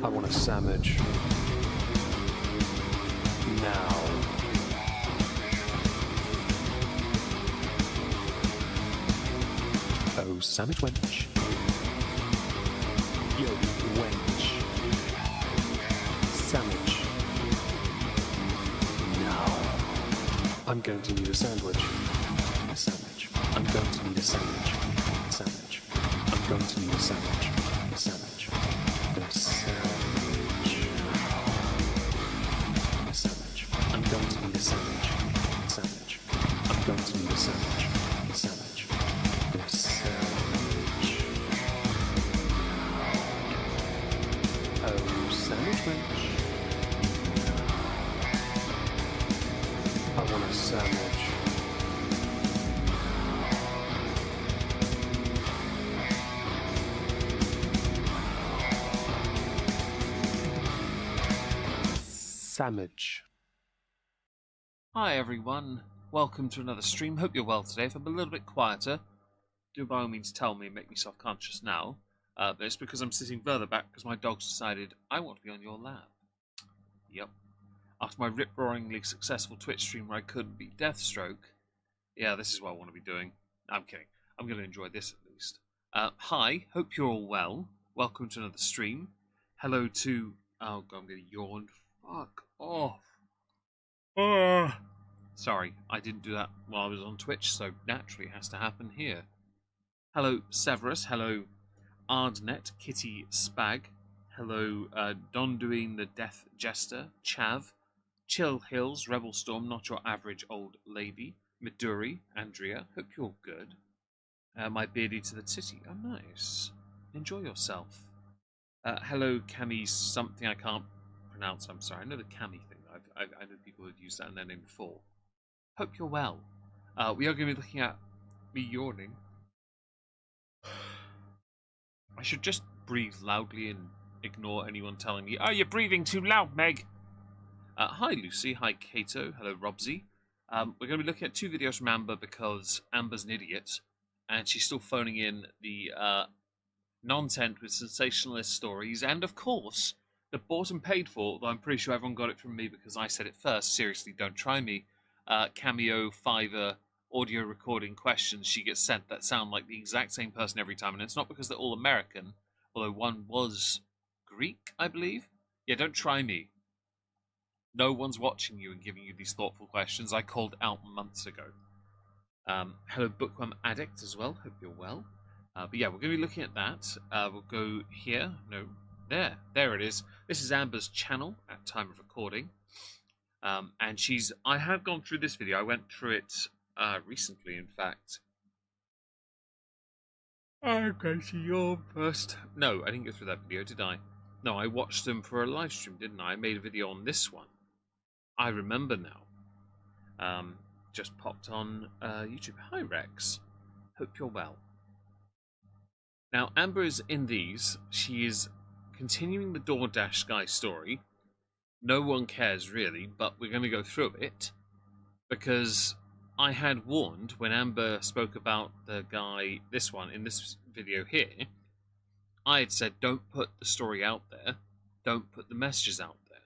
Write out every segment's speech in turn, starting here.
want a sandwich. Now. Oh, sandwich wench. Yo, wench. Sandwich. Now. I'm going to need a sandwich. A sandwich. I'm going to need a sandwich. Sandwich. I'm going to need a sandwich. A sandwich. A sandwich. A sandwich. I'm going to need a sandwich. Sandwich. I'm going to need a sandwich. A sandwich. A sandwich. Oh, sandwich wench. I want a sandwich. Sandwich. Hi everyone, welcome to another stream. Hope you're well today. If I'm a little bit quieter, do by all means tell me and make me self-conscious now. But it's because I'm sitting further back because my dog's decided I want to be on your lap. Yep. After my rip-roaringly successful Twitch stream where I couldn't beat Deathstroke, yeah, this is what I want to be doing. I'm kidding. I'm going to enjoy this at least. Hi, hope you're all well. Welcome to another stream. Hello to... Oh god, I'm going to yawn. Fuck off. Sorry, I didn't do that while I was on Twitch, so naturally it has to happen here. Hello, Severus. Hello, Ardnet, Kitty Spag. Hello, Donduin the Death Jester, Chav, Chill Hills, Rebel Storm, Not Your Average Old Lady, Midori, Andrea. Hope you're good. My beardy to the titty. Oh, nice. Enjoy yourself. Hello, Cami something I can't pronounce. I'm sorry. I know the Cami thing. I know people who've used that in their name before. Hope you're well. We are going to be looking at me yawning. I should just breathe loudly and ignore anyone telling me, "Oh, you're breathing too loud, Meg." Hi, Lucy. Hi, Kato. Hello, Robsy. We're going to be looking at two videos from Amber because Amber's an idiot, and she's still phoning in the nonsense with sensationalist stories, and of course, the bought and paid for, though I'm pretty sure everyone got it from me because I said it first. Seriously, don't try me. Cameo, Fiverr, audio recording questions she gets sent that sound like the exact same person every time, and it's not because they're all American, although one was Greek, I believe. Yeah, don't try me. No one's watching you and giving you these thoughtful questions. I called out months ago. Hello, Bookworm Addict as well. Hope you're well. But yeah, we're going to be looking at that. We'll go here. No, there it is. This is Amber's channel at time of recording. And I have gone through this video. I went through it recently, in fact. I'm going to yawn first. No, I didn't go through that video, did I? No, I watched them for a live stream, didn't I? I made a video on this one. I remember now. Just popped on YouTube. Hi, Rex. Hope you're well. Now, Amber is in these. She is continuing the Doordash guy story. No one cares, really, but we're going to go through it because I had warned when Amber spoke about the guy, this one, in this video here, I had said, don't put the story out there. Don't put the messages out there.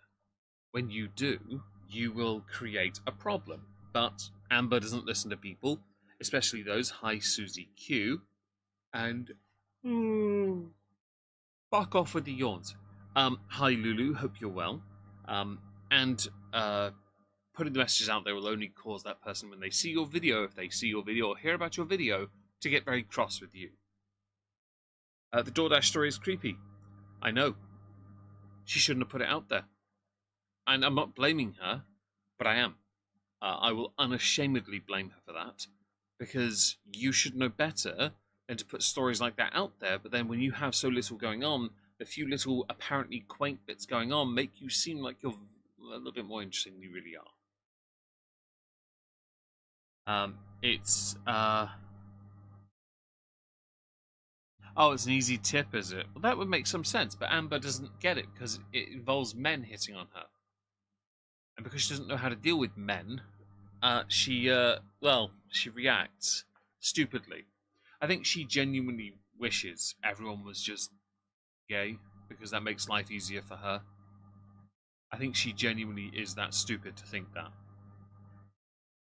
When you do, you will create a problem. But Amber doesn't listen to people, especially those. Hi, Susie Q. And fuck off with the yawns. Hi, Lulu. Hope you're well. Putting the messages out there will only cause that person, when they see your video, if they see your video or hear about your video, to get very cross with you. The Doordash story is creepy. I know. She shouldn't have put it out there. And I'm not blaming her, but I am. I will unashamedly blame her for that, because you should know better than to put stories like that out there, but then when you have so little going on, the few little apparently quaint bits going on make you seem like you're a little bit more interesting than you really are. Oh, it's an easy tip, is it? Well, that would make some sense, but Amber doesn't get it because it involves men hitting on her. And because she doesn't know how to deal with men, she reacts stupidly. I think she genuinely wishes everyone was just gay, because that makes life easier for her. I think she genuinely is that stupid to think that.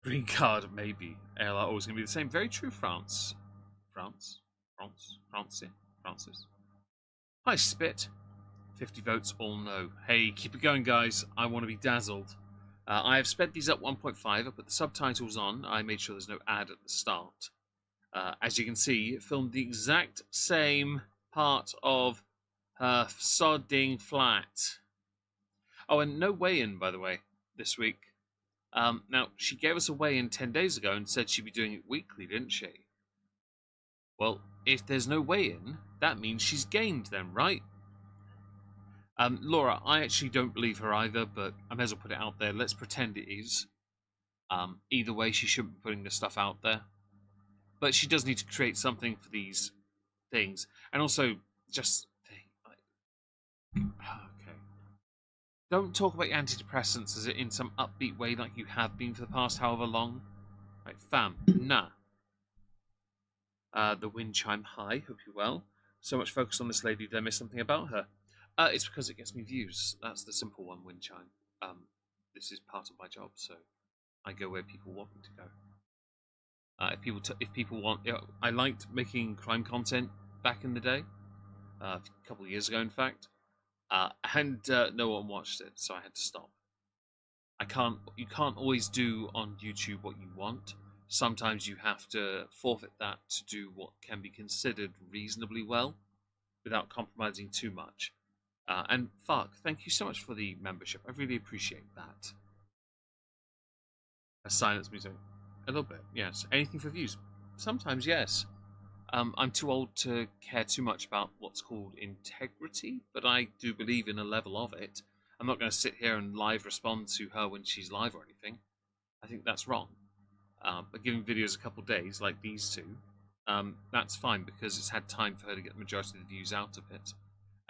Green card, maybe. ALR always going to be the same. Very true, France. France? Francis. Hi, Spit. 50 votes, all no. Hey, keep it going, guys. I want to be dazzled. I have sped these up 1.5. I put the subtitles on. I made sure there's no ad at the start. As you can see, it filmed the exact same part of her sodding flat. Oh, and no weigh-in, by the way, this week. Now, she gave us a weigh-in 10 days ago and said she'd be doing it weekly, didn't she? Well, if there's no weigh-in, that means she's gained then, right? Laura, I actually don't believe her either, but I may as well put it out there. Let's pretend it is. Either way, she shouldn't be putting this stuff out there. But she does need to create something for these things. And also, just... Okay. Don't talk about your antidepressants as in some upbeat way like you have been for the past however long. Right, fam, nah. The wind chime, hi, hope you're well. So much focus on this lady, did I miss something about her? It's because it gets me views. That's the simple one, wind chime. This is part of my job, so I go where people want me to go. If people want, I liked making crime content back in the day, a couple of years ago, in fact, and no one watched it, so I had to stop. You can't always do on YouTube what you want. Sometimes you have to forfeit that to do what can be considered reasonably well, without compromising too much. And fuck, thank you so much for the membership. I really appreciate that. A silence music. A little bit, yes. Anything for views? Sometimes, yes. I'm too old to care too much about what's called integrity, but I do believe in a level of it. I'm not going to sit here and live respond to her when she's live or anything. I think that's wrong. But giving videos a couple days, like these two, that's fine because it's had time for her to get the majority of the views out of it.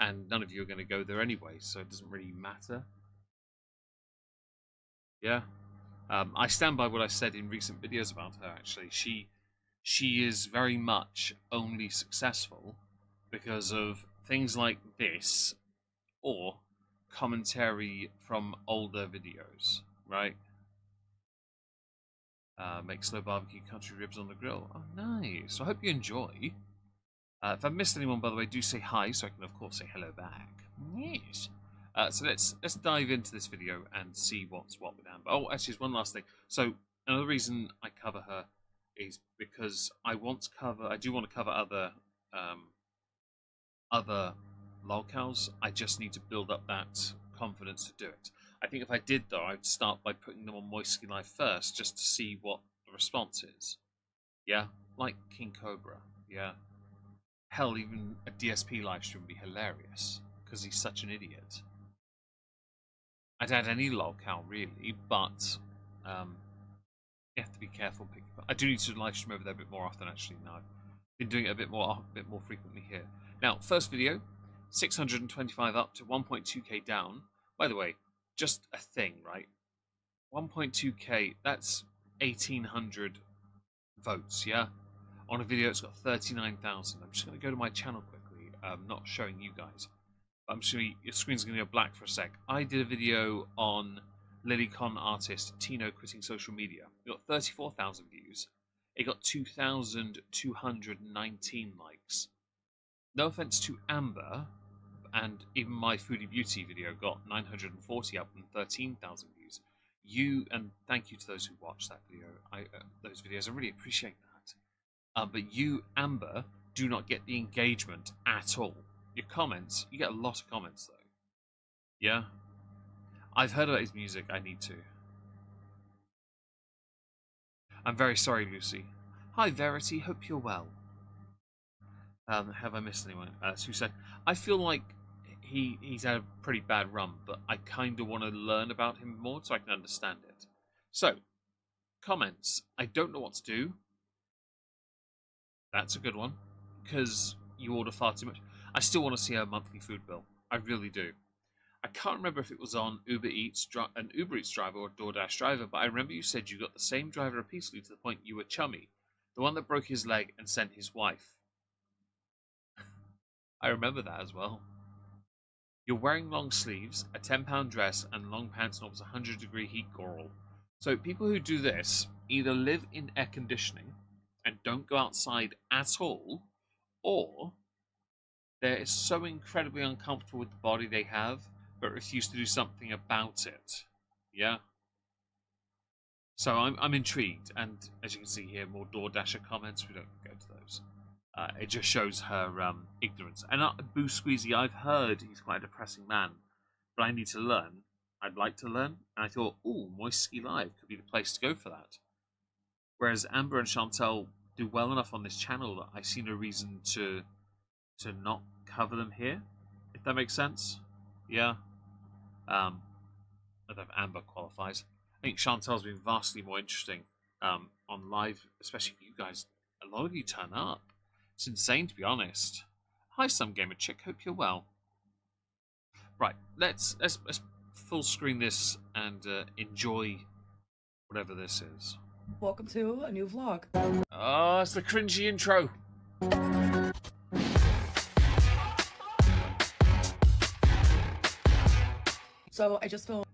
And none of you are going to go there anyway, so it doesn't really matter. Yeah. I stand by what I said in recent videos about her, actually. She is very much only successful because of things like this or commentary from older videos, right? Make slow barbecue country ribs on the grill. Oh, nice. So I hope you enjoy. If I've missed anyone, by the way, do say hi, so I can, of course, say hello back. Yes. So let's dive into this video and see what's what with Amber. Oh, actually, there's one last thing. So another reason I cover her is because I do want to cover other lolcows. I just need to build up that confidence to do it. I think if I did, though, I'd start by putting them on Moist Skin Live first, just to see what the response is. Yeah, like King Cobra. Yeah. Hell, even a DSP livestream would be hilarious, because he's such an idiot. I'd add any lolcow, really, but you have to be careful. I do need to livestream over there a bit more often, actually, now. I've been doing it a bit more frequently here. Now, first video, 625 up to 1.2k down. By the way, just a thing, right? 1.2k, that's 1,800 votes, yeah? On a video, it's got 39,000. I'm just going to go to my channel quickly. I'm not showing you guys. I'm sure your screen's going to go black for a sec. I did a video on Lilycon artist Tino quitting social media. It got 34,000 views. It got 2,219 likes. No offense to Amber, and even my Foodie Beauty video got 940 up and 13,000 views. And thank you to those who watched that video. Those videos, I really appreciate that. But you, Amber, do not get the engagement at all. Your comments, you get a lot of comments though. Yeah? I've heard about his music, I need to. I'm very sorry, Lucy. Hi, Verity, hope you're well. Have I missed anyone? Sue said, I feel like he's had a pretty bad run, but I kind of want to learn about him more so I can understand it. So, comments. I don't know what to do. That's a good one, because you order far too much. I still want to see a monthly food bill. I really do. I can't remember if it was on an Uber Eats driver or a Doordash driver, but I remember you said you got the same driver repeatedly to the point you were chummy. The one that broke his leg and sent his wife. I remember that as well. You're wearing long sleeves, a £10 dress, and long pants in almost 100-degree heat girl. So people who do this either live in air conditioning and don't go outside at all, or they're so incredibly uncomfortable with the body they have, but refuse to do something about it. Yeah? So I'm intrigued, and as you can see here, more Doordasher comments. We don't go to those. It just shows her ignorance. And Boo Squeezy, I've heard he's quite a depressing man, but I need to learn. I'd like to learn, and I thought, ooh, Moist Ski Live could be the place to go for that. Whereas Amber and Chantel do well enough on this channel that I see no reason to not cover them here, if that makes sense. Yeah. I don't know if Amber qualifies. I think Chantel's been vastly more interesting on live, especially for you guys. A lot of you turn up. It's insane, to be honest. Hi, Some Gamer Chick. Hope you're well. Right, let's full screen this and enjoy whatever this is. Welcome to a new vlog. Oh, it's the cringy intro. So I just filmed.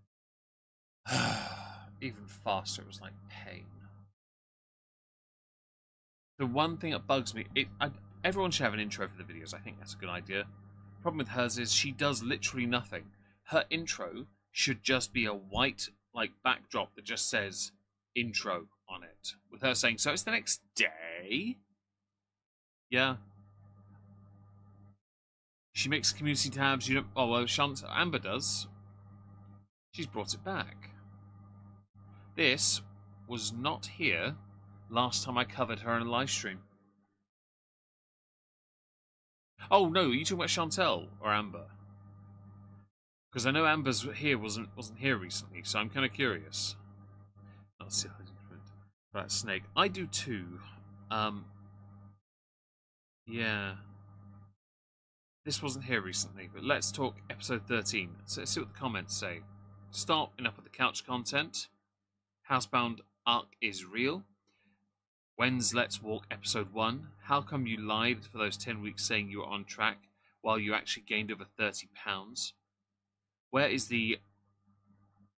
Even faster, it was like pain. The one thing that bugs me, everyone should have an intro for the videos. I think that's a good idea. Problem with hers is she does literally nothing. Her intro should just be a white backdrop that just says intro on it, with her saying, so it's the next day. Yeah. She makes community tabs. You don't. Oh well, Amber does. She's brought it back. This was not here last time I covered her in a live stream. Oh no, are you talking about Chantel or Amber? Because I know Amber's here wasn't here recently, so I'm kind of curious. Let's see how different. Right, Snake. I do too. Yeah. This wasn't here recently, but let's talk episode 13. So let's see what the comments say. Start enough with the couch content. Housebound arc is real. When's Let's Walk episode 1? How come you lied for those 10 weeks saying you were on track while you actually gained over 30 pounds? Where is the...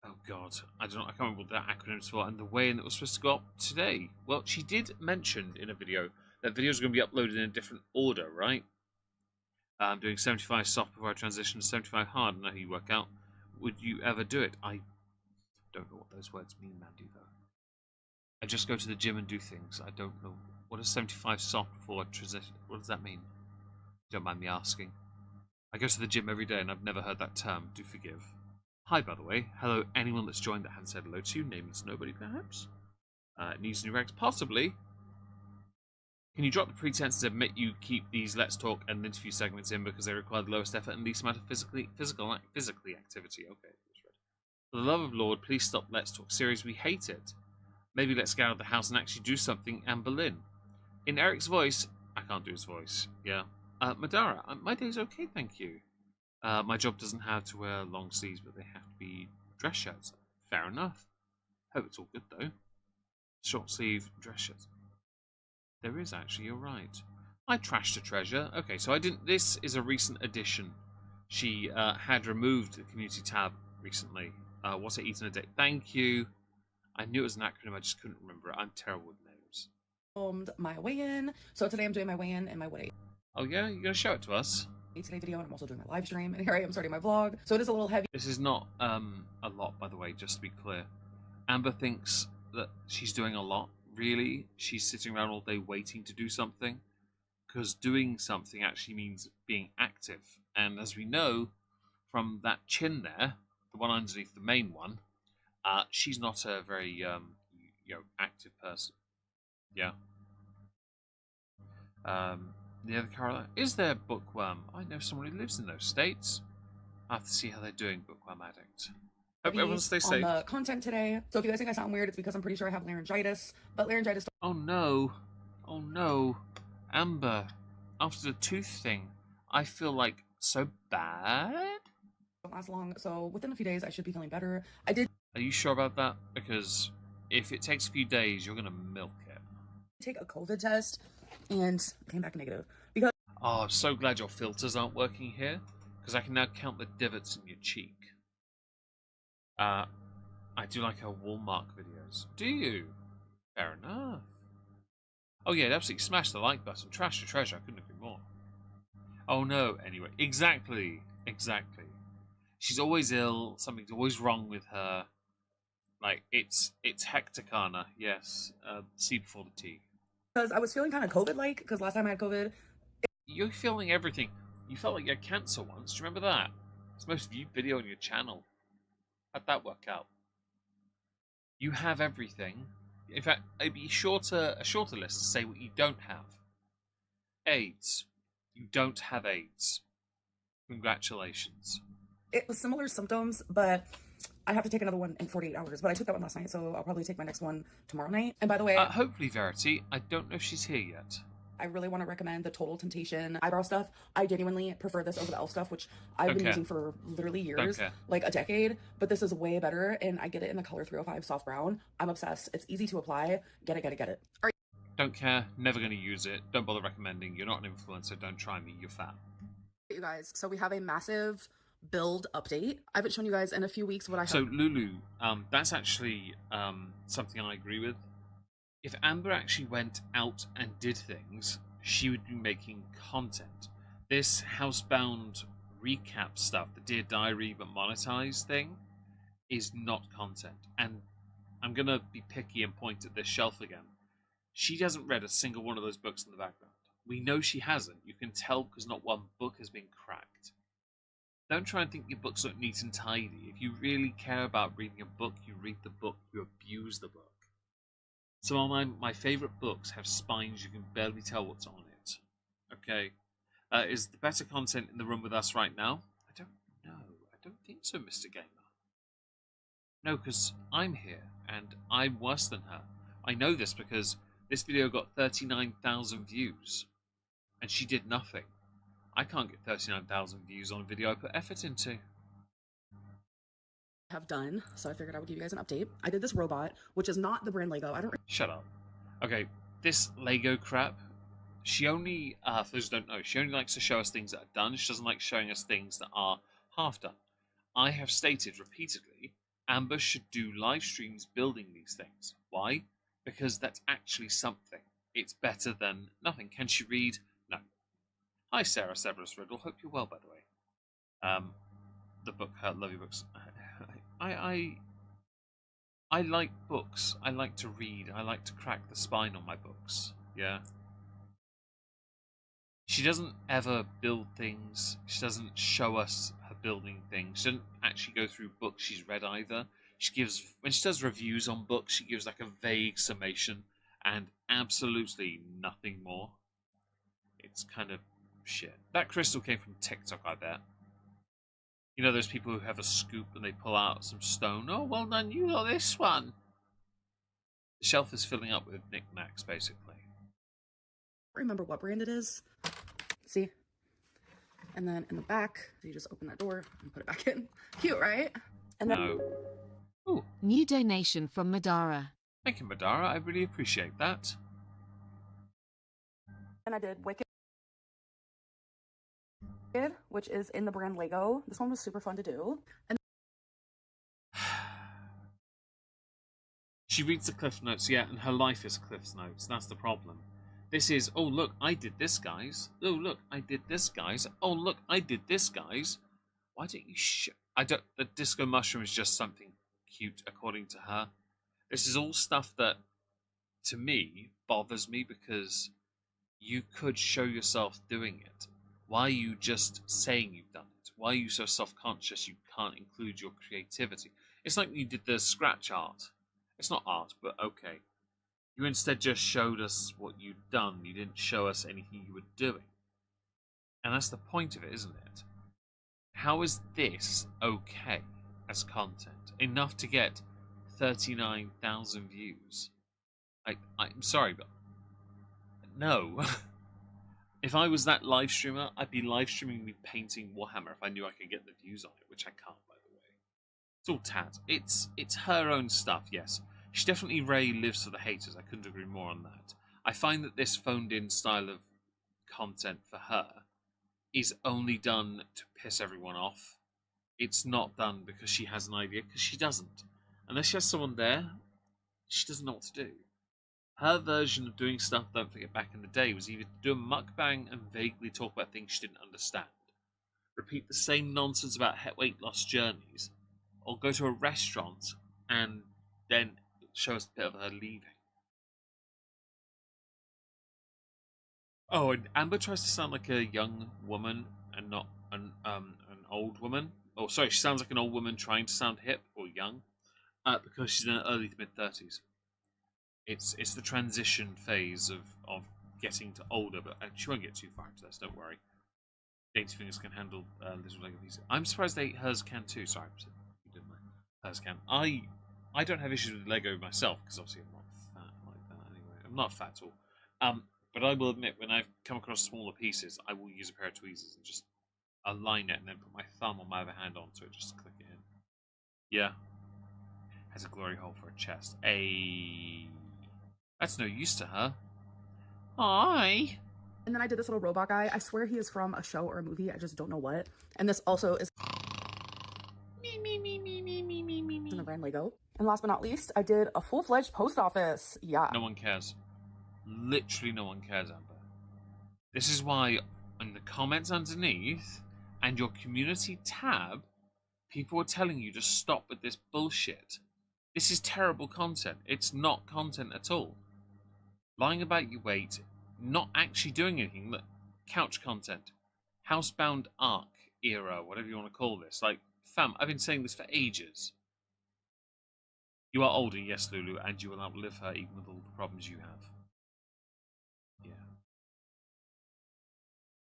Oh god, I can't remember what that acronym's for, and the weigh-in that was supposed to go up today. Well, she did mention in a video that videos are going to be uploaded in a different order, right? I'm doing 75 soft before I transition to 75 hard. I know how you work out. Would you ever do it? I don't know what those words mean, Mandy, though. I just go to the gym and do things. I don't know. What is 75 soft before I transition? What does that mean? Don't mind me asking. I go to the gym every day and I've never heard that term. Do forgive. Hi, by the way. Hello, anyone that's joined that hasn't said hello to you. Nameless nobody, perhaps. Needs new rags? Possibly. Can you drop the pretense to admit you keep these Let's Talk and interview segments in because they require the lowest effort and least amount of physically activity? Okay. For the love of Lord, please stop Let's Talk series. We hate it. Maybe let's get out of the house and actually do something, Anne Boleyn. In Eric's voice, I can't do his voice, yeah. Madara, my day's okay, thank you. My job doesn't have to wear long sleeves, but they have to be dress shirts. Fair enough. Hope it's all good, though. Short sleeve dress shirts. There is actually, you're right. I trashed a treasure. Okay, so I didn't... This is a recent addition. She had removed the community tab recently. What I eat in a day. Thank you. I knew it was an acronym, I just couldn't remember it. I'm terrible with names. Filmed my weigh-in. So today I'm doing my weigh-in and my what I ate Oh yeah? You're going to show it to us? today video, and I'm also doing my live stream. And here I am starting my vlog. So it is a little heavy. This is not a lot, by the way, just to be clear. Amber thinks that she's doing a lot. Really? She's sitting around all day waiting to do something? Because doing something actually means being active. And as we know from that chin there, the one underneath the main one, she's not a very active person. Yeah. The other Caroline, is there bookworm? I know someone who lives in those states. I have to see how they're doing, bookworm addict. Hope everyone stays safe. On the content today. So if you guys think I sound weird, it's because I'm pretty sure I have laryngitis. But laryngitis. Oh no! Oh no! Amber, after the tooth thing, I feel like so bad. Don't last long. So within a few days, I should be feeling better. I did. Are you sure about that? Because if it takes a few days, you're gonna milk it. Take a COVID test and came back negative because Oh, I'm so glad your filters aren't working here, Because I can now count the divots in your cheek. I do like her Walmart videos. Do you? Fair enough. Oh yeah, absolutely smash the like button. Trash the treasure. I couldn't agree more. Oh no, anyway. Exactly. Exactly. She's always ill. Something's always wrong with her. Like, it's hecticana. Yes. C before the T. Because I was feeling kind of COVID-like, because last time I had COVID. You're feeling everything. You felt like you had cancer once. Do you remember that? It's the most viewed video on your channel. How'd that work out? You have everything. In fact, it'd be a shorter list to say what you don't have. AIDS. You don't have AIDS. Congratulations. It was similar symptoms, but I have to take another one in 48 hours. But I took that one last night, so I'll probably take my next one tomorrow night. And by the way, hopefully Verity. I don't know if she's here yet. I really want to recommend the Total Temptation eyebrow stuff. I genuinely prefer this over the e.l.f. stuff, which I've been using for literally years, like a decade. But this is way better, and I get it in the color 305 soft brown. I'm obsessed. It's easy to apply. Get it. Don't care. Never going to use it. Don't bother recommending. You're not an influencer. Don't try me. You're fat. You guys, so we have a massive build update. I haven't shown you guys in a few weeks what I have. So Lulu, that's actually something I agree with. If Amber actually went out and did things, she would be making content. This housebound recap stuff, the Dear Diary but monetized thing, is not content. And I'm going to be picky and point at this shelf again. She hasn't read a single one of those books in the background. We know she hasn't. You can tell because not one book has been cracked. Don't try and think your books look neat and tidy. If you really care about reading a book, you read the book, you abuse the book. Some of my favourite books have spines you can barely tell what's on it. Okay? Is the better content in the room with us right now? I don't know. I don't think so, Mr. Gamer. No, because I'm here, and I'm worse than her. I know this because this video got 39,000 views, and she did nothing. I can't get 39,000 views on a video I put effort into. Have done, so I figured I would give you guys an update. I did this robot, which is not the brand Lego. I don't. Shut up. Okay, this Lego crap. She only, for those who don't know, she only likes to show us things that are done. She doesn't like showing us things that are half done. I have stated repeatedly, Amber should do live streams building these things. Why? Because that's actually something. It's better than nothing. Can she read? No. Hi, Sarah Severus Riddle. Hope you're well, by the way. The book, love your books. I like books. I like to read. I like to crack the spine on my books. Yeah. She doesn't ever build things. She doesn't show us her building things. She doesn't actually go through books she's read either. She gives, when she does reviews on books, she gives like a vague summation and absolutely nothing more. It's kind of shit. That crystal came from TikTok, I bet. You know those people who have a scoop and they pull out some stone? Oh, well done, you got this one. The shelf is filling up with knickknacks, basically. Remember what brand it is. See? And then in the back, you just open that door and put it back in. Cute, right? And then No. Ooh. New donation from Madara. Thank you, Madara. I really appreciate that. and I did Wicked, which is in the brand Lego. This one was super fun to do. And she reads the Cliff Notes, yeah, and her life is Cliff Notes. That's the problem. This is, oh, look, I did this, guys. Oh, look, I did this, guys. Oh, look, I did this, guys. Why don't you the disco mushroom is just something cute, according to her. This is all stuff that, to me, bothers me because you could show yourself doing it. Why are you just saying you've done it? Why are you so self-conscious you can't include your creativity? It's like you did the scratch art. It's not art, but okay. You instead just showed us what you'd done. You didn't show us anything you were doing. And that's the point of it, isn't it? How is this okay as content? Enough to get 39,000 views. I'm sorry, but no. If I was that live streamer, I'd be live streaming me painting Warhammer if I knew I could get the views on it, which I can't, by the way. It's all tat. It's her own stuff, yes. She definitely lives for the haters. I couldn't agree more on that. I find that this phoned-in style of content for her is only done to piss everyone off. It's not done because she has an idea, because she doesn't. Unless she has someone there, she doesn't know what to do. Her version of doing stuff, don't forget, back in the day, was either to do a mukbang and vaguely talk about things she didn't understand, repeat the same nonsense about weight loss journeys, or go to a restaurant and then show us a bit of her leaving. Oh, and Amber tries to sound like a young woman and not an old woman. Oh, sorry, she sounds like an old woman trying to sound hip or young, because she's in her early to mid-30s. It's the transition phase of getting to older, but she won't get too far into this, don't worry. Dainty Fingers can handle little Lego pieces. I'm surprised hers can too. Sorry, you didn't know. Hers can. I don't have issues with Lego myself, because obviously I'm not fat like that anyway. I'm not fat at all. But I will admit, when I've come across smaller pieces, I will use a pair of tweezers and just align it and then put my thumb on my other hand onto it just to click it in. Yeah. Has a glory hole for a chest. That's no use to her. Hi. And then I did this little robot guy. I swear he is from a show or a movie. I just don't know what. And this also is in the brand Lego. And last but not least, I did a full-fledged post office. Yeah. No one cares. Literally no one cares, Amber. This is why in the comments underneath and your community tab, people are telling you to stop with this bullshit. This is terrible content. It's not content at all. Lying about your weight, not actually doing anything. Look, couch content, housebound arc era, whatever you want to call this. Like, fam, I've been saying this for ages. You are older, yes, Lulu, and you will outlive her even with all the problems you have. Yeah.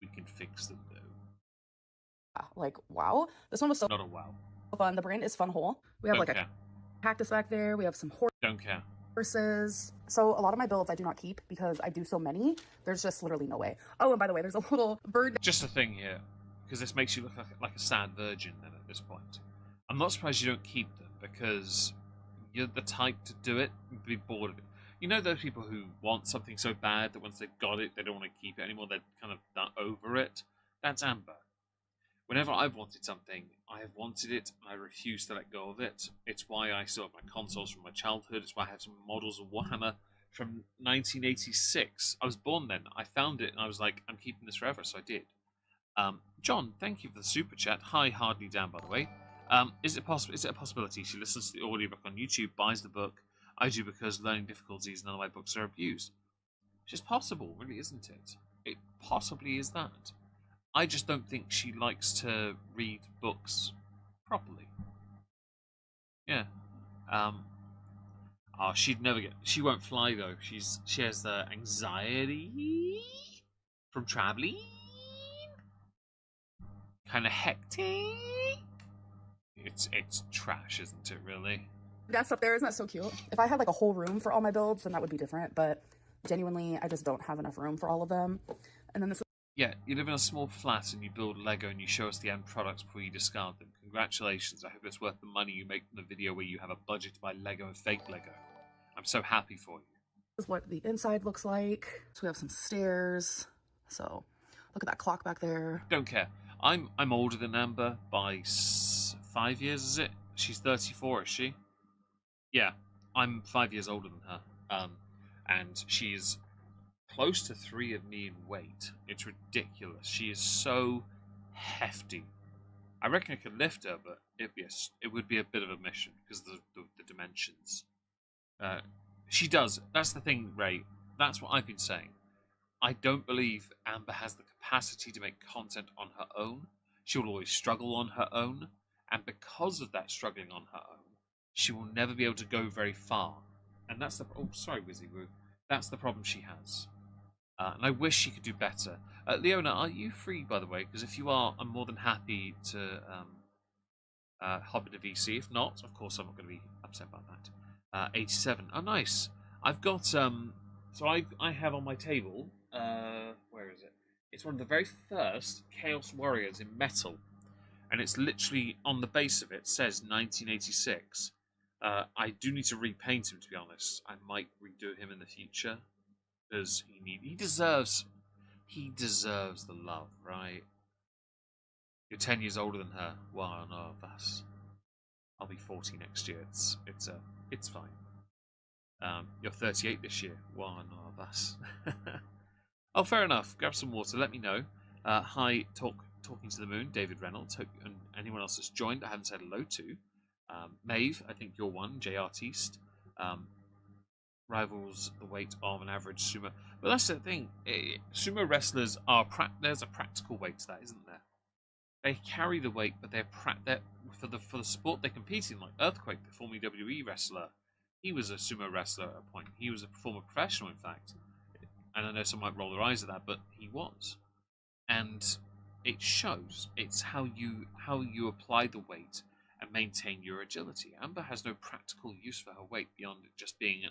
We can fix them, though. Like, wow. This one was so Not a wow. fun. The brand is Fun Hole. We have Don't like care. a cactus back there. We have some Don't care. horses. So a lot of my builds I do not keep because I do so many. There's just literally no way. Oh, and by the way, there's a little bird. Just a thing here, because this makes you look like a sad virgin then at this point. I'm not surprised you don't keep them, because you're the type to do it and be bored of it. You know those people who want something so bad that once they've got it, they don't want to keep it anymore, they're kind of not over it? That's Amber. Whenever I've wanted something, I have wanted it, and I refuse to let go of it. It's why I still have my consoles from my childhood. It's why I have some models of Warhammer from 1986. I was born then. I found it, and I was like, I'm keeping this forever, so I did. John, thank you for the super chat. Hi, Hardly Down, by the way. Is it a possibility she listens to the audiobook on YouTube, buys the book? I do, because learning difficulties, none of my books are abused. It's just possible, really, isn't it? It possibly is that. I just don't think she likes to read books properly. Yeah. Oh, she'd never get. She won't fly though. She has the anxiety from traveling. Kind of hectic. It's trash, isn't it? Really. That's up there. Isn't that so cute? If I had like a whole room for all my builds, then that would be different. But genuinely, I just don't have enough room for all of them. And then this. Yeah, you live in a small flat and you build Lego and you show us the end products before you discard them. Congratulations, I hope it's worth the money you make from the video where you have a budget to buy Lego and fake Lego. I'm so happy for you. This is what the inside looks like. So we have some stairs. So look at that clock back there. Don't care. I'm older than Amber by 5 years, is it? She's 34, is she? Yeah, I'm 5 years older than her. And she's close to 3 of me in weight. It's ridiculous. She is so hefty. I reckon I could lift her, but it would be a bit of a mission because of the dimensions. She does. That's the thing, Ray. That's what I've been saying. I don't believe Amber has the capacity to make content on her own. She will always struggle on her own, and because of that struggling on her own, she will never be able to go very far. And that's the sorry, Wizzy Woo. That's the problem she has. And I wish she could do better. Leona, are you free, by the way? Because if you are, I'm more than happy to hop into VC. If not, of course, I'm not going to be upset about that. 87. Oh, nice. I've got so I have on my table. Where is it? It's one of the very first Chaos Warriors in metal, and it's literally on the base of it says 1986. I do need to repaint him, to be honest. I might redo him in the future because he deserves the love, right? You're 10 years older than her. Well, no, that's... I'll be 40 next year. It's fine. You're 38 this year. Well, no, that's... Oh, fair enough. Grab some water. Let me know. Hi, Talking to the Moon, David Reynolds. Hope and anyone else that's joined I haven't said hello to. Maeve, I think you're one. J. Artiste. Rivals the weight of an average sumo. But that's the thing. Sumo wrestlers are... There's a practical weight to that, isn't there? They carry the weight, but they're for the sport they compete in. Like Earthquake, the former WWE wrestler, he was a sumo wrestler at a point. He was a former professional, in fact. And I know some might roll their eyes at that, but he was. And it shows. It's how you apply the weight and maintain your agility. Amber has no practical use for her weight beyond it just being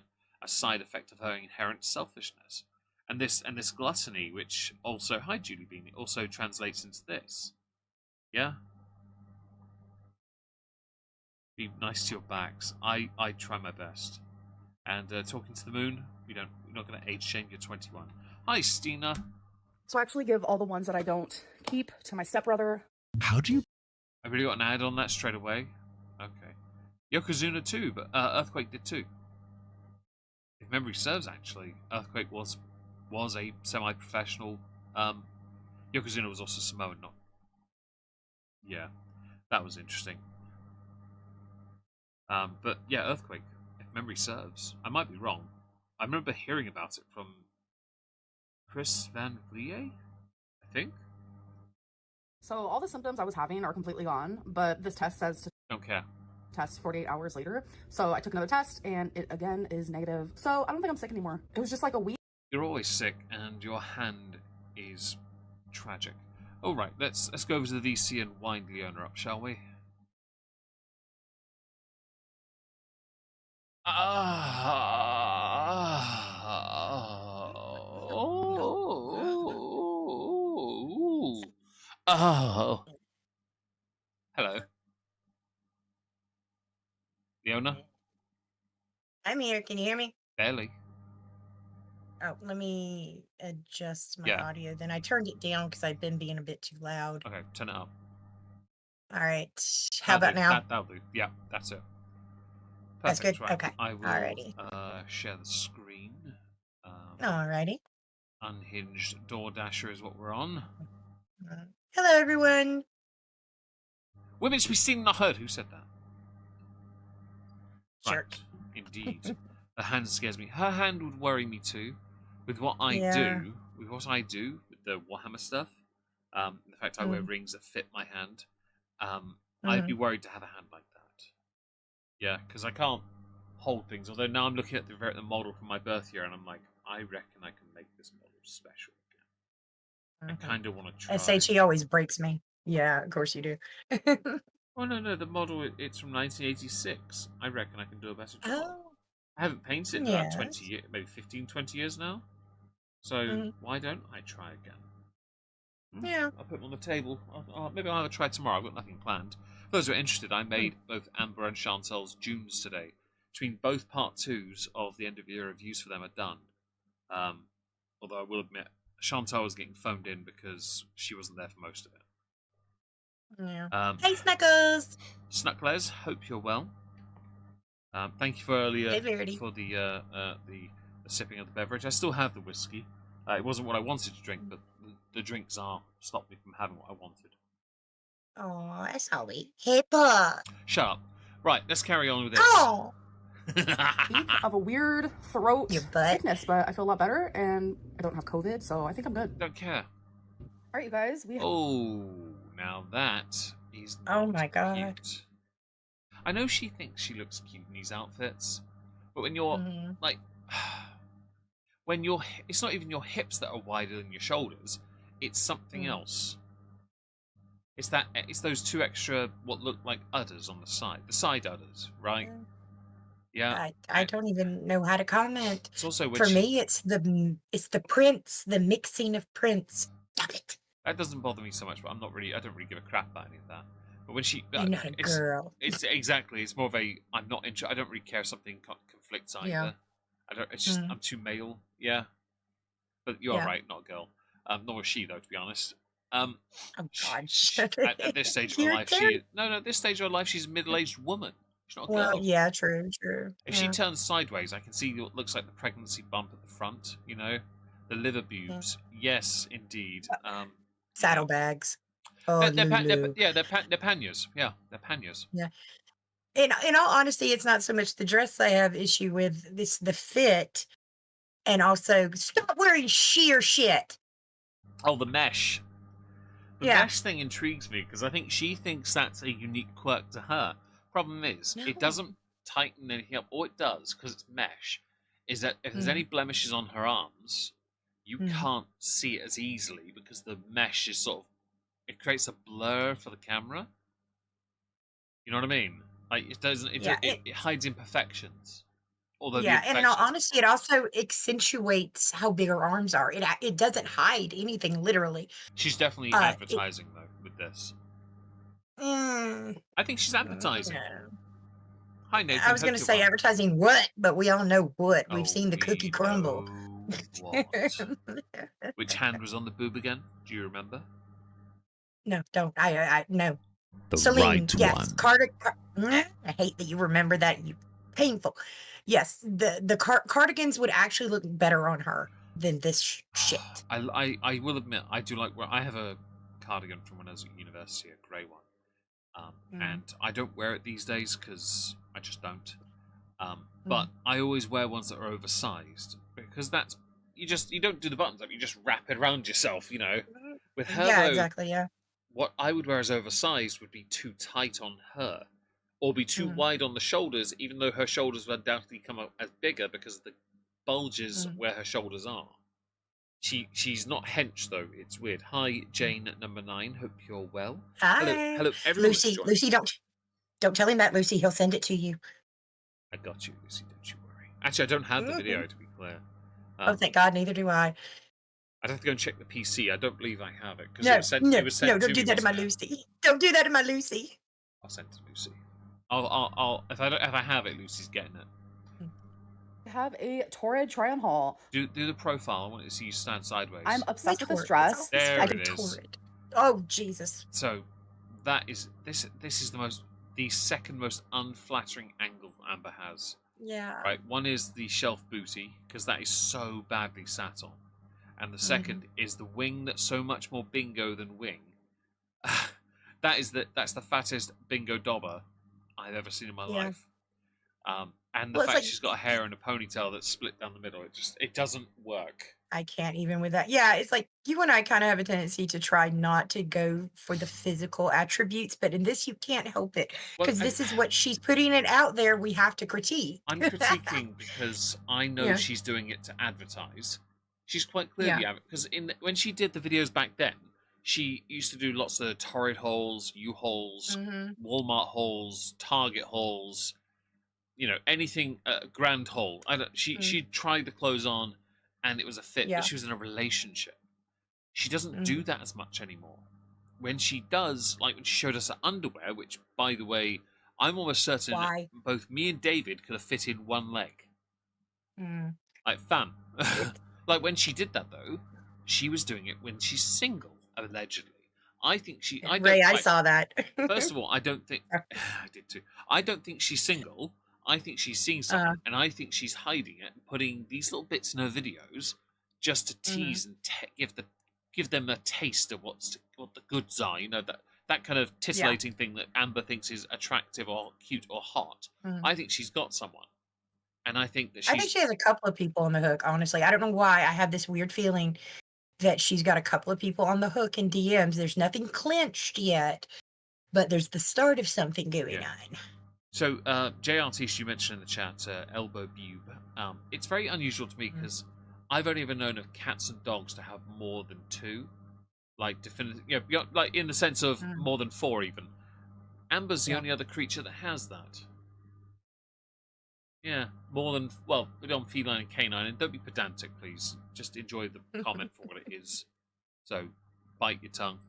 a side effect of her inherent selfishness. And this gluttony, which also, hi Julie Bean, also translates into this. Yeah? Be nice to your backs. I try my best. And Talking to the Moon, we're not going to age shame. You're 21. Hi, Stina. So I actually give all the ones that I don't keep to my stepbrother. How do you... I really got an ad on that straight away. Okay. Yokozuna too, but Earthquake did too. If memory serves, actually, Earthquake was a semi-professional. Yokozuna was also Samoan, not. Yeah, that was interesting. But yeah, Earthquake, if memory serves. I might be wrong. I remember hearing about it from Chris Van Vliet, I think. So all the symptoms I was having are completely gone, but this test says to Don't care. test 48 hours later. So I took another test, and it again is negative. So I don't think I'm sick anymore. It was just like a week. You're always sick, and your hand is tragic. All right, let's go over to the VC and wind Leona up, shall we? Oh. Hello. Leona? I'm here. Can you hear me? Barely. Oh, let me adjust my audio. Then I turned it down because I've been being a bit too loud. Okay, turn it up. All right. How about now? That'll do. Yeah, that's it. Perfect. That's good? Right. Okay. I will Alrighty. share the screen. Alrighty. Unhinged Doordasher is what we're on. Hello, everyone. Women should be seen, not heard. Who said that? Jerk. Right. Indeed. The hand scares me. Her hand would worry me too. With what I do, with the Warhammer stuff, the fact I wear rings that fit my hand, I'd be worried to have a hand like that. Yeah, because I can't hold things. Although now I'm looking at the model from my birth year, and I'm like, I reckon I can make this model special again. I kind of want to try. SHE always breaks me. Yeah, of course you do. Oh, no, the model, it's from 1986. I reckon I can do a better job. Oh. I haven't painted in about 20 years, maybe 15, 20 years now. So why don't I try again? Yeah. I'll put them on the table. Maybe I'll have a try tomorrow. I've got nothing planned. For those who are interested, I made both Amber and Chantel's Junes today. Between both part 2s of the end of year reviews for them are done. Although I will admit, Chantel was getting phoned in because she wasn't there for most of it. Yeah. Hey, Snuckles! Snuckles, hope you're well. Thank you for earlier for the sipping of the beverage. I still have the whiskey. It wasn't what I wanted to drink, but the drinks stopped me from having what I wanted. Oh, that's all we. Hey, Paul. Shut up. Right, let's carry on with this. Oh! Of a weird throat sickness, but I feel a lot better, and I don't have COVID, so I think I'm good. Don't care. All right, you guys. Now that is oh my god. Cute. I know she thinks she looks cute in these outfits, but when you're like, it's not even your hips that are wider than your shoulders. It's something else. It's those two extra what look like udders on the side udders, right? Yeah. I don't even know how to comment. It's also for me, it's the prints, the mixing of prints. Stop it. That doesn't bother me so much, but I don't really give a crap about any of that. But when you're not a girl. It's exactly. It's more of a. I'm not. I don't really care if something conflicts either. Yeah. I don't. It's just I'm too male. Yeah. But you are right, not a girl. Nor is she though, to be honest. Um, Oh God! at this stage of her You're life, at this stage of her life, she's a middle-aged woman. She's not a Well, girl. yeah, true. If she Yeah. turns sideways, I can see what looks like the pregnancy bump at the front. You know, the liver boobs. Yes, indeed. Saddlebags. Oh, Lulu. They're panniers. Yeah, they're panniers. Yeah. In all honesty, it's not so much the dress I have issue with. It's the fit, and also stop wearing sheer shit. Oh, the mesh. The Yeah. mesh thing intrigues me because I think she thinks that's a unique quirk to her. Problem is, it doesn't tighten anything up. All it does, because it's mesh, is that if there's any blemishes on her arms, you can't see it as easily because the mesh is it creates a blur for the camera. You know what I mean? Like it doesn't. It hides imperfections. Although and in all honesty, it also accentuates how big her arms are. It doesn't hide anything literally. She's definitely advertising though with this. I think she's advertising. No. Hi Nathan. I was going to say advertising what, but we all know what. We've seen the cookie crumble. What? Which hand was on the boob again? Do you remember? No, don't. I no. The Celine, right yes. one. I hate that you remember that. You painful. Yes, the cardigans would actually look better on her than this shit. I will admit I do like. Well, I have a cardigan from when I was at university, a grey one, and I don't wear it these days because I just don't. But I always wear ones that are oversized because that's you don't do the buttons up. You just wrap it around yourself. You know, with her though, exactly. Yeah. What I would wear as oversized would be too tight on her. Or be too wide on the shoulders, even though her shoulders would undoubtedly come out as bigger because of the bulges where her shoulders are. She's not hench though. It's weird. Hi, Jane number 9. Hope you're well. Hi. Hello, everyone. Lucy, don't tell him that, Lucy. He'll send it to you. I got you, Lucy. Don't you worry. Actually, I don't have the video to be clear. Oh, thank God. Neither do I. I'd have to go and check the PC. I don't believe I have it No, don't do that to my Lucy. Don't do that to my Lucy. I'll send it to Lucy. I'll if I have it, Lucy's getting it. I have a torrid try-on haul. Do the profile. I want to see you stand sideways. I'm obsessed with this dress. There it is. Oh Jesus! So that is this is the second most unflattering angle Amber has. Yeah. Right. One is the shelf booty because that is so badly sat on, and the second is the wing that's so much more bingo than wing. That's the fattest bingo dobber I've ever seen in my life. And the fact she's got a hair and a ponytail that's split down the middle, it doesn't work. I can't even with that. Yeah, it's like you and I kind of have a tendency to try not to go for the physical attributes, but in this you can't help it because this is what she's putting it out there. We have to critique. I'm critiquing because I know she's doing it to advertise. She's quite clearly because when she did the videos back then, she used to do lots of Torrid hauls, U-hauls, Walmart hauls, Target hauls, you know, anything, grand haul. She tried the clothes on and it was a fit, but she was in a relationship. She doesn't do that as much anymore. When she does, like when she showed us her underwear, which, by the way, I'm almost certain both me and David could have fit in one leg. Like, fam. Like, when she did that, though, she was doing it when she's single. Allegedly, I think she. I saw that. First of all, I don't think I did too. I don't think she's single. I think she's seeing someone, and I think she's hiding it, and putting these little bits in her videos just to tease and give them a taste of what the goods are. You know, that kind of titillating thing that Amber thinks is attractive or cute or hot. I think she's got someone, and I think that she has a couple of people on the hook. Honestly, I don't know why. I have this weird feeling that she's got a couple of people on the hook in DMs. There's nothing clinched yet, but there's the start of something going on. So, JRT, you mentioned in the chat, elbow boob. It's very unusual to me because I've only ever known of cats and dogs to have more than 2. Like, like in the sense of more than 4 even. Amber's the only other creature that has that. Yeah, more than, well, maybe on feline and canine. And don't be pedantic, please. Just enjoy the comment for what it is. So, bite your tongue.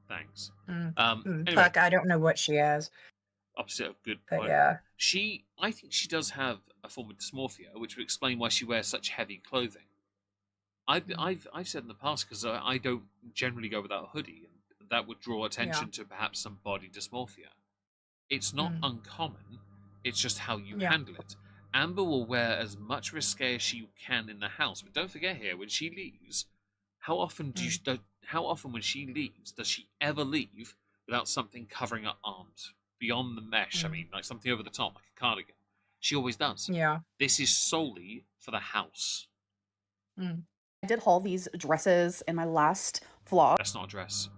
Thanks. Anyway, Fuck, I don't know what she has. Opposite of good. But yeah. I think she does have a form of dysmorphia, which would explain why she wears such heavy clothing. I've said in the past, because I don't generally go without a hoodie, and that would draw attention to perhaps some body dysmorphia. It's not uncommon. It's just how you handle it. Amber will wear as much risque as she can in the house, but don't forget here, when she leaves, how often when she leaves does she ever leave without something covering her arms beyond the mesh? I mean, like something over the top, like a cardigan. She always does. Yeah. This is solely for the house. I did haul these dresses in my last vlog. That's not a dress.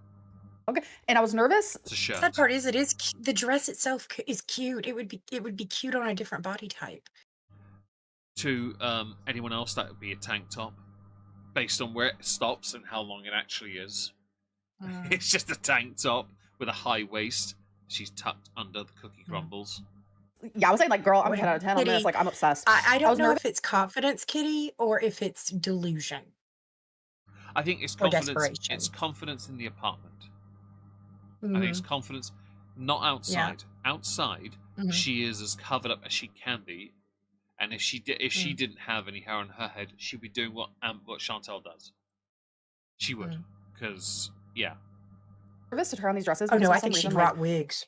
Okay, and I was nervous. It's a shirt. That part is the dress itself is cute. It would be cute on a different body type. To anyone else, that would be a tank top, based on where it stops and how long it actually is. It's just a tank top with a high waist. She's tucked under the cookie crumbles. Yeah, I was saying, like, girl, I'm a 10 out of 10 on this. Like, I'm obsessed. I don't know if it's confidence, Kitty, or if it's delusion. I think it's confidence. It's confidence in the apartment. I think it's confidence, not outside. Yeah. Outside, she is as covered up as she can be. And if she didn't have any hair on her head, she'd be doing what Chantel does. She would, because nervous to try on these dresses. Oh no, I think she'd rock wigs.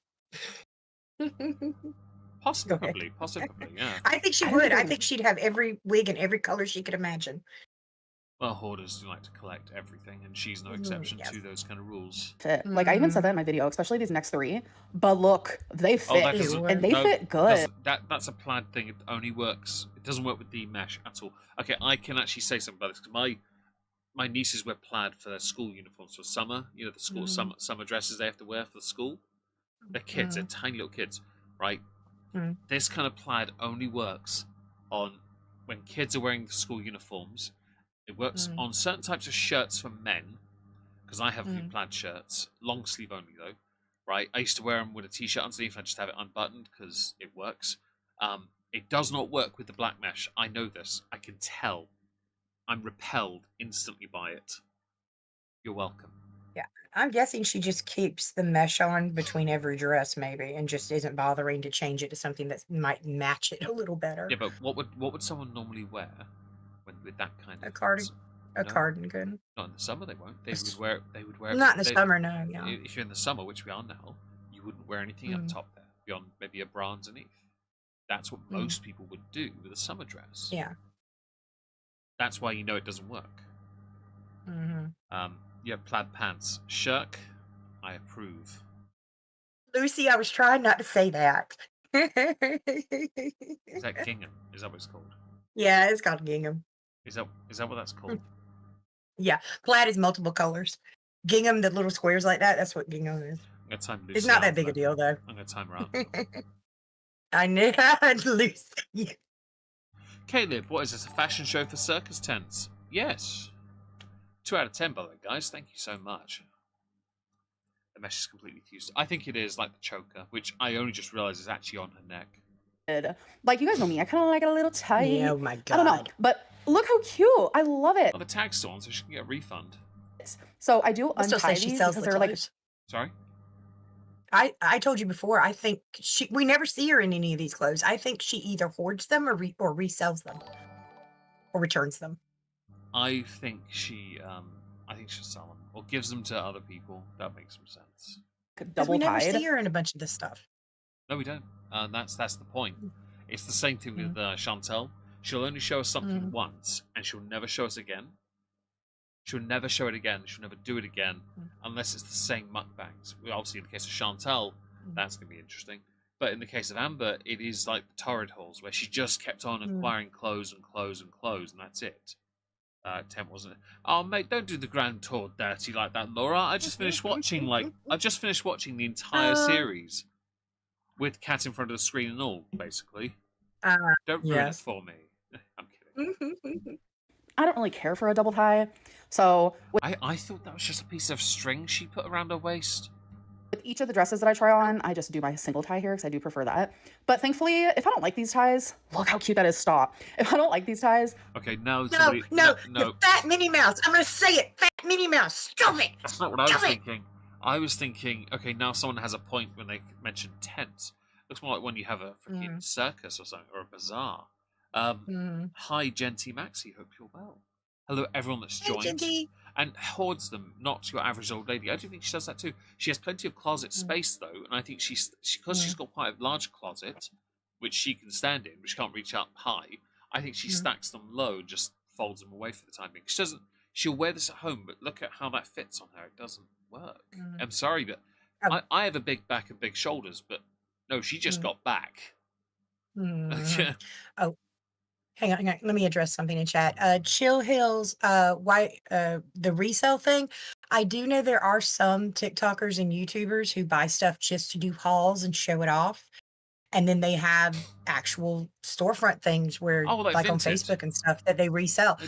Possibly, yeah. I think she would. I think she'd have every wig in every color she could imagine. Well, hoarders do like to collect everything, and she's no exception to those kind of rules. Fit. Like, I even said that in my video, especially these next 3. But look, they fit, and they fit good. That's a plaid thing. It only works. It doesn't work with the mesh at all. Okay, I can actually say something about this, because my nieces wear plaid for their school uniforms for summer. You know, the school summer dresses they have to wear for the school. They're kids. They're tiny little kids, right? This kind of plaid only works on when kids are wearing the school uniforms. It works on certain types of shirts for men, because I have a few plaid shirts, long sleeve only though, right? I used to wear them with a t-shirt underneath, and I just have it unbuttoned because it works. It does not work with the black mesh. I know this. I can tell. I'm repelled instantly by it. You're welcome. Yeah, I'm guessing she just keeps the mesh on between every dress, maybe, and just isn't bothering to change it to something that might match it a little better. Yeah, but what would someone normally wear with that kind of a cardigan? Not in the summer, they won't. They would wear. Not in the summer, no. Yeah. If you're in the summer, which we are now, you wouldn't wear anything up top there beyond maybe a bra underneath. That's what most people would do with a summer dress. Yeah. That's why you know it doesn't work. You have plaid pants. Shirk, I approve. Lucy, I was trying not to say that. Is that gingham? Is that what it's called? Yeah, it's called gingham. Is that what that's called? Yeah, plaid is multiple colors. Gingham, the little squares like that, that's what gingham is. It's not that big a deal, though. I'm going to time her out. I knew Lucy. Caleb, what is this, a fashion show for circus tents? Yes. 2 out of 10, by the way, guys. Thank you so much. The mesh is completely fused. I think it is like the choker, which I only just realized is actually on her neck. Like, you guys know me. I kind of like it a little tight. Yeah, oh my God. I don't know. But look how cute. I love it. Well, the tag's still on, so she can get a refund. So I do untie these because they're like... Sorry? I told you before, I think we never see her in any of these clothes. I think she either hoards them or resells them. Or returns them. I think she'll sell them. Or gives them to other people. That makes some sense. Double we never tied. see her in a bunch of this stuff. No, we don't. That's the point. It's the same thing with Chantel. She'll only show us something once, and she'll never show us again. She'll never show it again. She'll never do it again, unless it's the same mukbangs. Obviously, in the case of Chantel, that's going to be interesting. But in the case of Amber, it is like the torrid holes, where she just kept on acquiring clothes and clothes and clothes, and that's it. Temp wasn't it? Oh mate, don't do the grand tour dirty like that, Laura. I just finished watching the entire series with Cat in front of the screen and all, basically. Don't ruin it for me. I'm kidding. I don't really care for a double tie, so I thought that was just a piece of string she put around her waist. With each of the dresses that I try on, I just do my single tie here because I do prefer that. But thankfully, if I don't like these ties, look how cute that is. Stop. If I don't like these ties... Okay, now No. Fat Minnie Mouse. I'm going to say it. Fat Minnie Mouse. Stop it. That's not what I was thinking. I was thinking, okay, now someone has a point when they mention tents. Looks more like when you have a freaking circus or something, or a bazaar. Hi, Genty Maxi. Hope you're well. Hello, everyone that's joined. Hey, and hoards them, not your average old lady. I do think she does that too. She has plenty of closet space though, and I think because she's got quite a large closet, which she can stand in, which can't reach up high. I think she stacks them low and just folds them away for the time being. She doesn't. She'll wear this at home, but look at how that fits on her. It doesn't work. I'm sorry, but I have a big back and big shoulders, but no, she just got back. Oh, hang on. Let me address something in chat. Chill Hills, the resale thing. I do know there are some TikTokers and YouTubers who buy stuff just to do hauls and show it off. And then they have actual storefront things where, like on Facebook and stuff, that they resell.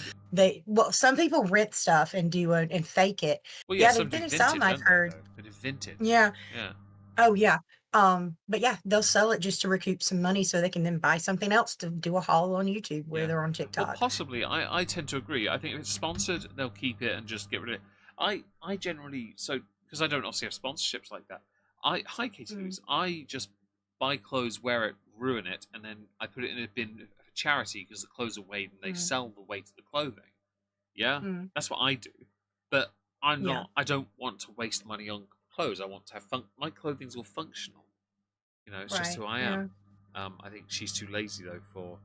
Some people rent stuff and do and fake it. Well, yeah, there's been some I've heard. But it's vintage. Yeah. Yeah. Oh yeah. But yeah, they'll sell it just to recoup some money so they can then buy something else to do a haul on YouTube where they're on TikTok. Well, possibly. I tend to agree. I think if it's sponsored, they'll keep it and just get rid of it. I generally, because I don't obviously have sponsorships like that. Hi, Katie Louise. I just buy clothes, wear it, ruin it, and then I put it in a bin for charity because the clothes are weighed and they sell the weight of the clothing. Yeah, that's what I do. But I'm not. I don't want to waste money on clothes. I want to have my clothing's all functional. You know, it's just who I am. I think she's too lazy though for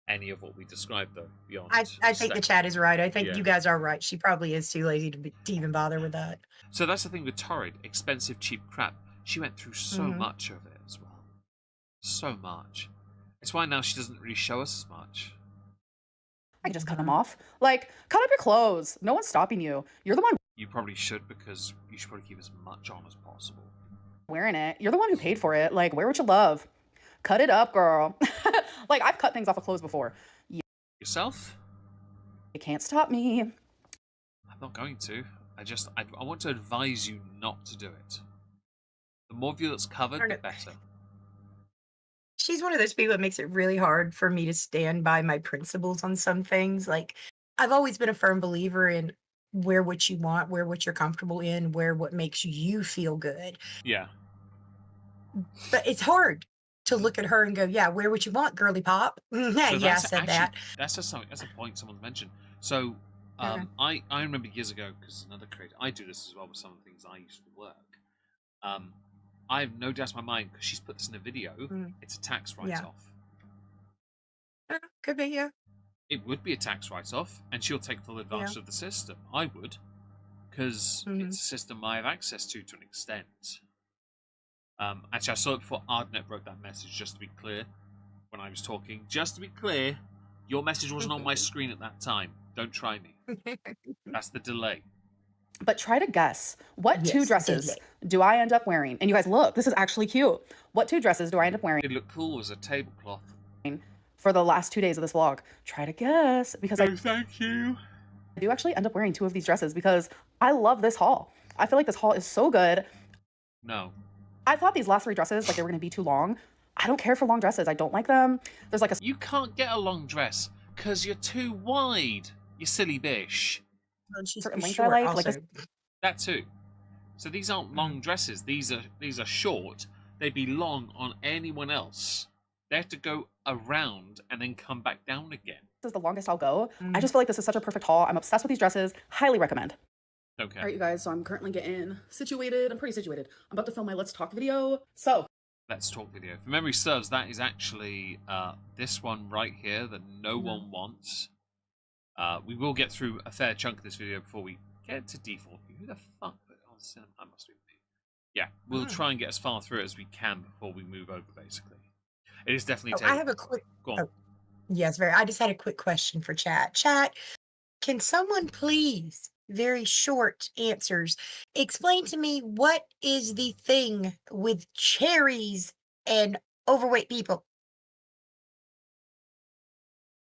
any of what we described though. Beyond, I think the chat is right. I think you guys are right. She probably is too lazy to even bother with that. So that's the thing with Torrid, expensive, cheap crap. She went through so much of it as well. So much. It's why now she doesn't really show us as much. I just cut them off. Like, cut up your clothes. No one's stopping you. You're the one You probably should, because you should probably keep as much on as possible. wearing it. You're the one who paid for it. Like, wear what you love. Cut it up, girl. Like, I've cut things off of clothes before. Yourself? You can't stop me. I'm not going to. I want to advise you not to do it. The more of you that's covered, the better. She's one of those people that makes it really hard for me to stand by my principles on some things. Like, I've always been a firm believer in wear what you want, wear what you're comfortable in, wear what makes you feel good. Yeah. But it's hard to look at her and go, yeah, wear what you want, girly pop. I said that. That's a point someone's mentioned. So I remember years ago, because another creator, I do this as well with some of the things I used to work. I have no doubt in my mind, because she's put this in a video, it's a tax write-off. Could be, yeah. It would be a tax write-off, and she'll take full advantage of the system. I would, because it's a system I have access to an extent. Actually, I saw it before Ardnet wrote that message, just to be clear, when I was talking. Just to be clear, your message wasn't on my screen at that time. Don't try me. That's the delay. But try to guess, what two dresses do I end up wearing? And you guys, look, this is actually cute. What two dresses do I end up wearing? It looked cool as a tablecloth. For the last 2 days of this vlog. Try to guess, because thank you. I do actually end up wearing 2 of these dresses because I love this haul. I feel like this haul is so good. No. I thought these last 3 dresses, like, they were going to be too long. I don't care for long dresses. I don't like them. There's like a... You can't get a long dress because you're too wide, you silly bish. certain length I like this. That too. So these aren't long dresses. These are short. They'd be long on anyone else. They have to go around and then come back down again. This is the longest I'll go. I just feel like this is such a perfect haul. I'm obsessed with these dresses. Highly recommend. Okay. All right, you guys. So I'm currently getting situated. I'm pretty situated. I'm about to film my Let's Talk video. So. Let's Talk video. If memory serves, that is actually this one right here that no one wants. We will get through a fair chunk of this video before we get to default. Who the fuck put it on cinema? I must be me. Yeah, we'll try and get as far through it as we can before we move over, basically. It is definitely I have a quick... Go on. Yes, I just had a quick question for chat. Chat, can someone please, very short answers, explain to me what is the thing with cherries and overweight people?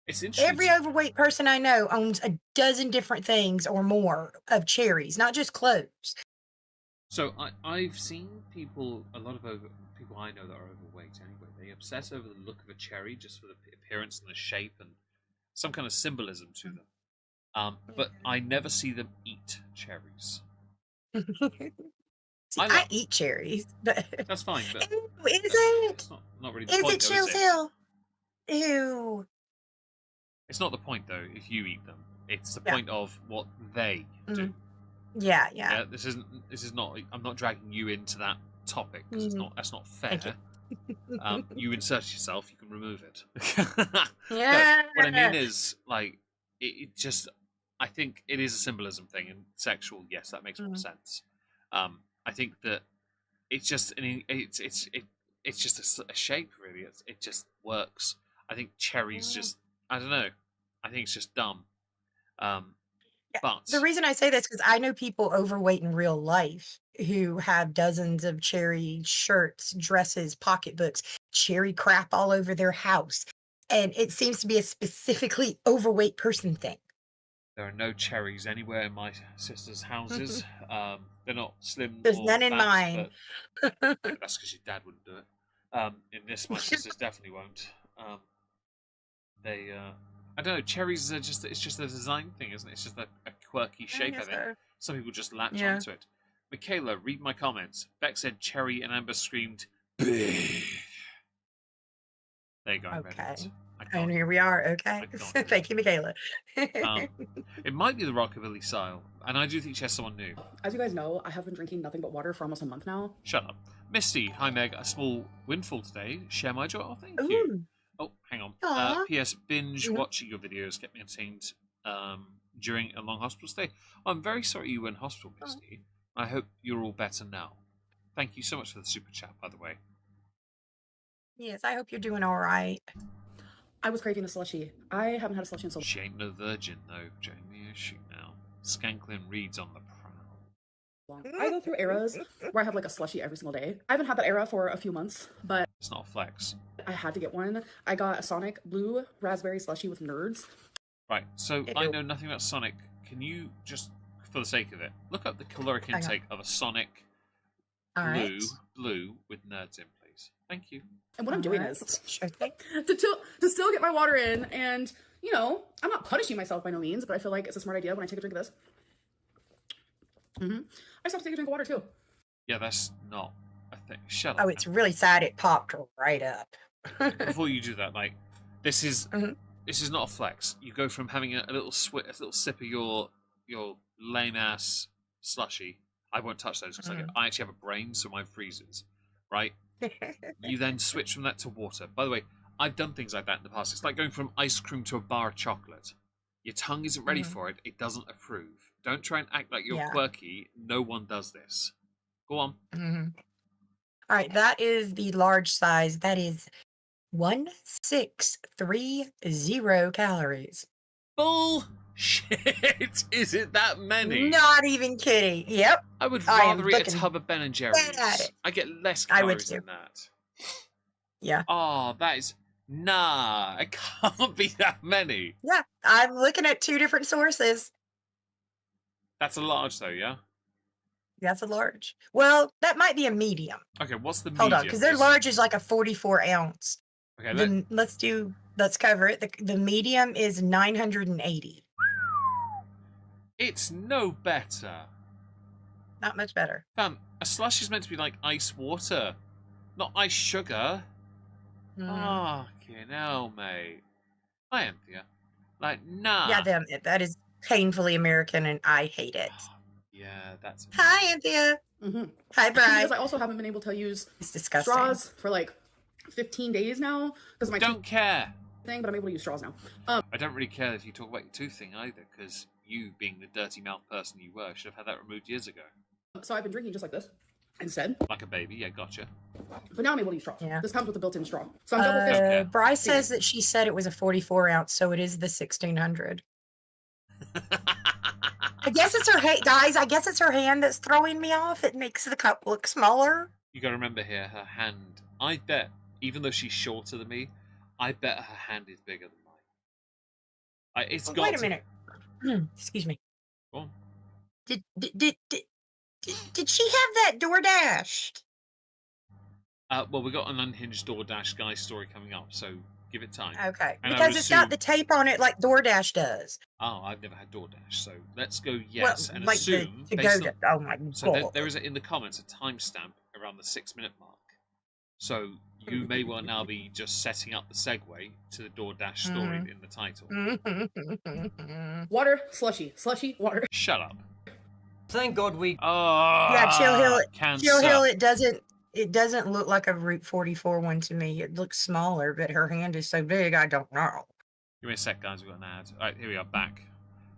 It's interesting. Every overweight person I know owns a dozen different things or more of cherries, not just clothes. So I've seen people, a lot of people I know that are overweight anyway, they obsess over the look of a cherry just for the appearance and the shape and some kind of symbolism to them. But I never see them eat cherries. See, I eat cherries. That's fine, but is it? Not really the is point, it Chill Hill? Ew. It's not the point though if you eat them. It's the point of what they do. Yeah. Yeah, this is not. I'm not dragging you into that topic because it's not. That's not fair. You insert yourself, you can remove it. Yeah. No, what I mean is, like, it just. I think it is a symbolism thing, and sexual. Yes, that makes more sense. I think that it's just it's just a shape, really. It just works. I think cherry's just. I don't know. I think it's just dumb. But the reason I say this because I know people overweight in real life who have dozens of cherry shirts, dresses, pocketbooks, cherry crap all over their house. And it seems to be a specifically overweight person thing. there are no cherries anywhere in my sister's houses. They're not slim. There's or none in fat, mine. But that's because your dad wouldn't do it. In this, my sisters definitely won't. I don't know. Cherries are it's just a design thing, isn't it? It's just a quirky shape of it. So. Some people just latch onto it. Michaela, read my comments. Beck said cherry, and Amber screamed big. There you go. Okay. And here we are. Okay. Thank you, Michaela. It might be the rockabilly style, and I do think she has someone new. As you guys know, I have been drinking nothing but water for almost a month now. Shut up. Misty, hi Meg. A small windfall today. Share my joy. Oh, thank you. Oh, hang on. P.S. Binge watching your videos kept me entertained during a long hospital stay. I'm very sorry you were in hospital, Misty. I hope you're all better now. Thank you so much for the super chat, by the way. Yes, I hope you're doing all right. I was craving a slushie. I haven't had a slushie in so long. She ain't no virgin, though, Jamie, is she now? Skanklin reads on the prowl. I go through eras where I have like a slushie every single day. I haven't had that era for a few months, but it's not a flex. I had to get one. I got a Sonic Blue Raspberry slushie with nerds. Right, so I know nothing about Sonic. Can you just, for the sake of it, look up the caloric intake of a Sonic blue with nerds in, please? Thank you. And what I'm doing is to still get my water in, and you know, I'm not punishing myself by no means, but I feel like it's a smart idea when I take a drink of this. I just have to take a drink of water too. Yeah, that's not a thing. Shut up. Oh, it's really sad. It popped right up. Before you do that, like, this is not a flex. You go from having a little sip of your lame ass slushy. I won't touch those because I actually have a brain, so mine freezes. Right? You then switch from that to water. By the way, I've done things like that in the past. It's like going from ice cream to a bar of chocolate. Your tongue isn't ready for it. It doesn't approve. Don't try and act like you're quirky. No one does this. Go on. All right, that is the large size. That is 1630 calories. Bullshit! Is it that many? Not even kidding. Yep. I would rather eat a tub of Ben & Jerry's. I get less calories than that. Yeah. Oh, that is... Nah, it can't be that many. Yeah, I'm looking at two different sources. That's a large, though, yeah? That's a large. Well, that might be a medium. Okay, what's the medium? Hold on, because their large is like a 44 ounce. Okay, then let's cover it. The medium is 980. It's no better. Not much better. Fam, a slush is meant to be like ice water, not ice sugar. Fucking hell, mate. Hi, Anthea. Like, nah. Yeah, that is painfully American, and I hate it. Yeah, that's... Hi, Anthea. Hi, Brian. Because I also haven't been able to use disgusting. Straws for like 15 days now. Because my don't care. Thing, but I'm able to use straws now. I don't really care if you talk about your tooth thing either, because you, being the dirty mouth person you were, should have had that removed years ago. So I've been drinking just like this instead. Like a baby, yeah, gotcha. But now I'm able to use straws. Yeah. This comes with a built-in straw. So I'm double fished. Bryce says that she said it was a 44 ounce, so it is the 1600. I guess it's her guys. I guess it's her hand that's throwing me off. It makes the cup look smaller. You gotta remember here, her hand. I bet, even though she's shorter than me, I bet her hand is bigger than mine. Wait a minute. Excuse me. Go on. Did she have that Doordash? Well, we got an unhinged Doordash guy story coming up, so give it time. Okay, because it's got the tape on it like Doordash does. Oh, I've never had Doordash, so let's go yes and like assume. Oh my god! So there is in the comments a timestamp around the 6-minute mark. So you may well now be just setting up the segue to the Doordash story in the title. Water, slushy, water. Shut up. Thank God we. Oh, Yeah, Chill Hill. cancer. Chill Hill. It doesn't look like a Route 44 one to me. It looks smaller, but her hand is so big. I don't know. Give me a sec, guys. We've got an ad. All right, here we are, back.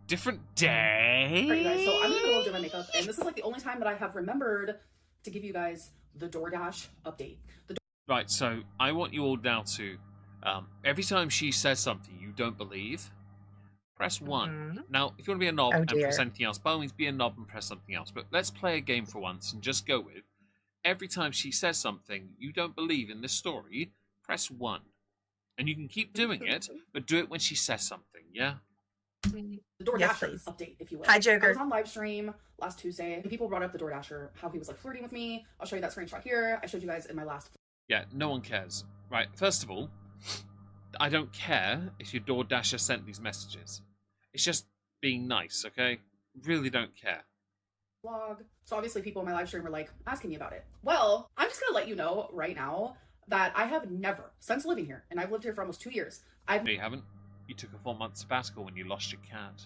Different day. Alright, you guys, so I'm in the middle of doing my makeup, and this is like the only time that I have remembered to give you guys the Doordash update. Right, so I want you all now to, every time she says something you don't believe, press 1. Mhm. Now, if you want to be a knob Oh, and press dear. anything else, by all means be a knob and press something else. But let's play a game for once and just go with, every time she says something you don't believe in this story, press 1. And you can keep doing it, but do it when she says something, yeah? The Doordasher Yes, please. update, if you will. Hi, I Joker. was on live stream last Tuesday, and people brought up the Doordasher, how he was like flirting with me. I'll show you that screenshot here. I showed you guys in my last. Yeah, no one cares. Right, first of all, I don't care if your DoorDasher sent these messages. It's just being nice, okay? Really don't care. Vlog. So obviously people in my live stream were like asking me about it. Well, I'm just gonna let you know right now that I have never, since living here, and I've lived here for almost 2 years, I've No, you haven't. You took a 4-month sabbatical when you lost your cat.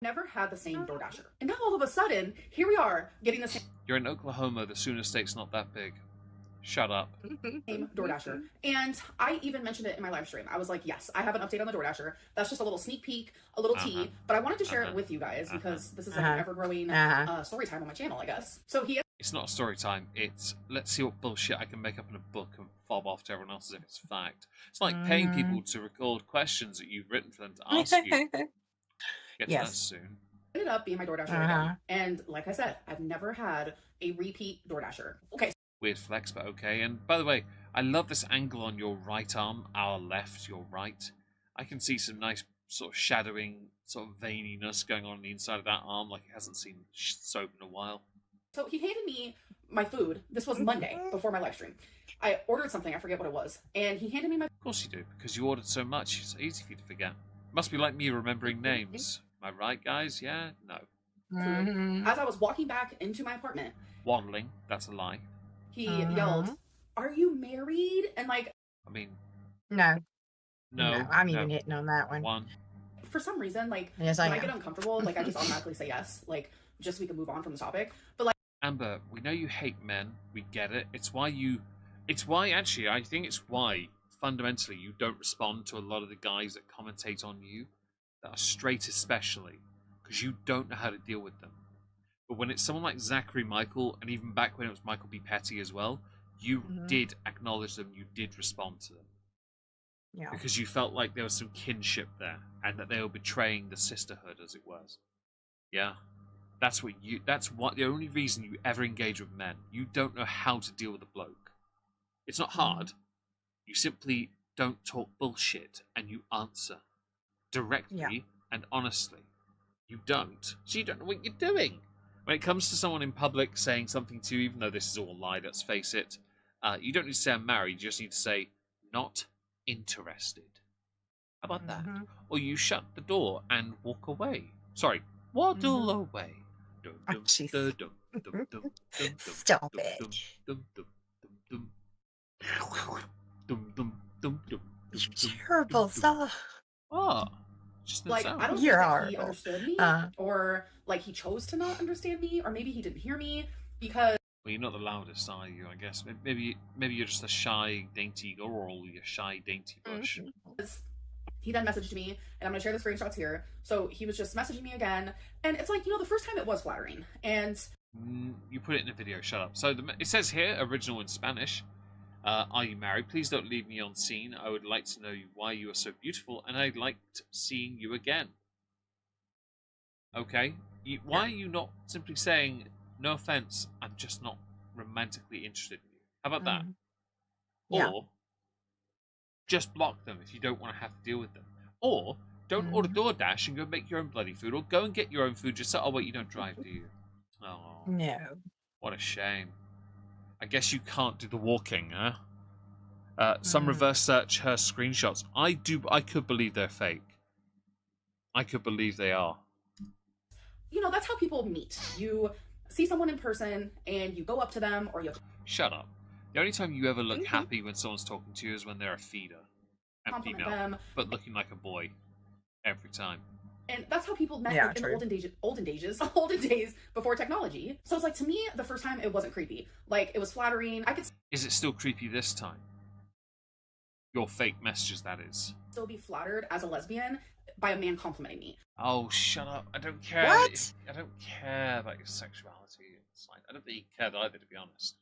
never had the same DoorDasher. And now all of a sudden, here we are getting the You're in Oklahoma, the Sooner State's not that big. Shut up. same DoorDasher. And I even mentioned it in my live stream. I was like, yes, I have an update on the DoorDasher. That's just a little sneak peek, a little tea, but I wanted to share it with you guys because this is like an ever-growing story time on my channel, I guess. So he It's not a story time, it's let's see what bullshit I can make up in a book and fob off to everyone else as if it's fact. It's like paying people to record questions that you've written for them to ask you. Get to that soon. ended up being my DoorDasher again. And like I said, I've never had a repeat DoorDasher. Okay. Weird flex, but okay. And by the way, I love this angle on your right arm, our left, your right. I can see some nice sort of shadowing, sort of veininess going on the inside of that arm, like it hasn't seen soap in a while. So he handed me my food. This was Monday before my live stream. I ordered something, I forget what it was, and he handed me my. Of course you do, because you ordered so much. It's easy for you to forget. Must be like me remembering names. Am I right, guys? Yeah? No. As I was walking back into my apartment, Waddling. That's a lie. he yelled, "Are you married?" And like, I mean, No. no. I'm even hitting on that one. One. for some reason, like Yes, when I I am. get uncomfortable, like I just automatically say yes, like just so we can move on from the topic. But like, Amber, we know you hate men. We get it. It's why, actually, I think it's why, fundamentally, you don't respond to a lot of the guys that commentate on you, that are straight especially, because you don't know how to deal with them. But when it's someone like Zachary Michael, and even back when it was Michael B. Petty as well, you did acknowledge them, you did respond to them. Yeah. Because you felt like there was some kinship there, and that they were betraying the sisterhood, as it was. Yeah? That's what the only reason you ever engage with men. You don't know how to deal with a bloke. It's not hard. You simply don't talk bullshit, and you answer directly and honestly. You don't, so you don't know what you're doing. When it comes to someone in public saying something to you, even though this is all a lie, let's face it, you don't need to say I'm married, you just need to say, not interested. How about that? Or you shut the door and walk away. Sorry, waddle away. Stop it. Terrible stuff. Oh, just I don't think You're that he horrible. understood me, or like he chose to not understand me, or maybe he didn't hear me because. Well, you're not the loudest, are you? I guess maybe you're just a shy, dainty girl. You're a shy, dainty bush. He then messaged me, and I'm gonna share the screenshots here. So he was just messaging me again, and it's like, the first time it was flattering, and you put it in the video. Shut up. So it says here, original in Spanish. Are you married? Please don't leave me on scene. I would like to know why you are so beautiful, and I'd like seeing you again. Okay. Why are you not simply saying, no offense, I'm just not romantically interested in you? How about that? Or just block them if you don't want to have to deal with them. Or don't order DoorDash and go make your own bloody food, or go and get your own food yourself. Oh wait, you don't drive, do you? Oh, No. what a shame. I guess you can't do the walking, huh? Some reverse search her screenshots. I could believe they're fake. I could believe they are. that's how people meet. You see someone in person, and you go up to them, or you Shut up. The only time you ever look happy when someone's talking to you is when they're a feeder. And compliment female. them. But looking like a boy. Every time. And that's how people met in the olden days before technology. So it's like, to me, the first time it wasn't creepy. Like, it was flattering. I could Is it still creepy this time? Your fake messages, that is. still be flattered as a lesbian by a man complimenting me. Oh, shut up. I don't care. What? I don't care about your sexuality. It's like, I don't think you cared either, to be honest.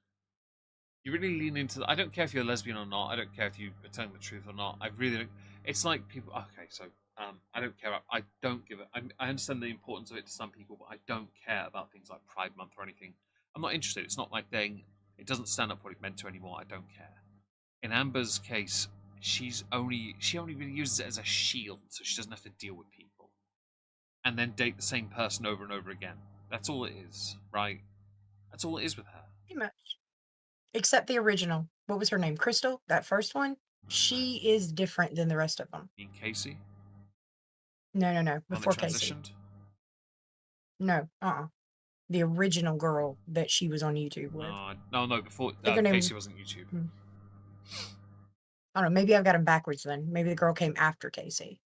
You really lean into I don't care if you're a lesbian or not. I don't care if you are telling the truth or not. I really don't. It's like people. Okay, so I don't care about. I don't give it. I understand the importance of it to some people, but I don't care about things like Pride Month or anything. I'm not interested. It's not like saying it doesn't stand up what it meant to anymore. I don't care. In Amber's case, she only really uses it as a shield, so she doesn't have to deal with people, and then date the same person over and over again. That's all it is, right? That's all it is with her. Pretty much. Except the original. What was her name? Crystal? That first one? She is different than the rest of them. In Casey? No. Before Casey. No, the original girl that she was on YouTube with. No, before Casey wasn't YouTube. I don't know, maybe I've got them backwards then. Maybe the girl came after Casey.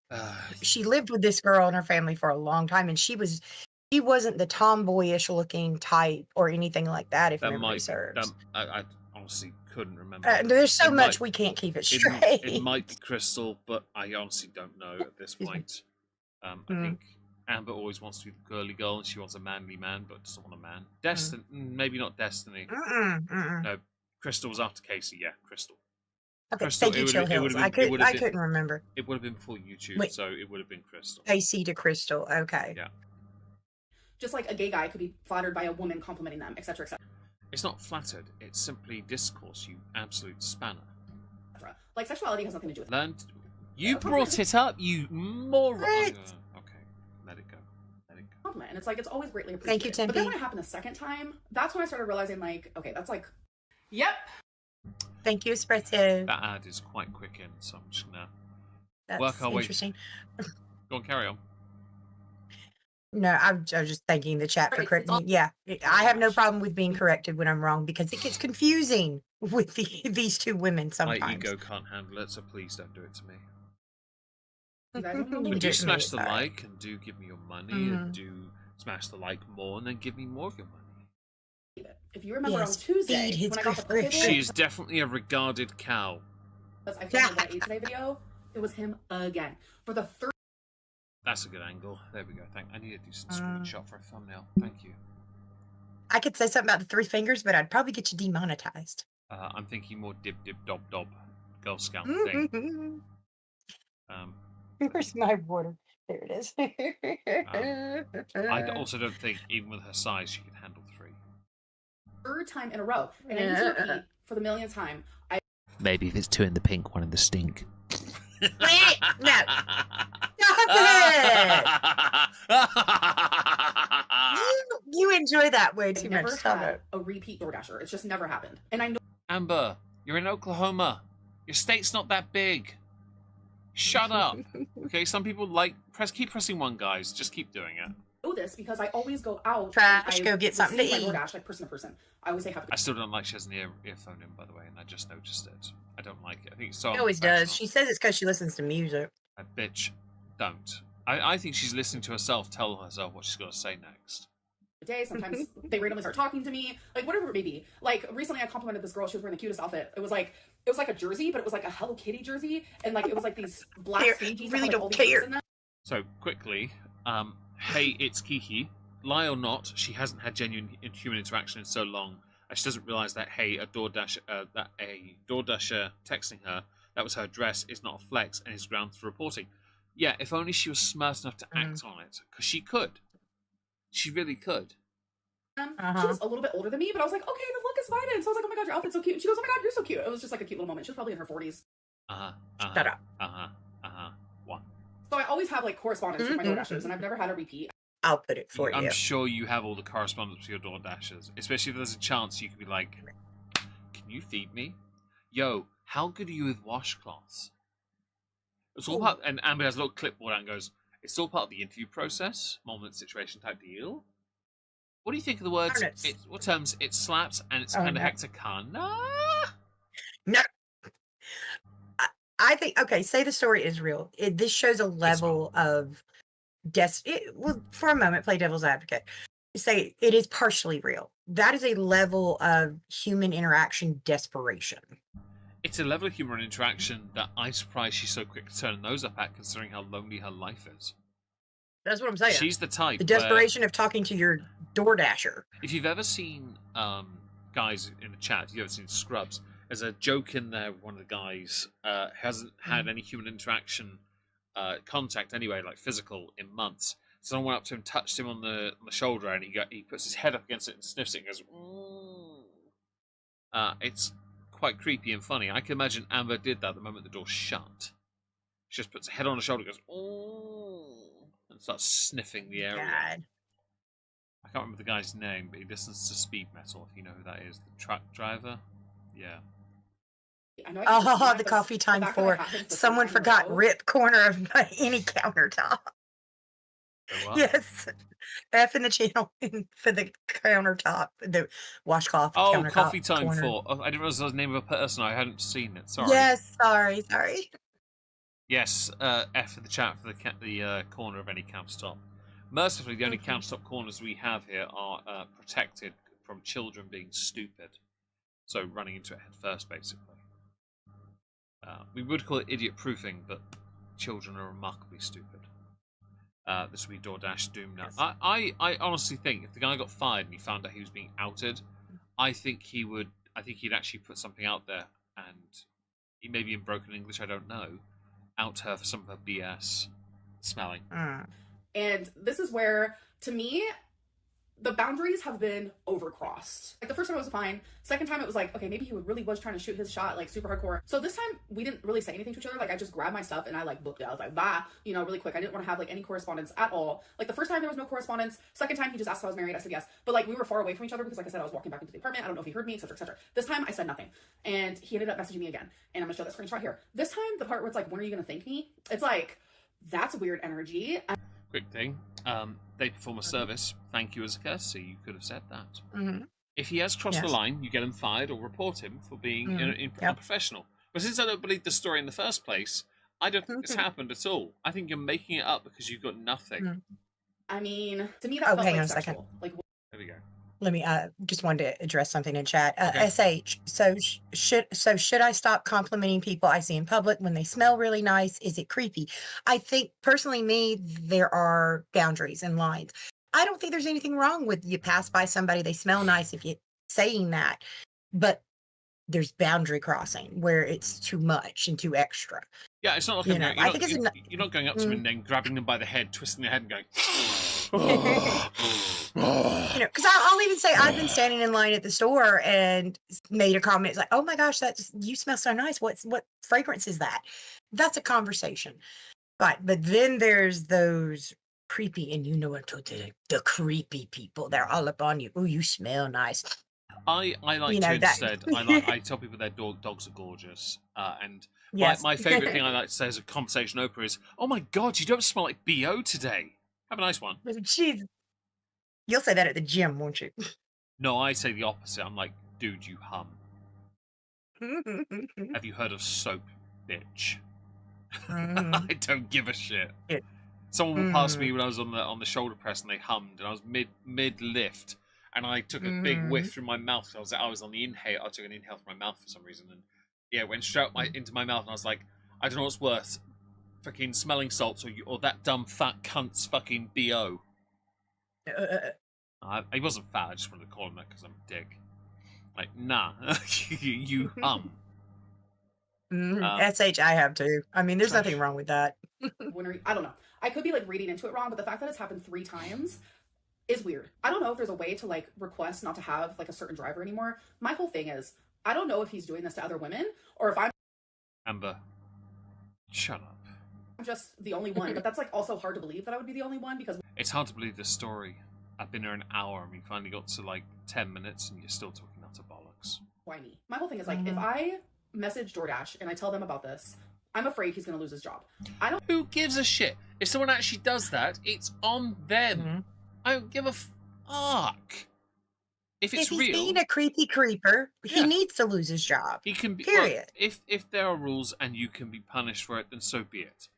She lived with this girl and her family for a long time, and she wasn't the tomboyish looking type or anything like that, if memory serves. I honestly couldn't remember. There's so much we can't keep it straight. It might be Crystal, but I honestly don't know at this point. I think Amber always wants to be the girly girl, and she wants a manly man, but doesn't want a man. Destiny, maybe not Destiny. No, Crystal was after Casey. Yeah, Crystal. Okay, Crystal, thank you, Chill Hills. I couldn't remember. It would have been before YouTube, so it would have been Crystal. Casey to Crystal. Okay. Yeah. Just like a gay guy could be flattered by a woman complimenting them, etc., etc. It's not flattered. It's simply discourse, you absolute spanner. Like, sexuality has nothing to do with it. You brought it up, you moron. Okay, let it go. Compliment. And it's like, it's always greatly appreciated. Thank you, Tempe. But then when it happened the second time, that's when I started realizing, like, okay, that's like, yep. Thank you, Espresso. That ad is quite quick in, so I'm just gonna work our way. Interesting. Go on, carry on. No, I was just thanking the chat for correcting me. Yeah, I have no problem with being corrected when I'm wrong, because it gets confusing with these two women sometimes. My ego can't handle it, so please don't do it to me. You But do smash the like, and do give me your money, and do smash the like more, and then give me more of your money. If you remember on Tuesday, when I got the clip, she is definitely a regarded cow. I filmed that Today video. It was him again for the third. That's a good angle. There we go. I need a decent screenshot for a thumbnail. Thank you. I could say something about the 3 fingers, but I'd probably get you demonetized. I'm thinking more dib dob Girl Scout thing. Where's my water? There it is. I also don't think, even with her size, she could handle 3. Third time in a row, and I need to repeat for the millionth time. Maybe if it's 2 in the pink, 1 in the stink. Wait, no. Stop it! You enjoy that way too much. Never had a repeat DoorDasher. It's just never happened. And I know. Amber, you're in Oklahoma. Your state's not that big. Shut up. Okay, some people keep pressing 1, guys. Just keep doing it. Know this because I always go out. Go get something to eat. DoorDash, like person to person. I always say I still don't like she has an earphone in, by the way, and I just noticed it. I don't like it. I think it's so. She always does. She says it's because she listens to music. Bitch, don't. I think she's listening to herself tell herself what she's got to say next. Day sometimes they randomly start talking to me, like whatever it may be. Like recently I complimented this girl. She was wearing the cutest outfit. It was like a jersey, but it was like a Hello Kitty jersey, and like it was like these black stagey. Really don't care. So quickly, hey, it's Kiki. Lie or not, she hasn't had genuine human interaction in so long. She doesn't realize that a DoorDasher texting her that was her address is not a flex and is grounds for reporting. Yeah, if only she was smart enough to act on it, because she could. She really could. She was a little bit older than me, but I was like, okay, the look is fine. And so I was like, oh my god, your outfit's so cute. And she goes, oh my god, you're so cute. It was just like a cute little moment. She was probably in her 40s. Shut up. One. So I always have like correspondence with my DoorDashers, and I've never had a repeat. I'll put it for you. I'm sure you have all the correspondence with your DoorDashers, especially if there's a chance you could be like, can you feed me? Yo, how good are you with washcloths? It's all part, and Amber has a little clipboard out and goes, it's all part of the interview process, moment, situation type deal. What do you think of the words? What terms? It slaps and it's kind of hexacana? No. I think, okay, say the story is real. This shows a level of well, for a moment, play devil's advocate. Say it is partially real. That is a level of human interaction desperation. It's a level of human interaction that I'm surprised she's so quick to turn nose up at, considering how lonely her life is. That's what I'm saying. She's the type. The desperation of talking to your Doordasher. If you've ever seen guys in the chat, if you've ever seen Scrubs, there's a joke in there. One of the guys hasn't had any human interaction, contact anyway, like physical, in months. Someone went up to him, touched him on the shoulder, and he puts his head up against it and sniffs it and goes, it's quite creepy and funny. I can imagine Amber did that the moment the door shut. She just puts her head on her shoulder and goes, and starts sniffing the area. God. I can't remember the guy's name, but he listens to speed metal, if you know who that is. The truck driver? Yeah. Oh, the coffee time for someone forgot rip corner of any countertop. Yes. F in the channel for the countertop, the washcloth. Oh, coffee time corner. For. Oh, I didn't realize that was the name of a person. I hadn't seen it. Sorry. Yes, sorry. Yes, F in the chat for the corner of any countertop. Mercifully, the only countertop corners we have here are protected from children being stupid. So running into it head first, basically. We would call it idiot proofing, but children are remarkably stupid. This will be Doordash Doom now. Yes. I honestly think if the guy got fired and he found out he was being outed, I think he'd actually put something out there, and he maybe in broken English, I don't know, out her for some of her BS smelling. And this is where, to me, the boundaries have been overcrossed. Like, the first time it was fine. Second time it was like, okay, maybe he really was trying to shoot his shot, like, super hardcore. So this time we didn't really say anything to each other. Like, I just grabbed my stuff and I, like, booked it. I was like, bye, really quick. I didn't want to have, like, any correspondence at all. Like, the first time there was no correspondence. Second time he just asked if I was married. I said yes. But, like, we were far away from each other because, like I said, I was walking back into the apartment. I don't know if he heard me, etc., etc. This time I said nothing. And he ended up messaging me again. And I'm going to show that screenshot here. This time, the part where it's like, when are you going to thank me? It's like, that's weird energy. Quick thing. They perform a service. Thank you as a courtesy. You could have said that. Mm-hmm. If he has crossed the line, you get him fired or report him for being unprofessional. But since I don't believe the story in the first place, I don't think this happened at all. I think you're making it up because you've got nothing. I mean, to me, that felt hang like on a sexual. second. There we go. Let me just wanted to address something in chat. SH, so should I stop complimenting people I see in public when they smell really nice? Is it creepy? I think personally, there are boundaries and lines. I don't think there's anything wrong with you pass by somebody, they smell nice if you're saying that, but there's boundary crossing where it's too much and too extra. Yeah, it's not like you're not going up to them and then grabbing them by the head, twisting their head and going. Because I'll even say I've been standing in line at the store and made a comment. It's like, oh my gosh, you smell so nice. What fragrance is that? That's a conversation. But then there's those creepy, and the creepy people. They're all up on you. Oh, you smell nice. I like to instead. I tell people their dogs are gorgeous, and my favorite thing I like to say as a conversation opener is, "Oh my god, you don't smell like BO today. Have a nice one." Jeez. You'll say that at the gym, won't you? No, I say the opposite. I'm like, dude, you hum. Have you heard of soap, bitch? I don't give a shit. Someone will pass me when I was on the shoulder press and they hummed, and I was mid lift, and I took a big whiff through my mouth. I was on the inhale. I took an inhale through my mouth for some reason, and it went straight into my mouth, and I was like, I don't know what's worse, fucking smelling salts or that dumb fat cunt's fucking BO. He wasn't fat. I just wanted to call him that because I'm a dick. Like, nah, you hum. SH, I have too. I mean, there's nothing wrong with that. I don't know. I could be like reading into it wrong, but the fact that it's happened 3 times is weird. I don't know if there's a way to like request not to have like a certain driver anymore. My whole thing is, I don't know if he's doing this to other women or if I'm Amber, shut up. I'm just the only one, but that's like also hard to believe that I would be the only one because it's hard to believe this story. I've been here an hour and we finally got to like 10 minutes and you're still talking utter bollocks. Why me? My whole thing is like, if I message Doordash and I tell them about this, I'm afraid he's going to lose his job. Who gives a shit? If someone actually does that, it's on them. I don't give a fuck. If he's being a creepy creeper, he needs to lose his job. He can be. Period. Well, if there are rules and you can be punished for it, then so be it.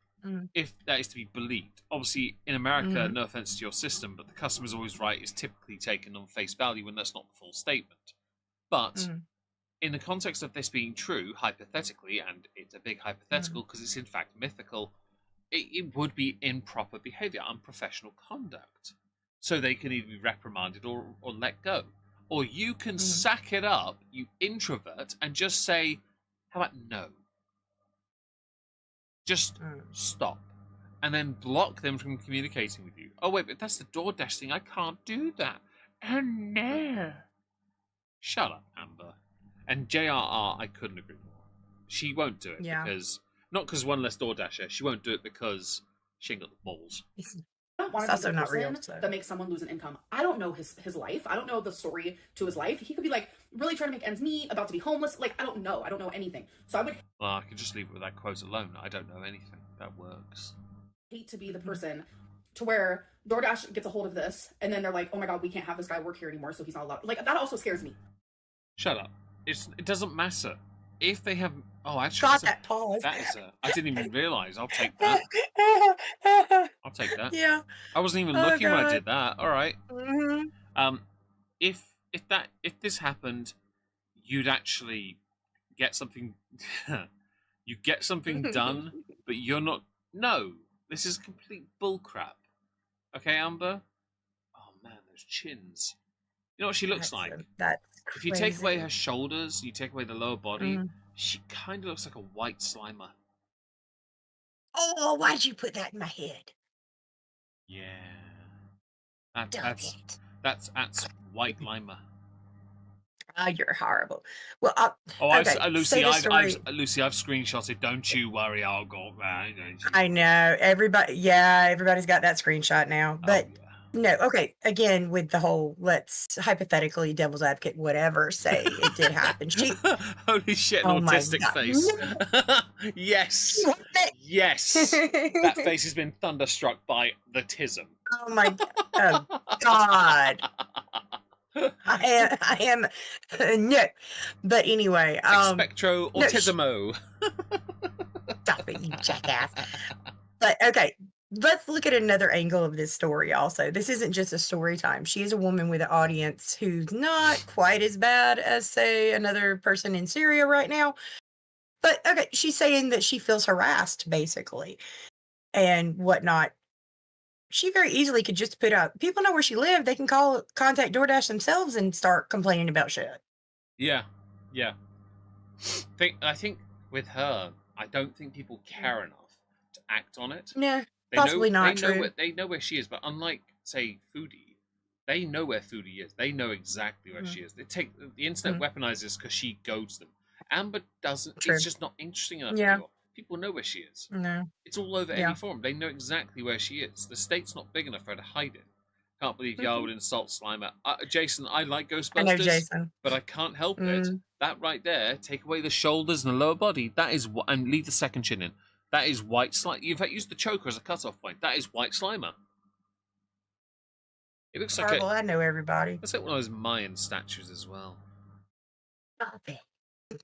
if that is to be believed. Obviously, in America, no offense to your system, but the customer's always right is typically taken on face value when that's not the full statement. But in the context of this being true, hypothetically, and it's a big hypothetical because it's in fact mythical, it would be improper behavior, unprofessional conduct. So they can either be reprimanded or let go. Or you can sack it up, you introvert, and just say, how about no? Just stop. And then block them from communicating with you. Oh, wait, but that's the Doordash thing. I can't do that. Oh, no. Shut up, Amber. And JRR, I couldn't agree more. She won't do it because... Not because one less Doordasher. She won't do it because she ain't got the balls. I don't want to be the person that makes someone lose an income. I don't know his life. I don't know the story to his life. He could be like really trying to make ends meet, about to be homeless. Like, I don't know. I don't know anything. So I would... Well, I could just leave it with that quote alone. I don't know anything. That works. Hate to be the person to where DoorDash gets a hold of this and then they're like, oh my God, we can't have this guy work here anymore, so he's not allowed. Like, that also scares me. Shut up. It doesn't matter. If they have... Oh, actually... Got that pause. That is I didn't even realise. I'll take that. I'll take that. Yeah. I wasn't even looking when I did that. All right. Mm-hmm. If this happened, you'd actually get something... you get something done, but you're not... No. This is complete bullcrap. Okay, Amber? Oh, man, those chins. You know what she looks like? That's if you take away her shoulders, you take away the lower body, she kind of looks like a white Slimer. Oh, why'd you put that in my head? Yeah. That's white Limer. Oh, you're horrible. Well, Lucy, I've screenshotted. Don't you worry, I'll go. I know everybody's got that screenshot now. But no, okay. Again, with the whole let's hypothetically devil's advocate, whatever, say it did happen. Holy shit, an autistic face. Yes, yes. That face has been thunderstruck by the tism. Oh my God. I am no, but anyway, Spectro autismo. Stop it, you jackass. But okay, let's look at another angle of this story. Also, this isn't just a story time. She is a woman with an audience who's not quite as bad as, say, another person in Syria right now. But okay, she's saying that she feels harassed, basically, and whatnot. She very easily could just put out, people know where she lived. They can contact DoorDash themselves and start complaining about shit. Yeah. I think with her, I don't think people care enough to act on it. Yeah, possibly not true. They know where she is, but unlike, say, Foodie, they know where Foodie is. They know exactly where she is. They take the internet weaponizes because she goads them. Amber doesn't. True. It's just not interesting enough anymore. People know where she is. No. It's all over any forum. They know exactly where she is. The state's not big enough for her to hide it. Can't believe y'all would insult Slimer. Jason, I like Ghostbusters, I know, Jason. But I can't help it. That right there, take away the shoulders and the lower body, that is and leave the second chin in. That is white Slimer. You've used the choker as a cutoff point. That is white Slimer. It looks like I know everybody. It's like one of those Mayan statues as well. Stop it.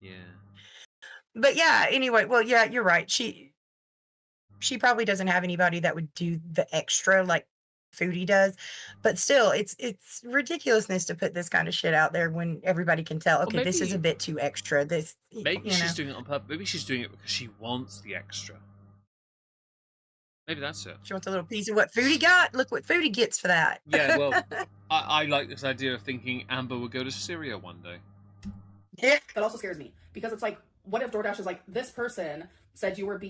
Yeah. But yeah, anyway, well, yeah, you're right. She probably doesn't have anybody that would do the extra like Foodie does. But still, it's ridiculousness to put this kind of shit out there when everybody can tell, okay, this is a bit too extra. Maybe she's doing it on purpose. Maybe she's doing it because she wants the extra. Maybe that's it. She wants a little piece of what Foodie got. Look what Foodie gets for that. Yeah, well, I like this idea of thinking Amber would go to Syria one day. Yeah. That also scares me because it's like, what if DoorDash is like, this person said you were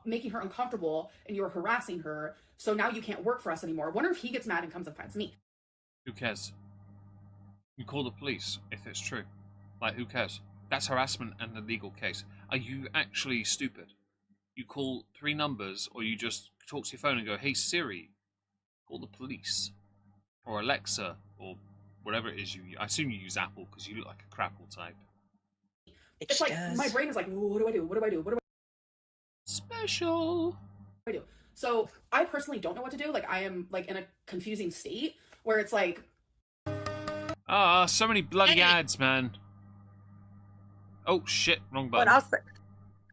making her uncomfortable and you were harassing her, so now you can't work for us anymore. I wonder if he gets mad and comes and finds me. Who cares? You call the police if it's true. Like, who cares? That's harassment and a legal case. Are you actually stupid? You call 3 numbers, or you just talk to your phone and go, hey Siri, call the police. Or Alexa, or whatever it is I assume you use Apple because you look like a crapple type. It's like, my brain is like, what do I do? What do I do? Special. What do I do? So I personally don't know what to do. Like, I am like in a confusing state where it's like, so many bloody ads, man. Oh shit, wrong button.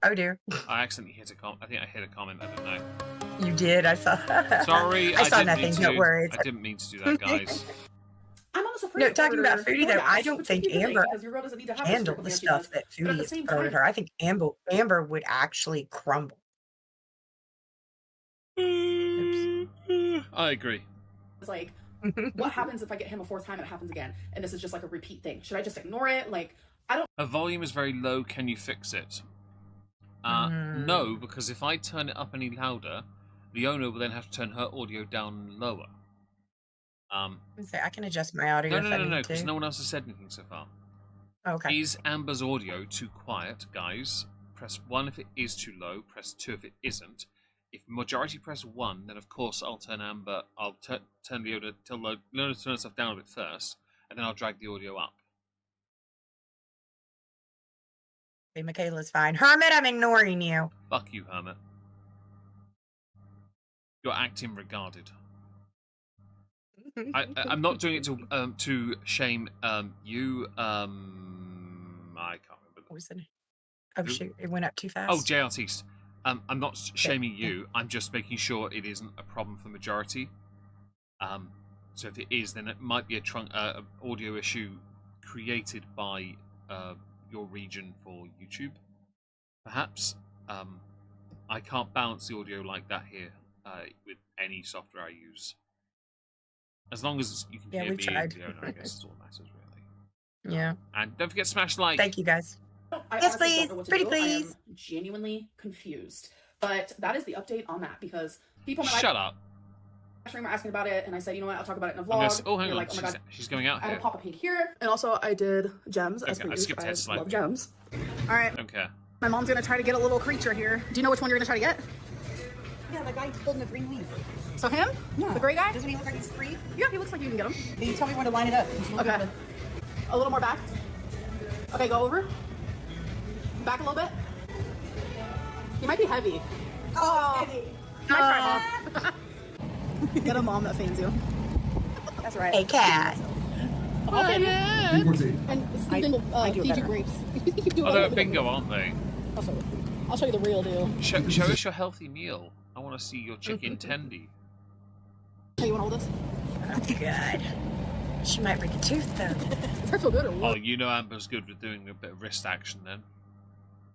Oh dear. I accidentally hit a comment. I think I hit a comment. I don't know. You did. I saw. Sorry, I saw didn't nothing. mean to. Don't worry. I didn't mean to do that, guys. I'm almost afraid. No, to talking about order Foodie though, DoorDash, I don't which think would be good Amber because your girl doesn't need to have handle this the fancy stuff mess. that But at Foodie the has same thrown at time, her. I think Amber would actually crumble. I agree. it's like, what happens if I get him a fourth time and it happens again? And this is just like a repeat thing. Should I just ignore it? Like, I don't. Her volume is very low. Can you fix it? No, because if I turn it up any louder, the owner will then have to turn her audio down lower. I can adjust my audio if I need No, to. because no one else has said anything so far. Okay. Is Amber's audio too quiet, guys? Press 1 if it is too low. Press 2 if it isn't. If majority press 1, then of course I'll turn Amber. I'll turn the audio till the turn herself down a bit first, and then I'll drag the audio up. Hey, Michaela's fine. Hermit, I'm ignoring you. Fuck you, Hermit. You're acting regarded. I'm not doing it to shame you. I can't remember. What was it? Oh shoot! It went up too fast. Oh, JRT East. I'm not shaming you. I'm just making sure it isn't a problem for majority. So if it is, then it might be a audio issue created by your region for YouTube. Perhaps. I can't balance the audio like that here with any software I use. As long as you can hear me, the owner, I guess is all that matters, really. Yeah. And don't forget to smash like. Thank you, guys. Yes, please. Pretty please. I am genuinely confused. But that is the update on that because people. Shut up. Were asking about it, and I said, you know what, I'll talk about it in a vlog. Oh, hang on. Like, oh my God, she's going out I here. have a pop-up pink here, and also I did gems. Okay, I skipped ahead slightly. Love gems. All right. Okay. My mom's gonna try to get a little creature here. Do you know which one you're gonna try to get? Yeah, the guy holding the green leaf. So him? Yeah. The gray guy? Doesn't he look like he's free? Yeah, he looks like you can get him. Can you tell me where to line it up? Okay. A little more back. Okay, go over. Back a little bit. He might be heavy. Oh, Nice try, Mom. Get a mom that fans you. That's right. Hey, cat. Okay. And Stephen will feed you grapes. Oh, they're bingo, aren't they? I'll show you the real deal. Show us your healthy meal. I want to see your chicken tendy. Hey, you want to hold this? Oh, God. She might break a tooth, though. Does that feel good or what? Oh, you know Amber's good with doing a bit of wrist action then.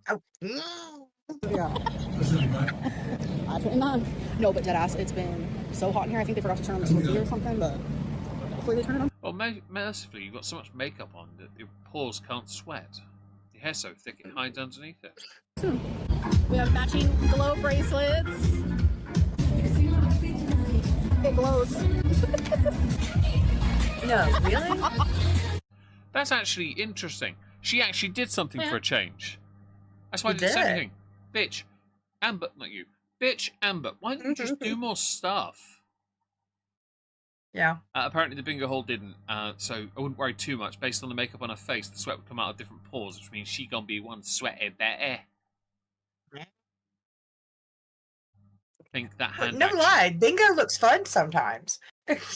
Oh. Yeah. 29. No, but deadass, it's been so hot in here. I think they forgot to turn on the AC or something, but hopefully they turn it on. Well, mercifully, you've got so much makeup on that your pores can't sweat. Your hair's so thick it hides underneath it. We have matching glow bracelets. It glows. No, really? That's actually interesting. She actually did something for a change. That's why I She didn't say did. anything. Bitch. Amber, not you. Bitch, Amber, why don't you just do more stuff? Yeah. Apparently the bingo hole didn't, so I wouldn't worry too much. Based on the makeup on her face, the sweat would come out of different pores, which means she gonna be one sweaty better. I think that hand. No lie, bingo looks fun sometimes.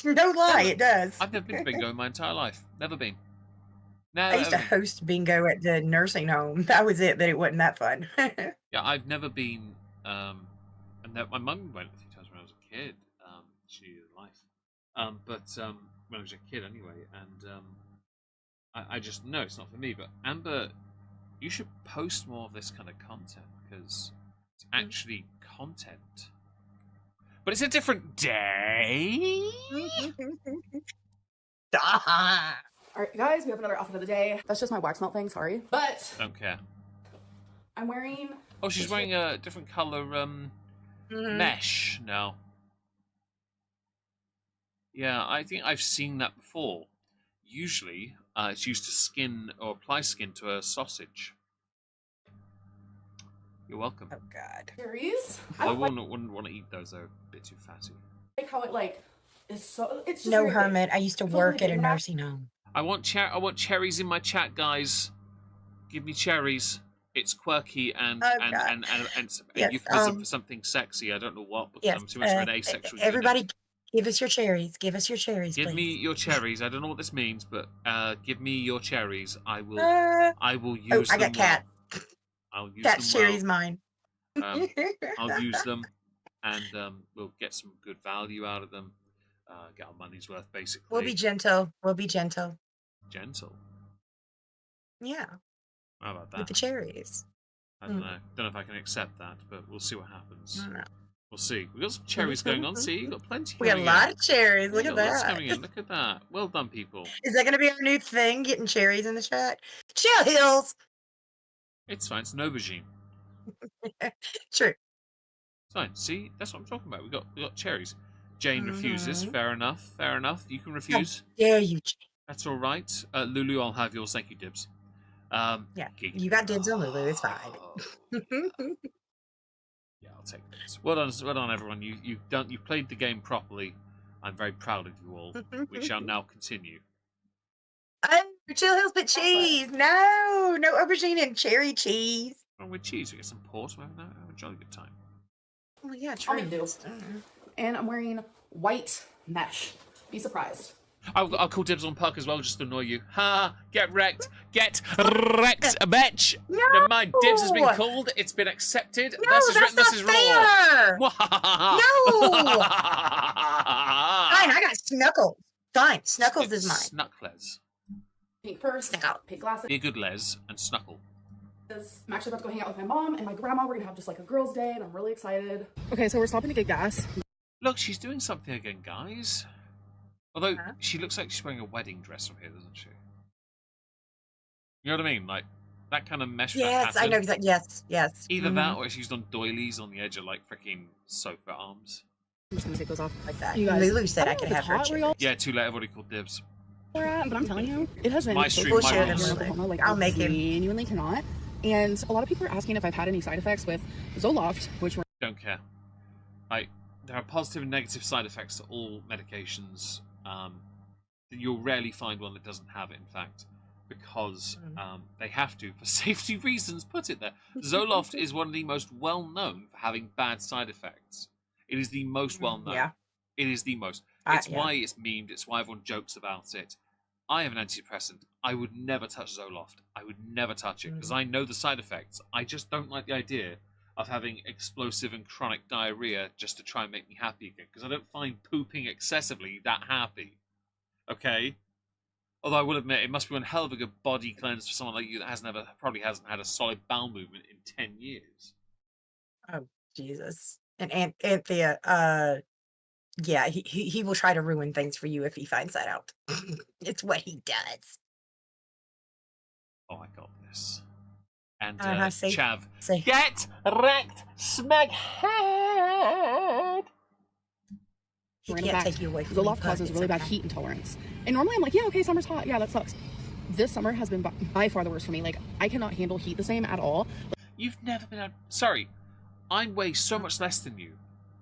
No lie, it does. I've never been to bingo in my entire life. Never been. Never. I used to host bingo at the nursing home. That was it, but it wasn't that fun. Yeah, I've never been. And my mum went a few times when I was a kid. She needed a life. But when I was a kid anyway, and I just know it's not for me. But Amber, you should post more of this kind of content because it's actually content. But it's a different day. All right, guys, we have another outfit of the day. That's just my wax melt thing, sorry. But Don't care. I'm wearing... Oh, she's wearing a different color mesh now. Yeah, I think I've seen that before. Usually, it's used to skin or apply skin to a sausage. You're welcome. Oh, God. Cherries. I wouldn't want to eat those, they're a bit too fatty. Like how it is so... It's just No, weird. Hermit. I used to It's work really at a good. nursing home. I want cherries in my chat, guys. Give me cherries. It's quirky and Yes, euphemism for something sexy. I don't know what, because Yes, I'm too much of an asexual. everybody, give us your cherries. Give us your cherries, give please. me your cherries. I don't know what this means, but give me your cherries. I will use I got them. cat. I'll use That them cherry's well. mine. I'll use them, and we'll get some good value out of them. Get our money's worth, basically. We'll be gentle. We'll be gentle. Gentle. Yeah. How about that? With the cherries. I don't know. Don't know if I can accept that, but we'll see what happens. No. We'll see. We've got some cherries going on. See, you've got plenty. We got a lot of cherries. Look at Lots that. coming in. Look at that. Well done, people. Is that going to be our new thing? Getting cherries in the chat? Chill Hills. It's fine. It's an aubergine. True. It's fine. See, that's what I'm talking about. We got cherries. Jane refuses. Fair enough. Fair enough. You can refuse. How dare you, Jane? That's all right. Lulu, I'll have yours. Thank you, Dibs. Yeah, you got dibs on Lulu. It's fine. Yeah, I'll take this. Well done, everyone. You've played the game properly. I'm very proud of you all. We shall now continue. Oh, Chill Hills, but cheese. No aubergine and cherry cheese. Well, with cheese, we get some port. We'll have a jolly good time. Oh yeah, I'll true. make do. And I'm wearing white mesh. Be surprised. I'll call dibs on Puck as well, just to annoy you. Ha! Get wrecked! Get wrecked, bitch! No! Never mind, dibs has been called. It's been accepted. No, This is that's written. This is not raw. fair. No! Fine, I got Snuggles. Fine, Snuggles is mine. Snuckles. Pink purse, Snuggles. pink glasses. Be a good Les and Snuckle. I'm actually about to go hang out with my mom and my grandma. We're gonna have just like a girls' day, and I'm really excited. Okay, so we're stopping to get gas. Look, she's doing something again, guys. Although she looks like she's wearing a wedding dress from here, doesn't she? You know what I mean? Like that kind of mesh. Yes, I know exactly. Yes. Either that, or she's done doilies on the edge of like freaking sofa arms. I'm just gonna take those off. Like that. You guys, Lulu said I could have her. Yeah, too late. I've already called dibs. But I'm telling you, it has been My street, We'll my share rules. them. like I'll I make him. genuinely cannot. And a lot of people are asking if I've had any side effects with Zoloft, which were Don't care. Like there are positive and negative side effects to all medications. You'll rarely find one that doesn't have it, in fact, because they have to, for safety reasons, put it there. Zoloft is one of the most well-known for having bad side effects. It is the most well-known. Yeah. It is the most. It's why it's memed. It's why everyone jokes about it. I have an antidepressant. I would never touch Zoloft. I would never touch it, because I know the side effects. I just don't like the idea of having explosive and chronic diarrhea just to try and make me happy again, because I don't find pooping excessively that happy. Okay? Although I will admit, it must be one hell of a good body cleanse for someone like you that probably hasn't had a solid bowel movement in 10 years. Oh, Jesus. And Anthea, yeah, he will try to ruin things for you if he finds that out. It's what he does. Oh, I got this. And Chav, get wrecked, smeghead! He can't take you away from Zoloft causes really bad heat intolerance. And normally I'm like, yeah, okay, summer's hot. Yeah, that sucks. This summer has been by far the worst for me. Like, I cannot handle heat the same at all. You've never been out... Sorry, I weigh so much less than you.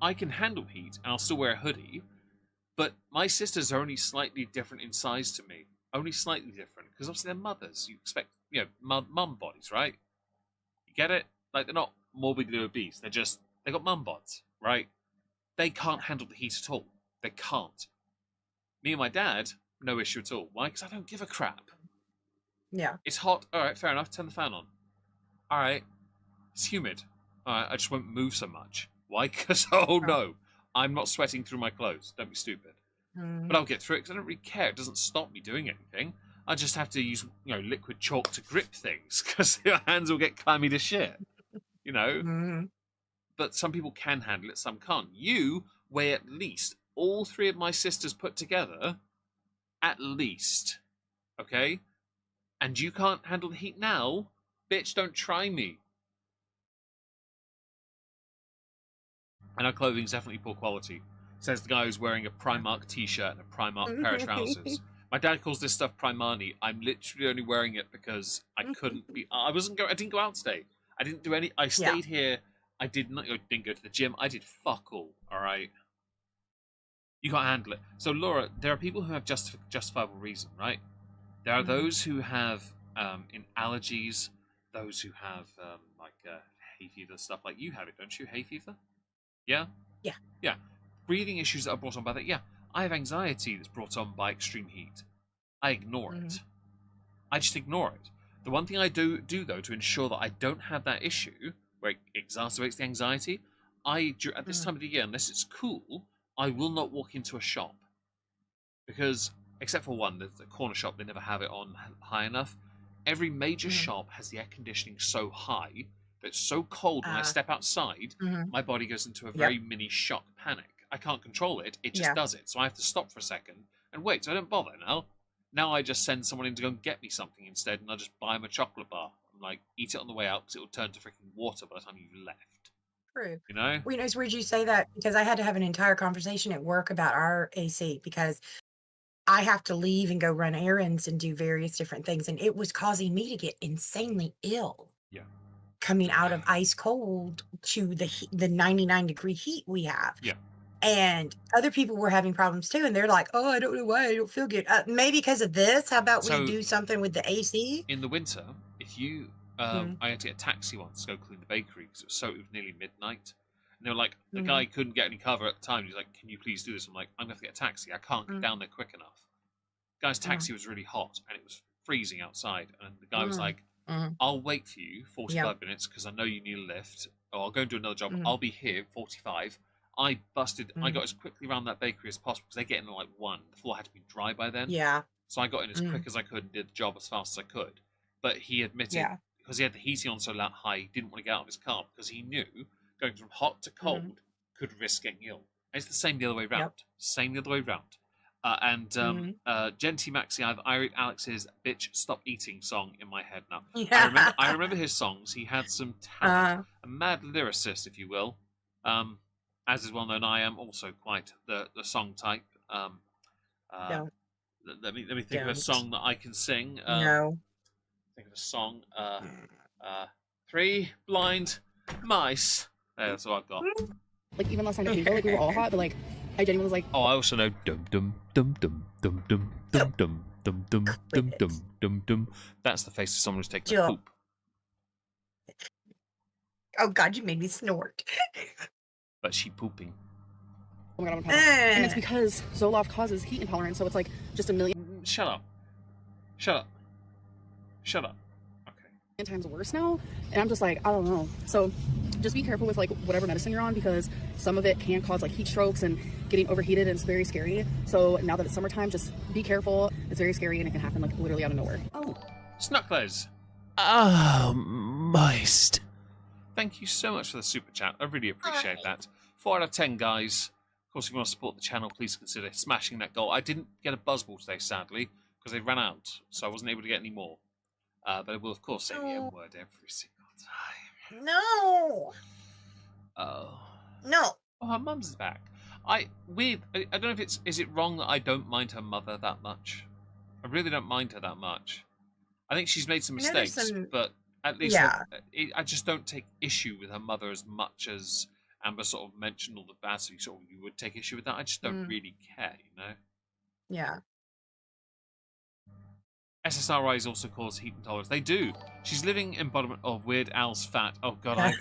I can handle heat, and I'll still wear a hoodie, but my sisters are only slightly different in size to me. Only slightly different, because obviously they're mothers. You expect, mum bodies, right? You get it? Like, they're not morbidly obese. They got mum bods, right? They can't handle the heat at all. They can't. Me and my dad, no issue at all. Why? Because I don't give a crap. Yeah. It's hot. All right, fair enough. Turn the fan on. All right. It's humid. All right, I just won't move so much. Why? Because, no, I'm not sweating through my clothes. Don't be stupid. But I'll get through it because I don't really care. It doesn't stop me doing anything. I just have to use, liquid chalk to grip things because your hands will get clammy to shit. But some people can handle it, some can't. You weigh at least all three of my sisters put together, at least. Okay? And you can't handle the heat now? Bitch, don't try me. And our clothing's definitely poor quality, says the guy who's wearing a Primark t-shirt and a Primark pair of trousers. My dad calls this stuff Primani. I'm literally only wearing it because I couldn't be... I didn't go out today. I didn't do any... I stayed here. I didn't go to the gym. I did fuck all right? You can't handle it. So, Laura, there are people who have justifiable reason, right? There are those who have in allergies, those who have hay fever, stuff like you have it, don't you? Hay fever? Yeah? Yeah. Yeah. Breathing issues that are brought on by that. Yeah. I have anxiety that's brought on by extreme heat. I ignore it. I just ignore it. The one thing I do though to ensure that I don't have that issue where it exacerbates the anxiety, at this time of the year, unless it's cool, I will not walk into a shop because, except for one, the corner shop, they never have it on high enough. Every major shop has the air conditioning so high that it's so cold when I step outside, my body goes into a very mini shock panic. I can't control it; it just does it. So I have to stop for a second and wait. So I don't bother now. Now I just send someone in to go and get me something instead, and I just buy them a chocolate bar. I'm like, eat it on the way out because it will turn to freaking water by the time you've left. True. You know? Well, it's weird you say that because I had to have an entire conversation at work about our AC because I have to leave and go run errands and do various different things, and it was causing me to get insanely ill. Yeah. Coming out of ice cold to the 99-degree heat we have. Yeah. And other people were having problems too, and they're like, "Oh, I don't know why I don't feel good." Maybe because of this. How about we do something with the AC? In the winter, if you, I had to get a taxi once to go clean the bakery because it was nearly midnight, and they were like, the guy couldn't get any cover at the time. He's like, "Can you please do this?" I'm like, "I'm gonna have to get a taxi. I can't get down there quick enough." The guy's taxi was really hot and it was freezing outside, and the guy was like, "I'll wait for you 45 minutes because I know you need a lift, or I'll go and do another job. I'll be here 45." I got as quickly around that bakery as possible because they get in at like 1. The floor had to be dry by then. Yeah. So I got in as quick as I could and did the job as fast as I could. But he admitted, because he had the heating on so high, he didn't want to get out of his car because he knew going from hot to cold could risk getting ill. And it's the same the other way around. Yep. Same the other way around. Genty Maxi, I have Alex's "Bitch Stop Eating" song in my head now. Yeah. I remember his songs. He had some talent, a mad lyricist, if you will. As is well known, I am also quite the song type. No. Let me think of a song that I can sing. No. Think of a song. 3 blind mice. That's what I've got. Like even last time at Bingo, like we were all hot, but like I genuinely was like, Oh, I also know dum dum dum dum dum dum dum dum dum dum dum dum dum dum. That's the face of someone who's taking a poop. Oh God, you made me snort. But she pooping. oh my God, I'm intolerant. And it's because Zoloft causes heat intolerance, so it's like just a million Shut up. Shut up. Shut up. Okay. times worse now. And I'm just like, I don't know. So just be careful with like whatever medicine you're on because some of it can cause like heat strokes and getting overheated, and it's very scary. So now that it's summertime, just be careful. It's very scary and it can happen like literally out of nowhere. Oh. Snucklers. Moist. Thank you so much for the super chat. I really appreciate that. 4 out of 10, guys. Of course, if you want to support the channel, please consider smashing that goal. I didn't get a buzzball today, sadly, because they ran out, so I wasn't able to get any more. But I will, of course, say the M word every single time. No. Oh. No. Oh, her mum's back. I don't know if is it wrong that I don't mind her mother that much? I really don't mind her that much. I think she's made some mistakes, but at least I just don't take issue with her mother as much as Amber sort of mentioned all the bad, so you would take issue with that. I just don't really care, you know? Yeah. SSRIs also cause heat intolerance. They do. She's living embodiment of Weird Al's fat. Oh God,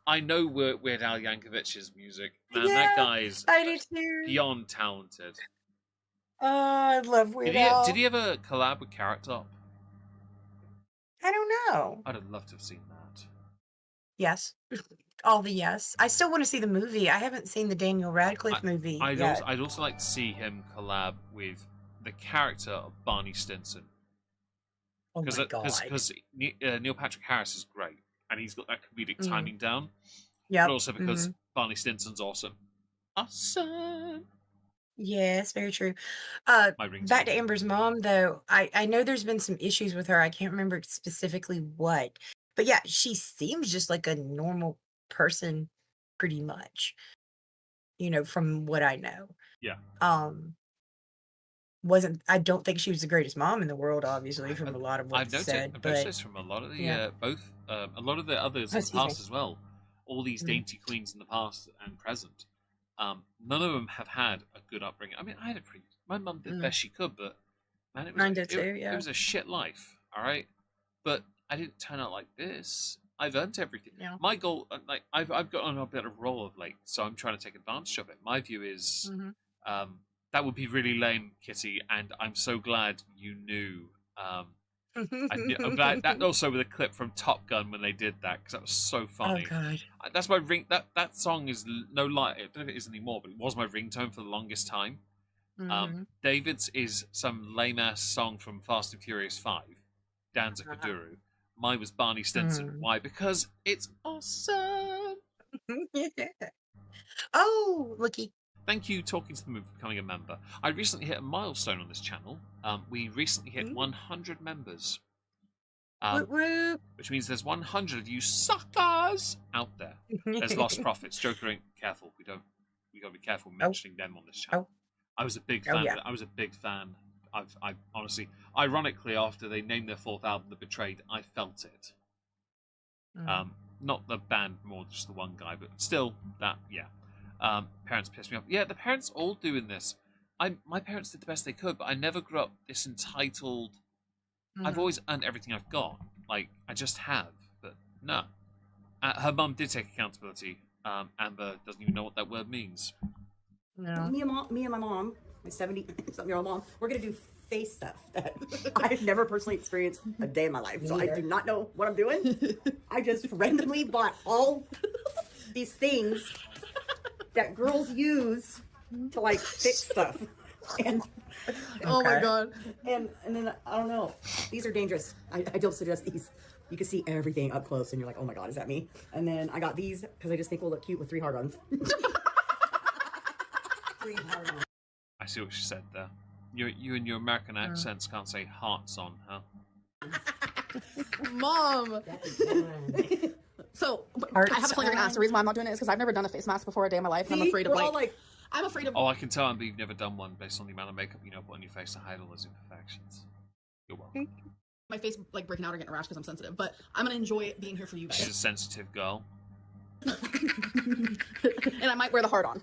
I know Weird Al Yankovic's music. Man, that guy is beyond talented. Oh, I love Weird Al. Did he ever collab with Carrot Top? I don't know. I'd have loved to have seen that. Yes. All the yes. I still want to see the movie. I haven't seen the Daniel Radcliffe movie yet. I'd also like to see him collab with the character of Barney Stinson. Oh my God. Because Neil Patrick Harris is great, and he's got that comedic timing down. Yeah. But also because Barney Stinson's awesome. Awesome. Yes, very true. Back to Amber's mom, though, I know there's been some issues with her. I can't remember specifically what. But yeah, she seems just like a normal person, pretty much. You know, from what I know. Yeah. I don't think she was the greatest mom in the world, obviously, from a lot of what's said. I've noticed from a lot of the a lot of the others in the past as well. All these dainty queens in the past and present. None of them have had a good upbringing. I mean, my mum did the best she could, but man, it was a shit life. All right, but I didn't turn out like this. I've earned everything. Yeah. My goal, like I've got on a bit of roll of late, so I'm trying to take advantage of it. My view is, that would be really lame, Kitty, and I'm so glad you knew I'm glad that also with a clip from Top Gun when they did that, because that was so funny. Oh god. That's my ring. That song is no lie. I don't know if it is anymore, but it was my ringtone for the longest time. David's is some lame ass song from Fast and Furious 5, Danza Kuduro. Mine was Barney Stinson. Why? Because it's awesome. Oh, looky. Thank you, Talking to the Moon, for becoming a member. I recently hit a milestone on this channel. We recently hit 100 members. Which means there's 100 of you suckers out there. There's lost profits. Joker ain't careful. We gotta be careful mentioning them on this channel. I was a big fan. Yeah. I was a big fan. I honestly, ironically, after they named their 4th album, The Betrayed, I felt it. Not the band, more just the one guy, but still, that, yeah. Parents pissed me off. Yeah, the parents all doing this. My parents did the best they could, but I never grew up this entitled. I've always earned everything I've got. Like, I just have. But no. Her mum did take accountability. Amber doesn't even know what that word means. No. Me and my mom, my 70-something-year-old mom, we're going to do face stuff that I've never personally experienced a day in my life. So I do not know what I'm doing. I just randomly bought all these things that girls use to, like, fix stuff. And Oh my god. and then I don't know. These are dangerous. I don't suggest these. You can see everything up close, and you're like, oh my god, is that me? And then I got these because I just think we'll look cute with 3 hard-ons. 3 hard-ons. I see what she said there. You and your American accents can't say hearts on, huh? Mom. So I have a feeling you're gonna ask. The reason why I'm not doing it is because I've never done a face mask before a day in my life, and I'm afraid of I'm afraid of. Oh, I can tell, but you've never done one based on the amount of makeup you know put on your face to hide all those imperfections. You're welcome. My face like breaking out or getting a rash because I'm sensitive, but I'm gonna enjoy being here for you guys. She's a sensitive girl. And I might wear the heart on.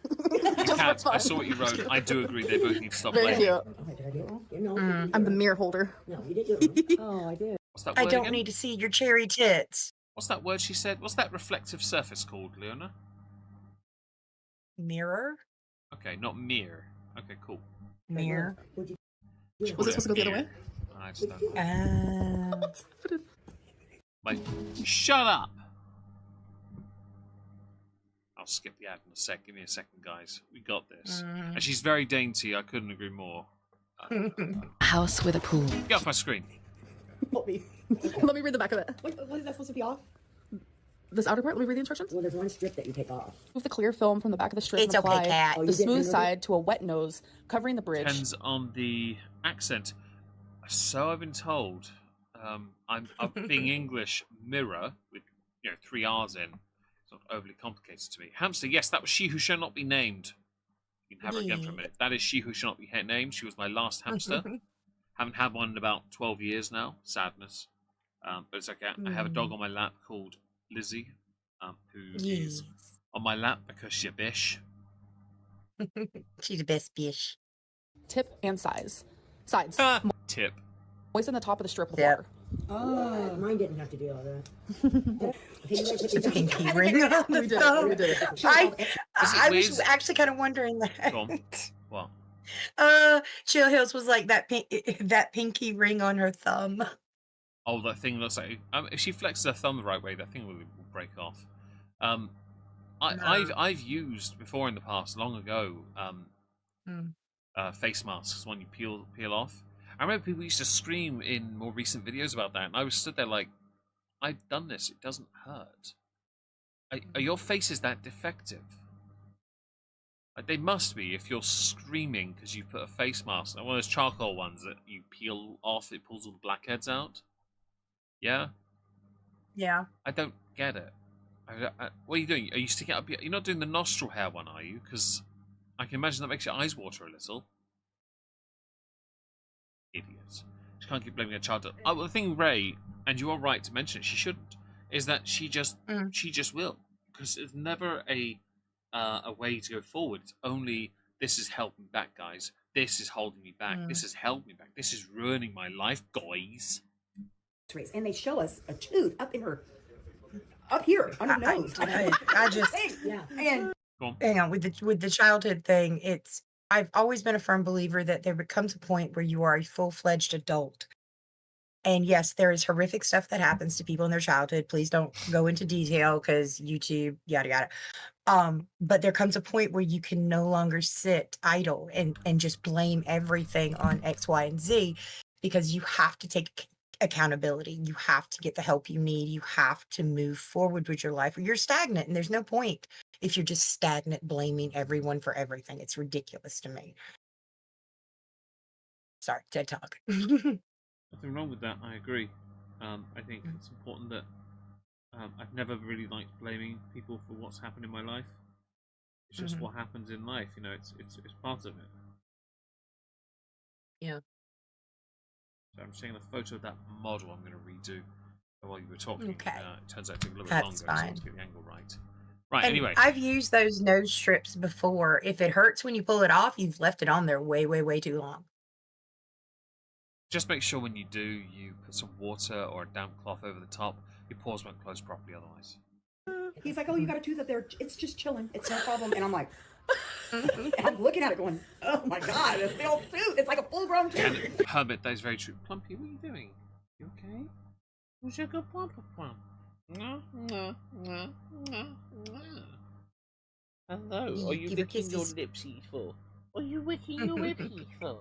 Kat, I saw what you wrote. I do agree. They both need to stop Very playing. cute. Oh, did I do it wrong? No, I'm the mirror holder. no, you didn't do it wrong. Oh, I did. What's that word I don't again? need to see your cherry tits. What's that word she said? What's that reflective surface called, Leona? Mirror? Okay, not mirror. Okay, cool. Mirror. Would you? Was it supposed to go the other way? I just don't know. Like, shut up! I'll skip the ad in a sec. Give me a second, guys. We got this. And she's very dainty. I couldn't agree more. House with a pool. Get off my screen. Help me. Let me read the back of it. What is that supposed to be off? This outer part. Let me read the instructions. Well, there's one strip that you take off. Move the clear film from the back of the strip It's and apply okay, Kat. Oh, you the didn't smooth remove it? side to a wet nose, covering the bridge. Depends on the accent. So I've been told. I'm being English mirror with 3 R's in. It's not overly complicated to me. Hamster, yes, that was she who shall not be named. You can have her again for a minute. That is she who shall not be named. She was my last hamster. Haven't had one in about 12 years now. Sadness. But it's okay. I have a dog on my lap called Lizzie, who is on my lap because she's a bish. She's the best bitch. Tip and sides. Tip. Moisten the top of the strip with Yep. water. Oh, mine didn't have to do all that. Pinky ring on the We did it. thumb. We did it. I was weird? actually kind of wondering that. Go on. What? Chill Hills was like that that pinky ring on her thumb. Oh, that thing looks like if she flexes her thumb the right way, that thing will break off. I've used before in the past, long ago, face masks when you peel off. I remember people used to scream in more recent videos about that, and I was stood there like, I've done this. It doesn't hurt. Are your faces that defective? Like, they must be if you're screaming because you put a face mask, like one of those charcoal ones that you peel off, it pulls all the blackheads out. Yeah? Yeah. I don't get it. What are you doing? Are you sticking up? You're not doing the nostril hair one, are you? Because I can imagine that makes your eyes water a little. Idiots. She can't keep blaming her child. Oh, well, the thing, Ray, and you are right to mention it, she shouldn't, is that she just will. Because it's never a way to go forward. It's only, this is holding me back, guys. This is holding me back. This has held me back. This is ruining my life, guys. And they show us a tooth up here on her nose. I just yeah. And hang on with the childhood thing. I've always been a firm believer that there becomes a point where you are a full-fledged adult, And yes, there is horrific stuff that happens to people in their childhood. Please don't go into detail because YouTube, yada yada. But there comes a point where you can no longer sit idle and just blame everything on X, Y, and Z, because you have to take accountability. You have to get the help you need. You have to move forward with your life, or you're stagnant. And there's no point if you're just stagnant blaming everyone for everything. It's ridiculous to me. Sorry, TED Talk. Nothing wrong with that. I agree. I think it's important that I've never really liked blaming people for what's happened in my life. It's just what happens in life. You know, it's part of it. Yeah. So I'm seeing a photo of that model I'm going to redo while you were talking. Okay. It turns out it took a little bit That's longer, so I fine. want to get the angle right. Right, And anyway. I've used those nose strips before. If it hurts when you pull it off, you've left it on there way, way, way too long. Just make sure when you do, you put some water or a damp cloth over the top. Your pores won't close properly otherwise. He's like, oh, you got a tooth up there. It's just chilling. It's no problem. And I'm like, and I'm looking at it going, oh my God, it's the old tooth. It's like a full-grown tooth. And Herbert, that is very true. Plumpy, what are you doing? You okay? Who's your good plump plump? Hello, are you Give her licking your kisses. lipsies for? Are you licking your lipsies for?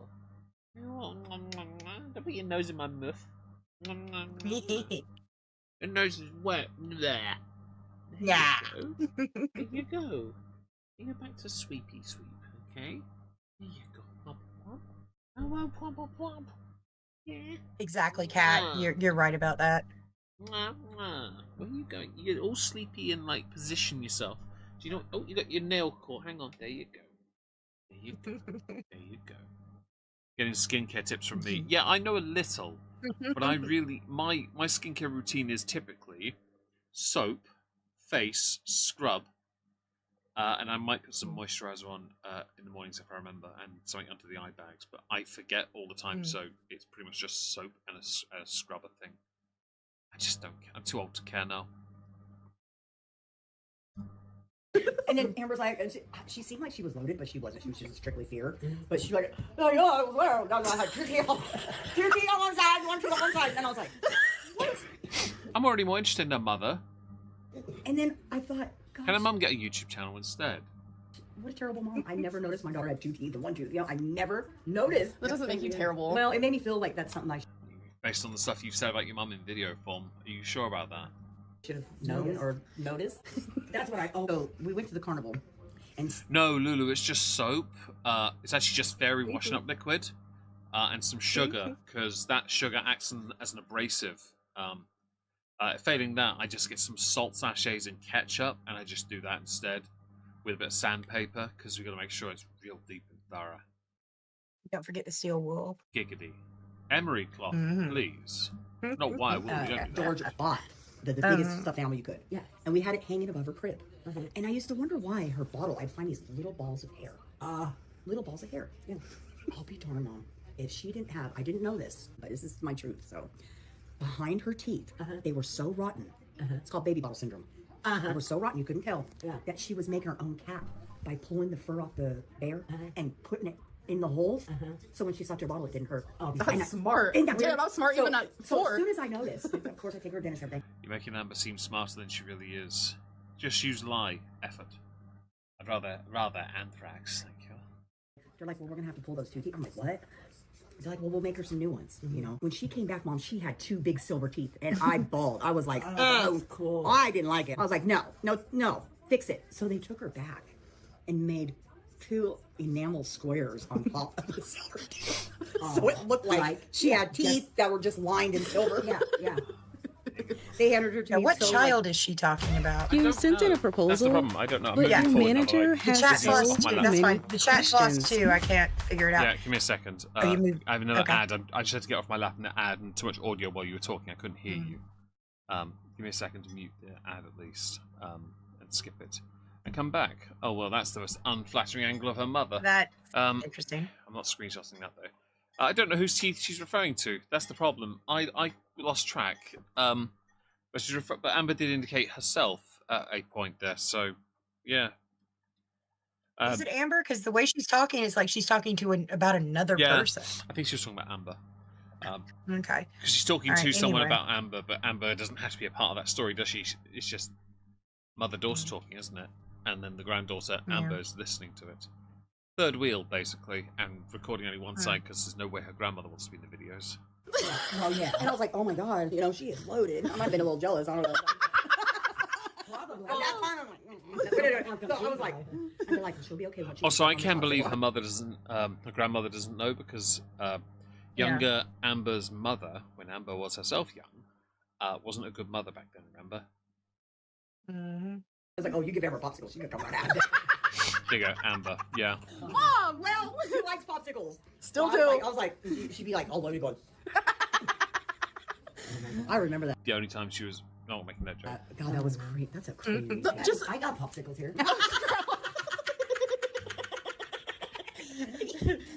Don't put your nose in my muff. Your nose is wet. There. Yeah. There you go. Bring it back to sweepy sweep, okay? There you go. Plump plump. Oh, well, plump plump plump. Yeah. Exactly, Kat. You're right about that. Where are you going? You get all sleepy and like position yourself. Do you know? Oh, you got your nail caught. Hang on. There you go. There you go. There you go. Getting skincare tips from me. Yeah, I know a little, but I really my skincare routine is typically soap, face, scrub, and I might put some moisturizer on in the mornings if I remember, and something under the eye bags. But I forget all the time, so it's pretty much just soap and a scrubber thing. I just don't care. I'm too old to care now. And then Amber's like, and she seemed like she was loaded, but she wasn't. She was just strictly fear. But she's like, oh, yeah, I was there. I had 2 teeth on one side, 1 tooth on one side. And I was like, what? I'm already more interested in her mother. And then I thought, gosh, Can her mum get a YouTube channel instead? what a terrible mom. I never noticed my daughter had 2 teeth and 1 tooth. You know, I never noticed. That doesn't make you terrible. Well, it made me feel like that's something I Based on the stuff you've said about your mum in video form, are you sure about that? should have known or noticed. That's what so we went to the carnival. And No, Lulu, it's just soap. It's actually just fairy washing up liquid and some sugar, because that sugar acts as an abrasive. Failing that, I just get some salt sachets and ketchup, and I just do that instead with a bit of sandpaper, because we've got to make sure it's real deep and thorough. Don't forget the steel wool. Giggity. Emery cloth, please. Not wire wool, we don't do that. George bought the biggest stuffed animal you could. Yeah. And we had it hanging above her crib. And I used to wonder why her bottle, I'd find these little balls of hair. Little balls of hair. Yeah. I'll be darned, Mom. If she didn't have, I didn't know this, but this is my truth. So behind her teeth, they were so rotten. It's called baby bottle syndrome. They were so rotten you couldn't tell that she was making her own cap by pulling the fur off the bear and putting it in the holes. So when she sucked her bottle, it didn't hurt. That's smart. Isn't that Yeah, weird? that's smart even at So 4. as soon as I noticed, of course I take her to dentist every day. You're making Amber seem smarter than she really is. Just use lie, effort. I'd rather anthrax, thank you. They're like, well, we're gonna have to pull those 2 teeth. I'm like, what? They're like, well, we'll make her some new ones. You know, when she came back, Mom, she had 2 big silver teeth, and I bawled. I was like, oh, cool. I didn't like it. I was like, no, fix it. So they took her back and made 2 enamel squares on top of the silver teeth. So it looked like she had teeth that were just lined in silver. Yeah. They handed her teeth. Now, what child is she talking about? You sent in a proposal. That's the problem. I don't know. I'm But moving your forward, by the manager way. The has chat's so lost too. That's many fine. The chat's lost questions. too. I can't figure it out. Yeah, give me a second. you moved- I have another okay. ad. I just had to get off my lap and ad, and too much audio while you were talking. I couldn't hear you. Give me a second to mute the ad at least, and skip it, and come back. Oh well, that's the most unflattering angle of her mother. That's Um, interesting. I'm not screenshotting that though. I don't know whose teeth she's referring to. That's the problem. I lost track. But Amber did indicate herself at a point there. So, yeah. Is it Amber? Because the way she's talking is like she's talking to about another Yeah, person. I think she was talking about Amber. Okay. Because she's talking All to right, someone anyway. about Amber, but Amber doesn't have to be a part of that story, does she? It's just mother-daughter talking, isn't it? And then the granddaughter, Yeah. Amber, is listening to it. Third wheel, basically, and recording only one side because there's no way her grandmother wants to be in the videos. Well, yeah. And I was like, oh my God, you know, she is loaded. I might have been a little jealous. I don't know. Probably. At that time, I'm like, so I was like, I'm like, she'll be okay when she. Also, I can't believe her mother doesn't, her grandmother doesn't know because younger Amber's mother, when Amber was herself young, wasn't a good mother back then. Remember? Mm-hmm. I was like, oh, you give Amber popsicles, she can come right out. There you go, Amber. Yeah. Mom, well, who likes popsicles? Still so do. I was like, she'd be like, all loaded going. I remember that. The only time she was not making that joke. God, that was great. That's a crazy. I got popsicles here.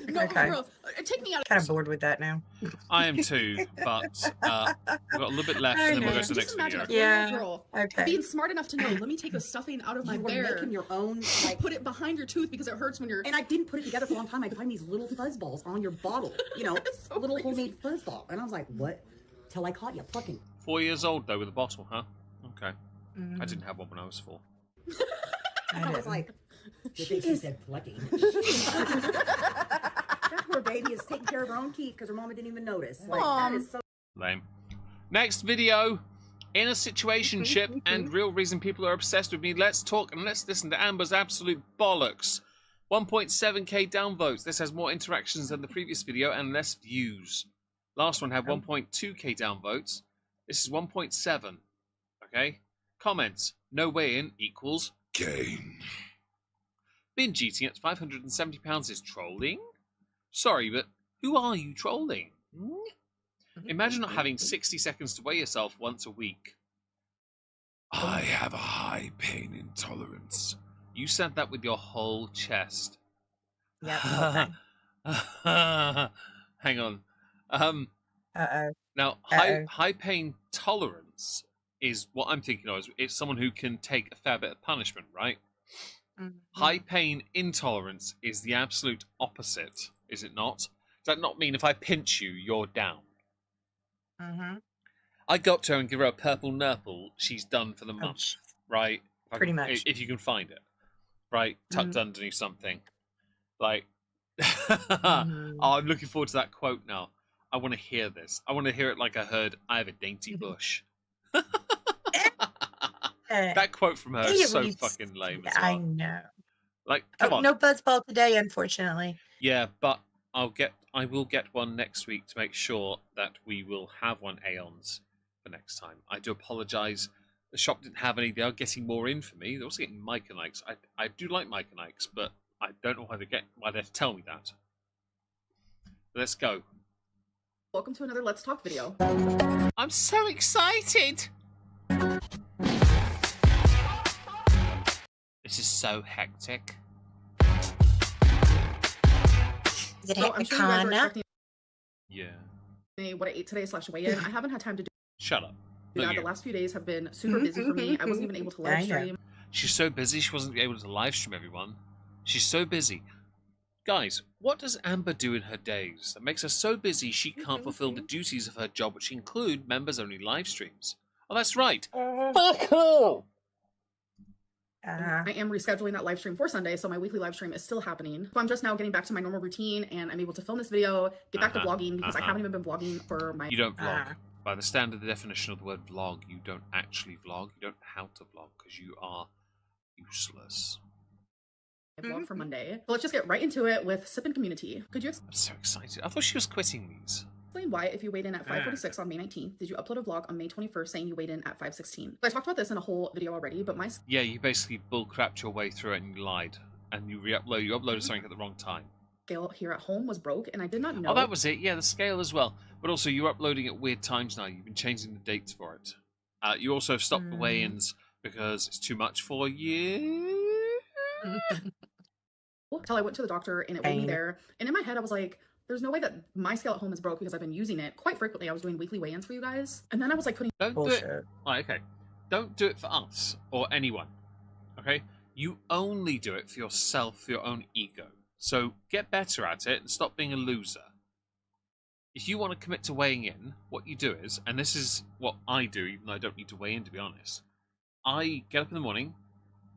No, Okay. for real. Take me out. Kind of bored with that now. I am too, but we've got a little bit left, and then we'll go to the next Just imagine video. a Yeah. girl Okay. being smart enough to know. Let me take the stuffing out of my You were bear. making your own, like, Put it behind your tooth because it hurts when you're. and I didn't put it together for a long time. I'd find these little fuzz balls on your bottle, you know, so little crazy. homemade fuzz ball. And I was like, what? Till I caught you plucking. 4 years old though with a bottle, huh? Okay. Mhm. I didn't have one when I was 4. And I was didn't. like, she said plucking. That poor baby is taking care of her own teeth because her mama didn't even notice. Like, that is so. Lame. Next video. In a situationship and real reason people are obsessed with me. Let's talk and let's listen to Amber's absolute bollocks. 1.7k downvotes. This has more interactions than the previous video and less views. Last one had 1.2k downvotes. This is 1.7. Okay? Comments. No way in equals gain. Binge eating at £570 is trolling? Sorry, but who are you trolling? Imagine not having 60 seconds to weigh yourself once a week. I have a high pain intolerance. You said that with your whole chest. Yeah. Hang on. Uh-oh. Now, high pain tolerance is what I'm thinking of. It's someone who can take a fair bit of punishment, right? Mhm. High pain intolerance is the absolute opposite, is it not? Does that not mean if I pinch you, you're down? Mm-hmm. I go up to her and give her a purple nurple, she's done for the month, jeez. right? Pretty much. If you can find it, right? Tucked underneath something. Like, oh, I'm looking forward to that quote now. I want to hear this. I want to hear it like I heard, I have a dainty bush. That quote from her is so fucking lame as well. I know. Like, come on. No buzzball today, unfortunately. Yeah, but I will get one next week to make sure that we will have one Aeons for next time. I do apologise. The shop didn't have any. They are getting more in for me. They're also getting Mike and Ike's. I do like Mike and Ike's, but I don't know why they have to tell me that. Let's go. Welcome to another Let's Talk video. I'm so excited. This is so hectic. Is it So I'm sure you guys are Hecticana? expecting Yeah. me what I ate today / weigh in. I haven't had time to do Shut up. that. Look The here. last few days have been super busy for me. I wasn't even able to live I know. stream. She's so busy she wasn't able to live stream everyone. She's so busy. Guys, what does Amber do in her days that makes her so busy she can't fulfill the duties of her job, which include members-only live streams? Oh, that's right. Fuck her! I am rescheduling that live stream for Sunday, so my weekly live stream is still happening. So I'm just now getting back to my normal routine, and I'm able to film this video, get back to vlogging, because I haven't even been vlogging for my... You don't vlog. By the standard definition of the word vlog, you don't actually vlog. You don't know how to vlog, because you are useless. vlog for Monday. So let's just get right into it with Sip and Community. Could you I'm so excited. I thought she was quitting these. explain why, if you weighed in at 5:46 on May 19th, did you upload a vlog on May 21st saying you weighed in at 5:16? I talked about this in a whole video already, but my Yeah, you basically bullcrapped your way through it and you lied. And you uploaded something at the wrong time. scale here at home was broke, and I did not know. Oh, that was it. Yeah, the scale as well. But also, you're uploading at weird times now. You've been changing the dates for it. You also stopped the weigh-ins because it's too much for you. Until I went to the doctor and it weighed me there. And in my head, I was like, there's no way that my scale at home is broke because I've been using it quite frequently. I was doing weekly weigh-ins for you guys. And then I was like putting Don't do it. Right, okay. Don't do it for us or anyone. Okay? You only do it for yourself, for your own ego. So get better at it and stop being a loser. If you want to commit to weighing in, what you do is, and this is what I do, even though I don't need to weigh in, to be honest. I get up in the morning,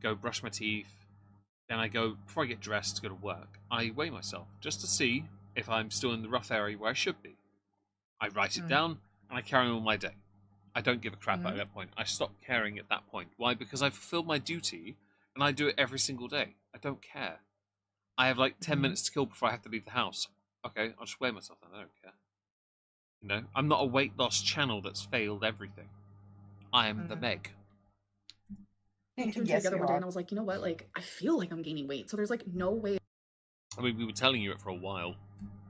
go brush my teeth, then I go, before I get dressed to go to work, I weigh myself just to see if I'm still in the rough area where I should be. I write it down, and I carry on with my day. I don't give a crap at that point. I stop caring at that point. Why? Because I've fulfilled my duty, and I do it every single day. I don't care. I have like 10 minutes to kill before I have to leave the house. Okay, I'll just weigh myself then. I don't care. You know, I'm not a weight loss channel that's failed everything. I am the Meg. We came together one day and I was like, you know what? Like, I feel like I'm gaining weight. So there's like no way. I mean, we were telling you it for a while.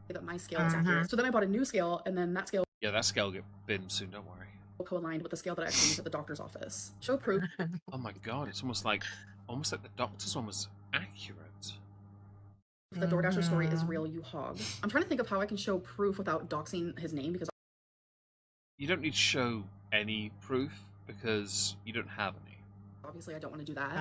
That my scale is accurate. So then I bought a new scale, and then that scale. Yeah, that scale will get binned soon. Don't worry. Co-aligned with the scale that I actually used at the doctor's office. Show proof. Oh my god, it's almost like the doctor's one was accurate. If the Doordasher story is real, you hog. I'm trying to think of how I can show proof without doxing his name because you don't need to show any proof because you don't have any. Obviously, I don't want to do that.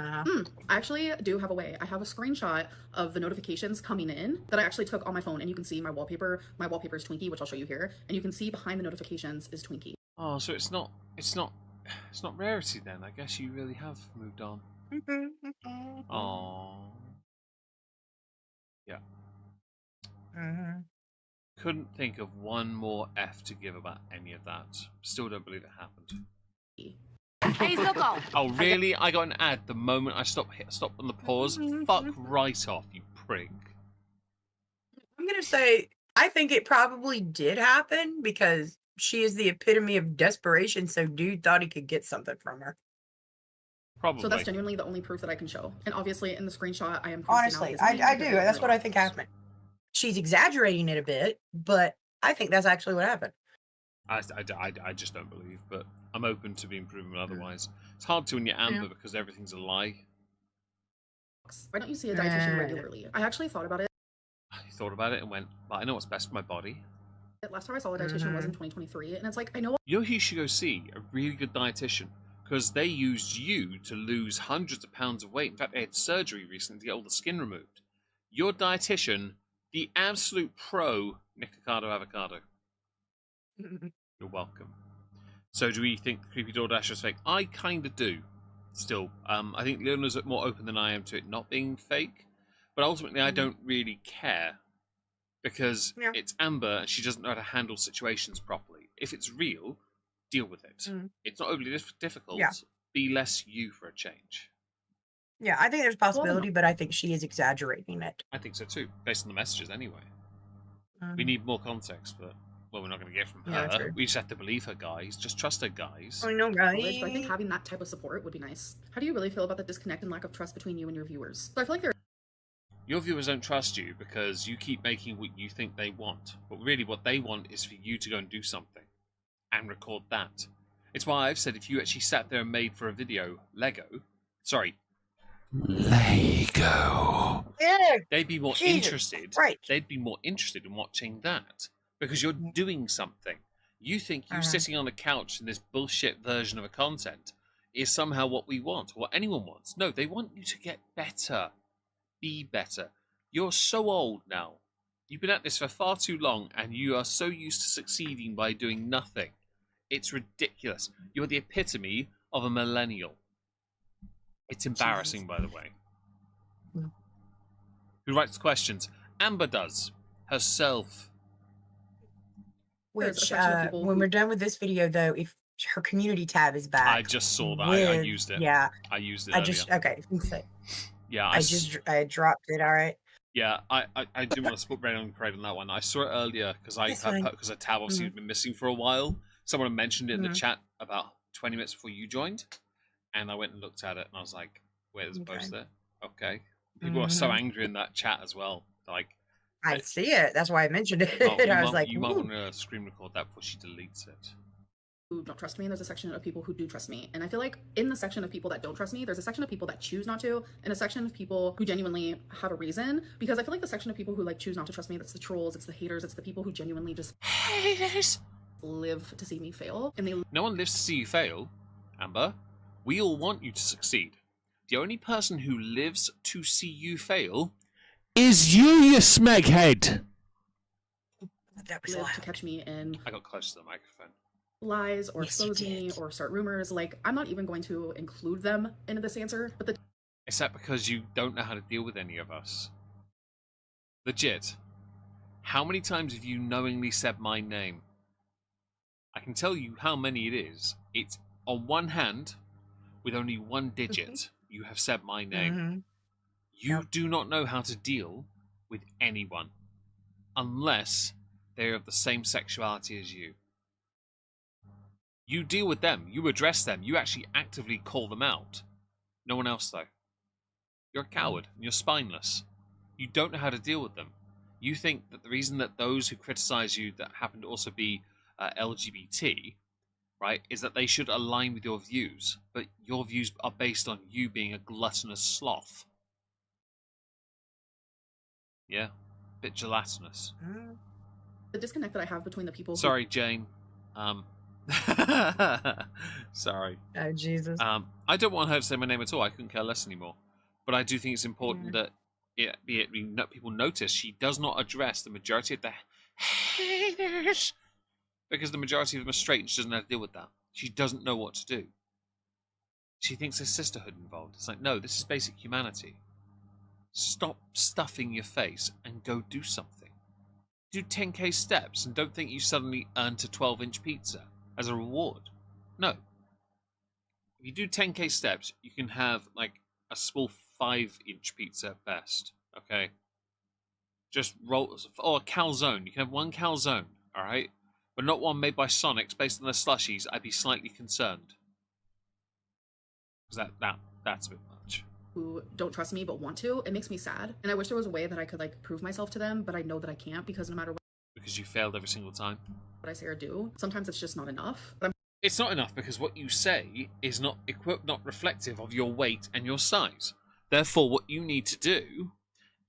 I actually do have a way. I have a screenshot of the notifications coming in that I actually took on my phone, and you can see my wallpaper. My wallpaper is Twinkie, which I'll show you here, and you can see behind the notifications is Twinkie. Oh, so it's not rarity then. I guess you really have moved on. Oh. Yeah. Couldn't think of one more F to give about any of that. Still don't believe it happened. Oh, really? I got an ad the moment I stopped on the pause? Fuck right off, you prick. I'm going to say, I think it probably did happen because she is the epitome of desperation, so dude thought he could get something from her. Probably. So that's genuinely the only proof that I can show. And obviously, in the screenshot, I am... Honestly, I do. That's what I think happened. She's exaggerating it a bit, but I think that's actually what happened. I just don't believe, but I'm open to being proven otherwise. It's hard to when you're Amber because everything's a lie. Why don't you see a dietitian regularly? I actually thought about it. I thought about it and went, but I know what's best for my body. Last time I saw a dietitian was in 2023, and it's like, I know... You know who you should go see? A really good dietitian. Because they used you to lose hundreds of pounds of weight. In fact, they had surgery recently to get all the skin removed. Your dietitian, the absolute pro, Nick Avocado. You're welcome. So do we think the creepy Doordasher is fake? I kind of do. Still. I think Leona's more open than I am to it not being fake. But ultimately, I don't really care. Because it's Amber and she doesn't know how to handle situations properly. If it's real... deal with it. It's not overly difficult. Be less you for a change. Yeah, I think there's a possibility, but I think she is exaggerating it. I think so too, based on the messages anyway. We need more context, but well, we're not going to get from her. True. We just have to believe her, guys. Just trust her, guys. I know, right? I think having that type of support would be nice. How do you really feel about the disconnect and lack of trust between you and your viewers? So I feel like your viewers don't trust you because you keep making what you think they want. But really what they want is for you to go and do something. And record that. It's why I've said if you actually sat there and made for a video Lego, they'd be more interested. Right. They'd be more interested in watching that because you're doing something. You think you sitting on the couch in this bullshit version of a content is somehow what we want, what anyone wants. No, they want you to get better, be better. You're so old now. You've been at this for far too long, and you are so used to succeeding by doing nothing. It's ridiculous. You're the epitome of a millennial. It's embarrassing, by the way. Who writes the questions? Amber does. Herself. Which, when we're done with this video, though, if her community tab is back. I just saw that. I used it. Yeah. I used it earlier. Okay. Yeah. I dropped it, all right. Yeah, I didn't want to put bread on the parade on that one. I saw it earlier because a tab obviously had been missing for a while. Someone mentioned it in the chat about 20 minutes before you joined, and I went and looked at it, and I was like, "Wait, there's a post there." Okay, people are so angry in that chat as well. Like, I see it. That's why I mentioned it. I was like, "You might want to screen record that before she deletes it." Who don't trust me, and there's a section of people who do trust me. And I feel like in the section of people that don't trust me, there's a section of people that choose not to, and a section of people who genuinely have a reason. Because I feel like the section of people who like choose not to trust me, that's the trolls, it's the haters, it's the people who genuinely just live to see me fail. And no one lives to see you fail, Amber. We all want you to succeed. The only person who lives to see you fail is you smeghead. That was live loud. to catch me in I got close to the microphone. lies or Yes, you expose me did. or start rumors. Like, I'm not even going to include them into this answer, but the Is that because you don't know how to deal with any of us? Legit. How many times have you knowingly said my name? I can tell you how many it is. It's on one hand, with only one digit, you have said my name. Mm-hmm. You Yep. do not know how to deal with anyone unless they're of the same sexuality as you. You deal with them, you address them, you actually actively call them out. No one else, though. You're a coward and you're spineless. You don't know how to deal with them. You think that the reason that those who criticize you that happen to also be LGBT, right, is that they should align with your views, but your views are based on you being a gluttonous sloth. Yeah, bit gelatinous. the disconnect that I have between the people Sorry, Jane. Sorry. Oh, Jesus. I don't want her to say my name at all. I couldn't care less anymore. But I do think it's important that people notice she does not address the majority of the haters, because the majority of them are straight and she doesn't know how to deal with that. She doesn't know what to do. She thinks there's sisterhood involved. It's like, no, this is basic humanity. Stop stuffing your face and go do something. Do 10k steps and don't think you suddenly earned a 12-inch pizza as a reward. No. If you do 10k steps, you can have like a small 5-inch pizza at best. Okay? Just roll, or a calzone. You can have one calzone, alright? But not one made by Sonics based on their slushies. I'd be slightly concerned. Because that's a bit much. who don't trust me but want to, it makes me sad. And I wish there was a way that I could like prove myself to them, but I know that I can't, because no matter Because you failed every single time. what I say or do, sometimes it's just not enough. But It's not enough because what you say is not reflective of your weight and your size. Therefore, what you need to do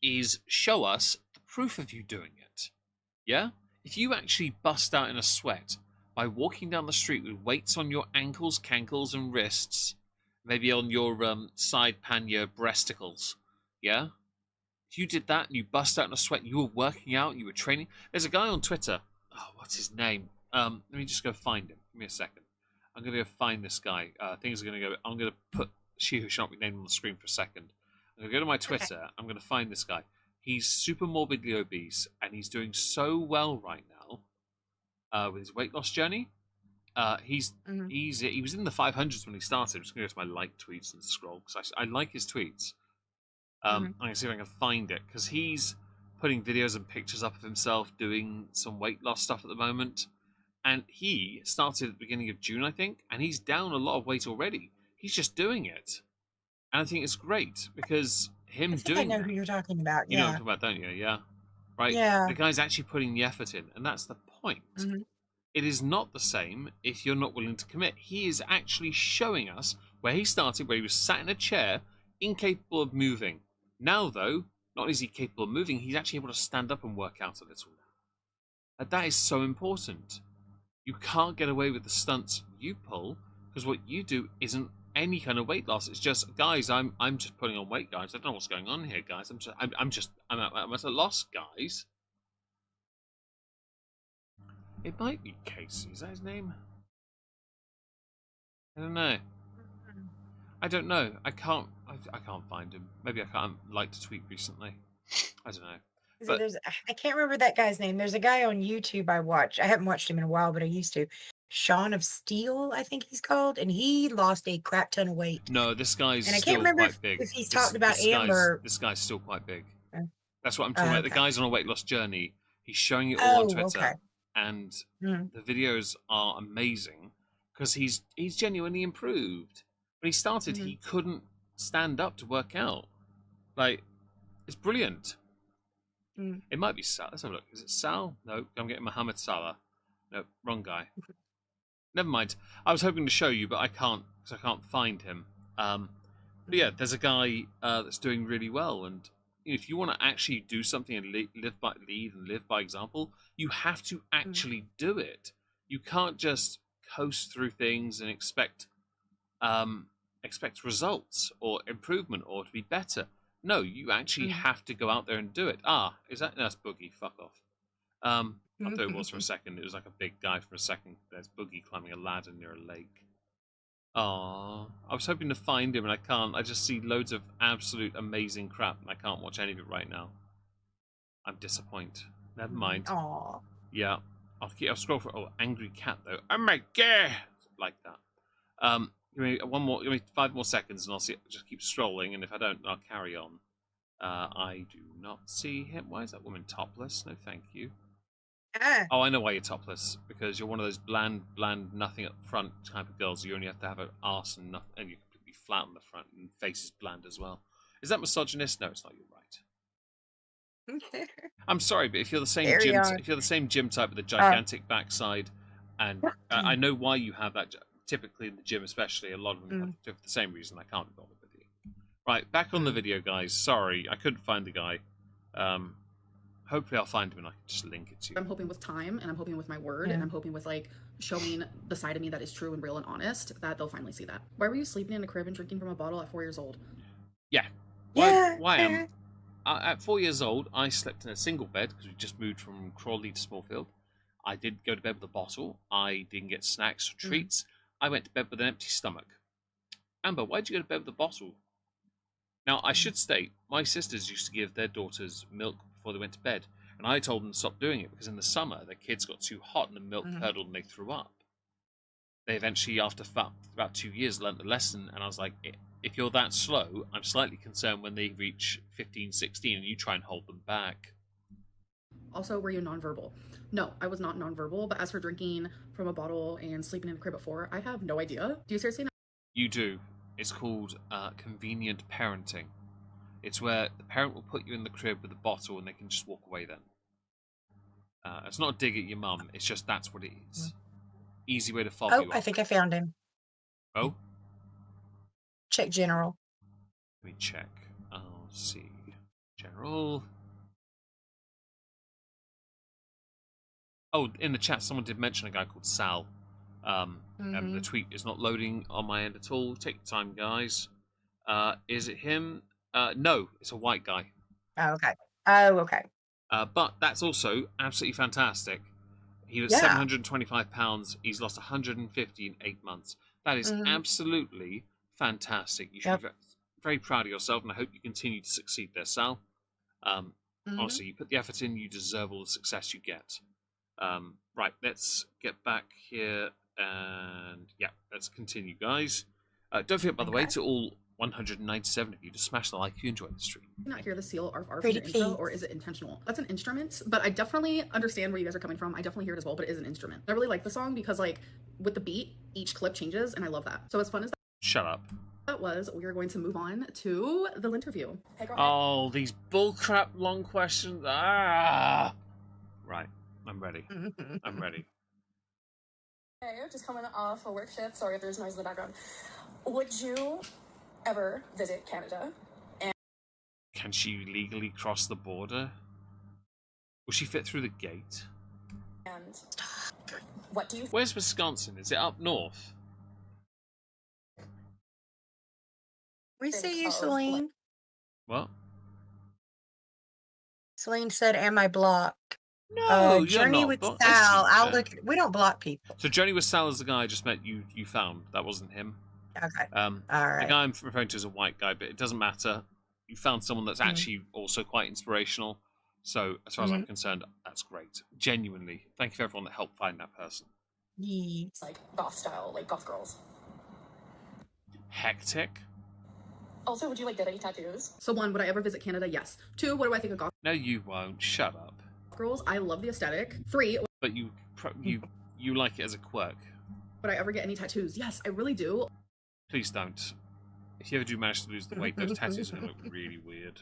is show us the proof of you doing it. Yeah? If you actually bust out in a sweat by walking down the street with weights on your ankles, cankles, and wrists, maybe on your side pannier breasticles, yeah? If you did that and you bust out in a sweat, you were working out, you were training. There's a guy on Twitter. Oh, what's his name? Let me just go find him. Give me a second. I'm going to go find this guy. Things are going to go. I'm going to put she who shall not be named on the screen for a second. I'm going to go to my Twitter. Okay. I'm going to find this guy. He's super morbidly obese, and he's doing so well right now with his weight loss journey. He was in the 500s when he started. I'm just going to go to my like tweets and scroll because I like his tweets. I'm going to see if I can find it because he's putting videos and pictures up of himself doing some weight loss stuff at the moment. And he started at the beginning of June, I think, and he's down a lot of weight already. He's just doing it. And I think it's great because him doing I know who you're talking about. You know what I'm talking about, don't you? Yeah. Right? Yeah. The guy's actually putting the effort in, and that's the point. Mm-hmm. It is not the same if you're not willing to commit. He is actually showing us where he started, where he was sat in a chair, incapable of moving. Now, though, not only is he capable of moving, he's actually able to stand up and work out a little. And that is so important. You can't get away with the stunts you pull because what you do isn't any kind of weight loss. It's just, guys, I'm just putting on weight, guys. I don't know what's going on here, guys. I'm at a loss, guys. It might be Casey. Is that his name? I don't know. I can't find him. Maybe I can't liked a tweet recently. I don't know. But I can't remember that guy's name. There's a guy on YouTube I watch. I haven't watched him in a while, but I used to. Sean of Steel, I think he's called, and he lost a crap ton of weight. No, this guy's and I still can't remember quite big. If he's talking about Amber. This guy's still quite big. That's what I'm talking about. The guy's on a weight loss journey. He's showing it all on Twitter, and the videos are amazing because he's genuinely improved. When he started, he couldn't stand up to work out. Like, it's brilliant. It might be Sal. Let's have a look. Is it Sal? No, I'm getting Mohammed Salah. No, wrong guy. Never mind. I was hoping to show you, but I can't because I can't find him. But yeah, there's a guy that's doing really well, and if you want to actually do something and live by example, you have to actually do it. You can't just coast through things and expect results or improvement or to be better. No, you actually have to go out there and do it. Is that that's Boogie? Fuck off. I thought it was for a second. It was like a big guy for a second. There's Boogie climbing a ladder near a lake. Aww. I was hoping to find him and I can't. I just see loads of absolute amazing crap and I can't watch any of it right now. I'm disappointed. Never mind. Aw. Yeah. I'll scroll for... Oh, angry cat, though. Oh my god! Like that. Give me 5 more seconds and I'll see. Just keep scrolling, and if I don't, I'll carry on. I do not see him. Why is that woman topless? No, thank you. Oh, I know why you're topless. Because you're one of those bland, nothing up front type of girls. You only have to have an arse and nothing, and you're completely flat on the front, and face is bland as well. Is that misogynist? No, it's not. You're right. I'm sorry, but if you're the same gym type with a gigantic backside, and I know why you have that. Typically in the gym, especially, a lot of them have the same reason. I can't be bothered with you. Right, back on the video, guys. Sorry, I couldn't find the guy. Hopefully, I'll find him and I can just link it to you. I'm hoping with time, and I'm hoping with my word, and I'm hoping with like showing the side of me that is true and real and honest, that they'll finally see that. Why were you sleeping in a crib and drinking from a bottle at 4 years old? Yeah. Why am at 4 years old, I slept in a single bed because we just moved from Crawley to Smallfield. I did go to bed with a bottle. I didn't get snacks or treats. I went to bed with an empty stomach. Amber, why'd you go to bed with a bottle? Now, I should state, my sisters used to give their daughters milk before they went to bed, and I told them to stop doing it because in the summer, their kids got too hot and the milk curdled and they threw up. They eventually, after about 2 years, learnt the lesson, and I was like, if you're that slow, I'm slightly concerned when they reach 15, 16, and you try and hold them back. Also, were you nonverbal? No, I was not nonverbal, but as for drinking from a bottle and sleeping in a crib at 4, I have no idea. Do you seriously know? You do. It's called convenient parenting. It's where the parent will put you in the crib with a bottle and they can just walk away then. It's not a dig at your mum, it's just that's what it is. Easy way to fob you I think I found him. Oh? Check general. Let me check. I'll see. General. Oh, in the chat, someone did mention a guy called Sal. And the tweet is not loading on my end at all. Take your time, guys. Is it him? No, it's a white guy. Oh, okay. But that's also absolutely fantastic. He was 725 pounds. He's lost 150 in 8 months. That is absolutely fantastic. You should be very proud of yourself, and I hope you continue to succeed there, Sal. Honestly, you put the effort in, you deserve all the success you get. Right, let's get back here, and let's continue, guys. Don't forget, by the way, to all 197 of you to smash the like if you enjoyed the stream. Not hear the seal or for your intro, or is it intentional? That's an instrument, but I definitely understand where you guys are coming from. I definitely hear it as well, but it is an instrument. I really like the song because, like, with the beat, each clip changes, and I love that. So as fun as Shut up. that was, we are going to move on to the interview. Hey, girl. Oh, these bullcrap long questions. Right, I'm ready. I'm ready. Hey, just coming off a work shift. Sorry if there's noise in the background. Would you ever visit Canada? And can she legally cross the border? Will she fit through the gate? And what do you? Where's Wisconsin? Is it up north? We see you, Celine. What? Celine said, "Am I blocked?" No, you're Journey not. with But Sal. I'll look. We don't block people. So Journey with Sal is the guy I just met. You found that wasn't him. Okay. All right. The guy I'm referring to is a white guy, but it doesn't matter. You found someone that's actually also quite inspirational. So as far as I'm concerned, that's great. Genuinely, thank you for everyone that helped find that person. Yes. Like goth style, like goth girls. Hectic. Also, would you like get any tattoos? So 1, would I ever visit Canada? Yes. 2, what do I think of goth No, you won't. Shut up. girls? I love the aesthetic. 3, But you like it as a quirk. would I ever get any tattoos? Yes, I really do. Please don't. If you ever do manage to lose the weight, those tattoos are going to look really weird.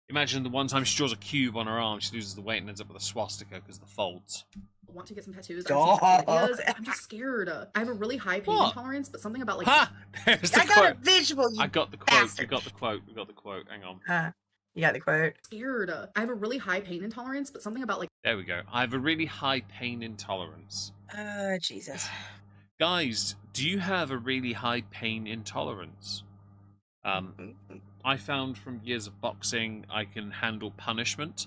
Imagine the one time she draws a cube on her arm, she loses the weight and ends up with a swastika because of the folds. I want to get some tattoos. I'm just scared. I have a really high pain intolerance, but something about like... Ha! There's the I got quote. a visual, you I got the quote. bastard. We got the quote. We got the quote. Hang on. You got the quote. Scared. I have a really high pain intolerance, but something about like... There we go. I have a really high pain intolerance. Jesus. Guys, do you have a really high pain intolerance? I found from years of boxing I can handle punishment,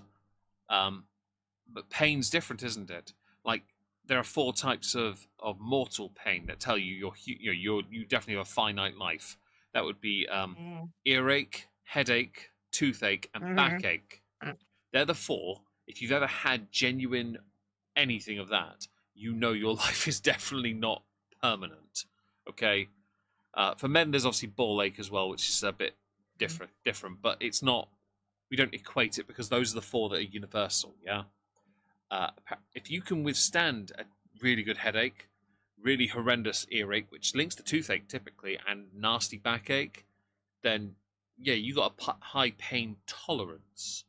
but pain's different, isn't it? Like, there are 4 types of mortal pain that tell you you definitely have a finite life. That would be earache, headache, toothache, and backache. They're the 4. If you've ever had genuine anything of that, you know your life is definitely not permanent. Okay. For men, there's obviously ball ache as well, which is a bit different, but it's not. We don't equate it because those are the 4 that are universal. Yeah. If you can withstand a really good headache, really horrendous earache, which links to toothache typically, and nasty backache, then yeah, you got a high pain tolerance.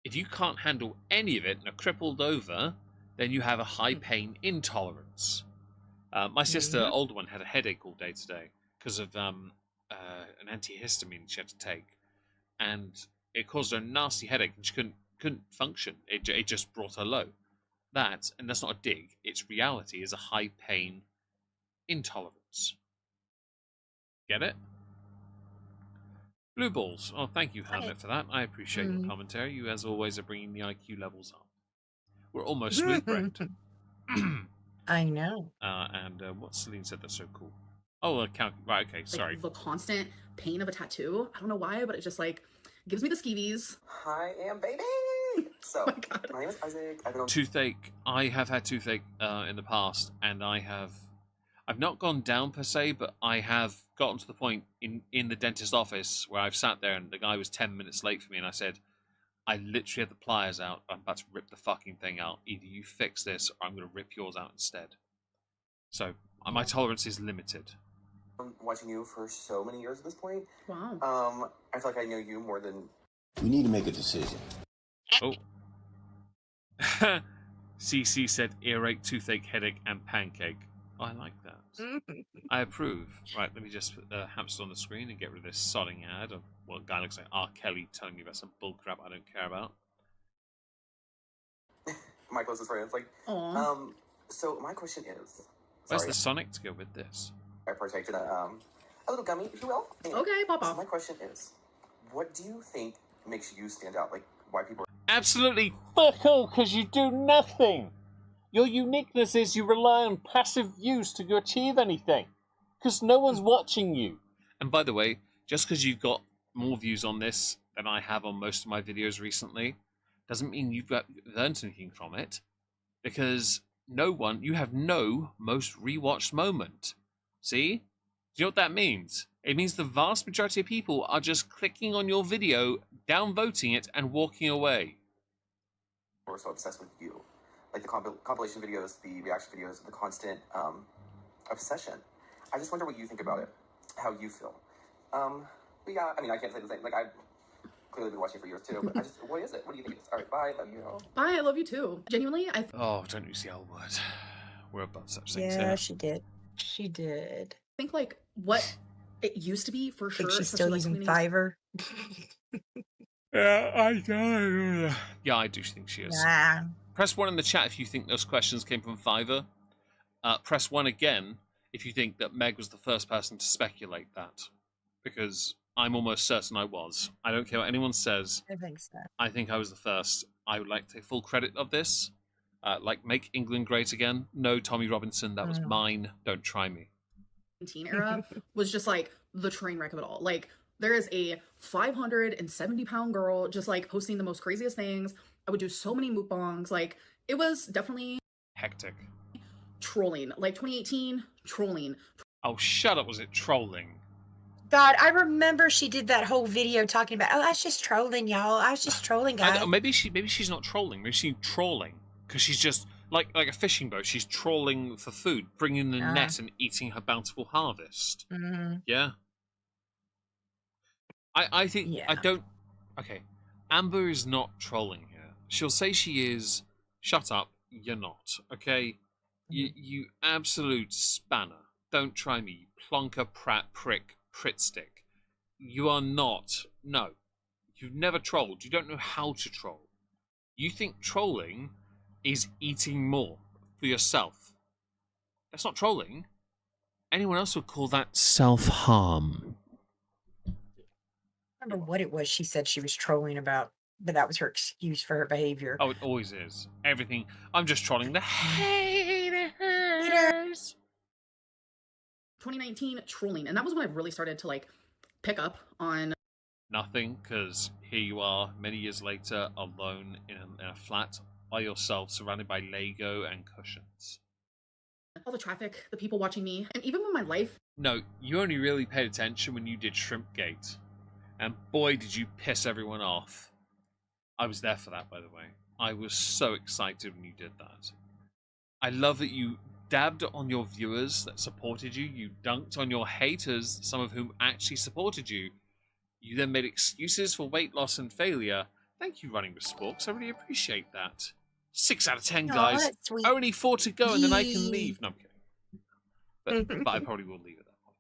If you can't handle any of it and are crippled over, then you have a high pain intolerance. My sister, older one, had a headache all day today because of an antihistamine she had to take, and it caused her a nasty headache, and she couldn't function. It just brought her low. That, and that's not a dig, it's reality, is a high pain intolerance. Get it? Blue balls. Oh, thank you, Hermit, for that. I appreciate your commentary. You, as always, are bringing the IQ levels up. We're almost smooth-brained. I know. And what Celine said that's so cool. Oh, right, okay, sorry. Like, the constant pain of a tattoo. I don't know why, but it just, like, gives me the skeevies. Hi, baby! So, my name is Isaac. I've been on toothache. I have had toothache in the past, and I've not gone down per se, but I have gotten to the point in the dentist office where I've sat there and the guy was 10 minutes late for me, and I said, I literally had the pliers out. I'm about to rip the fucking thing out. Either you fix this, or I'm going to rip yours out instead. So my tolerance is limited. Watching you for so many years at this point. Wow. I feel like I know you more than. We need to make a decision. Oh. CC said earache, toothache, headache, and pancake. Oh, I like that. I approve. Right, let me just put the hamster on the screen and get rid of this sodding ad of what a guy looks like R. Kelly telling me about some bullcrap I don't care about. My closest friends, like. So my question is. Where's the Sonic to go with this? I partake in a little gummy, if you will. And okay, pop off. So my question is, what do you think makes you stand out? Like, why people Absolutely fuck all, because you do nothing. Your uniqueness is you rely on passive views to achieve anything, because no one's watching you. And by the way, just because you've got more views on this than I have on most of my videos recently, doesn't mean you've learned anything from it, because you have no most rewatched moment. See? Do you know what that means? It means the vast majority of people are just clicking on your video, downvoting it, and walking away. are so obsessed with you? Like the compilation videos, the reaction videos, the constant obsession. I just wonder what you think about it, how you feel. But yeah, I mean, I can't say the same. Like, I've clearly been watching for years too, but I just, what is it? What do you think it is? All right, bye, love you. Bye, I love you too. Genuinely, Oh, don't use the L word. We're above such things. Yeah, she did. She did. I think, like, what it used to be, for sure. Like, she's still using Fiverr. Yeah, I know. Yeah, I do think she is. Nah. Press 1 in the chat if you think those questions came from Fiverr. Press 1 again if you think that Meg was the first person to speculate that. Because I'm almost certain I was. I don't care what anyone says. I think so. I think I was the first. I would like to take full credit of this. Like, make England great again. No, Tommy Robinson, that was mine. Don't try me. Teen era was just like the train wreck of it all. Like, there is a 570-pound girl just like posting the most craziest things. I would do so many mukbangs. Like, it was definitely hectic. Trolling. Like 2018, trolling. Oh, shut up. Was it trolling? God, I remember she did that whole video talking about, I was just trolling, y'all. I was just trolling, guys. Maybe she's not trolling. Maybe she's trawling. Because she's just like a fishing boat. She's trawling for food, bringing the net and eating her bountiful harvest. Mm-hmm. Yeah. I think I don't. Okay, Amber is not trolling here. She'll say she is. Shut up. You're not. Okay. You absolute spanner. Don't try me. You plonker, prat, prick, Pritstick. You are not. No. You've never trolled. You don't know how to troll. You think trolling is eating more for yourself. That's not trolling. Anyone else would call that self-harm. I remember what it was she said she was trolling about. but that was her excuse for her behavior. Oh, it always is. Everything. I'm just trolling the haters. 2019 trolling, and that was when I really started to like pick up on nothing, because here you are many years later, alone in a flat by yourself, surrounded by Lego and cushions. All the traffic, the people watching me, and even when my life... No, you only really paid attention when you did Shrimpgate. And boy, did you piss everyone off. I was there for that, by the way. I was so excited when you did that. I love that you dabbed on your viewers that supported you. You dunked on your haters, some of whom actually supported you. You then made excuses for weight loss and failure. Thank you, Running with Sporks. I really appreciate that. 6 out of 10, guys. Only 4 to go, and then I can leave. No, I'm kidding. But I probably will leave at that point.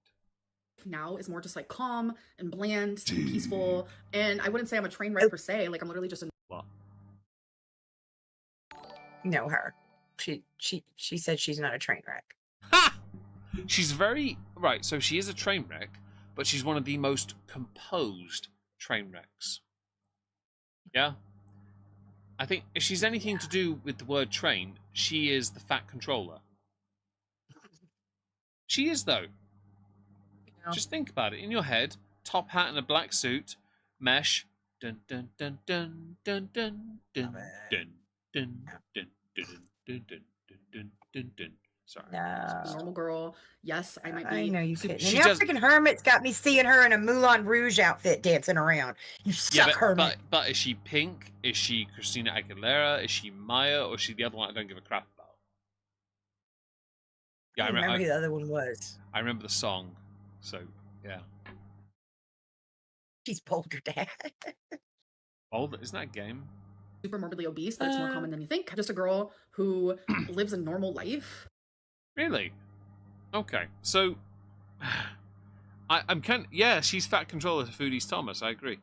Now is more just like calm and bland and peaceful. And I wouldn't say I'm a train wreck per se. Like, I'm literally just a... What? No, her. She said she's not a train wreck. Ha! She's very... Right, so she is a train wreck, but she's one of the most composed train wrecks. Yeah? I think if she's anything to do with the word train, she is the fat controller. She is, though. Yeah. Just think about it. In your head, top hat and a black suit, mesh, dun dun dun dun dun dun dun dun dun dun dun dun dun dun dun dun. Sorry. No. Normal girl. Yes, I might be. I know you couldn't. And now freaking Hermit's got me seeing her in a Moulin Rouge outfit dancing around. You suck, Hermit. But is she Pink? Is she Christina Aguilera? Is she Maya? Or is she the other one I don't give a crap about? Yeah, I remember who the other one was. I remember the song. So, yeah. She's Boulder Dad. Boulder? Isn't that a game? Super morbidly obese. That's more common than you think. Just a girl who lives a normal life. Really? Okay. So, I'm kind of... Yeah, she's fat controller to Foodies Thomas. I agree.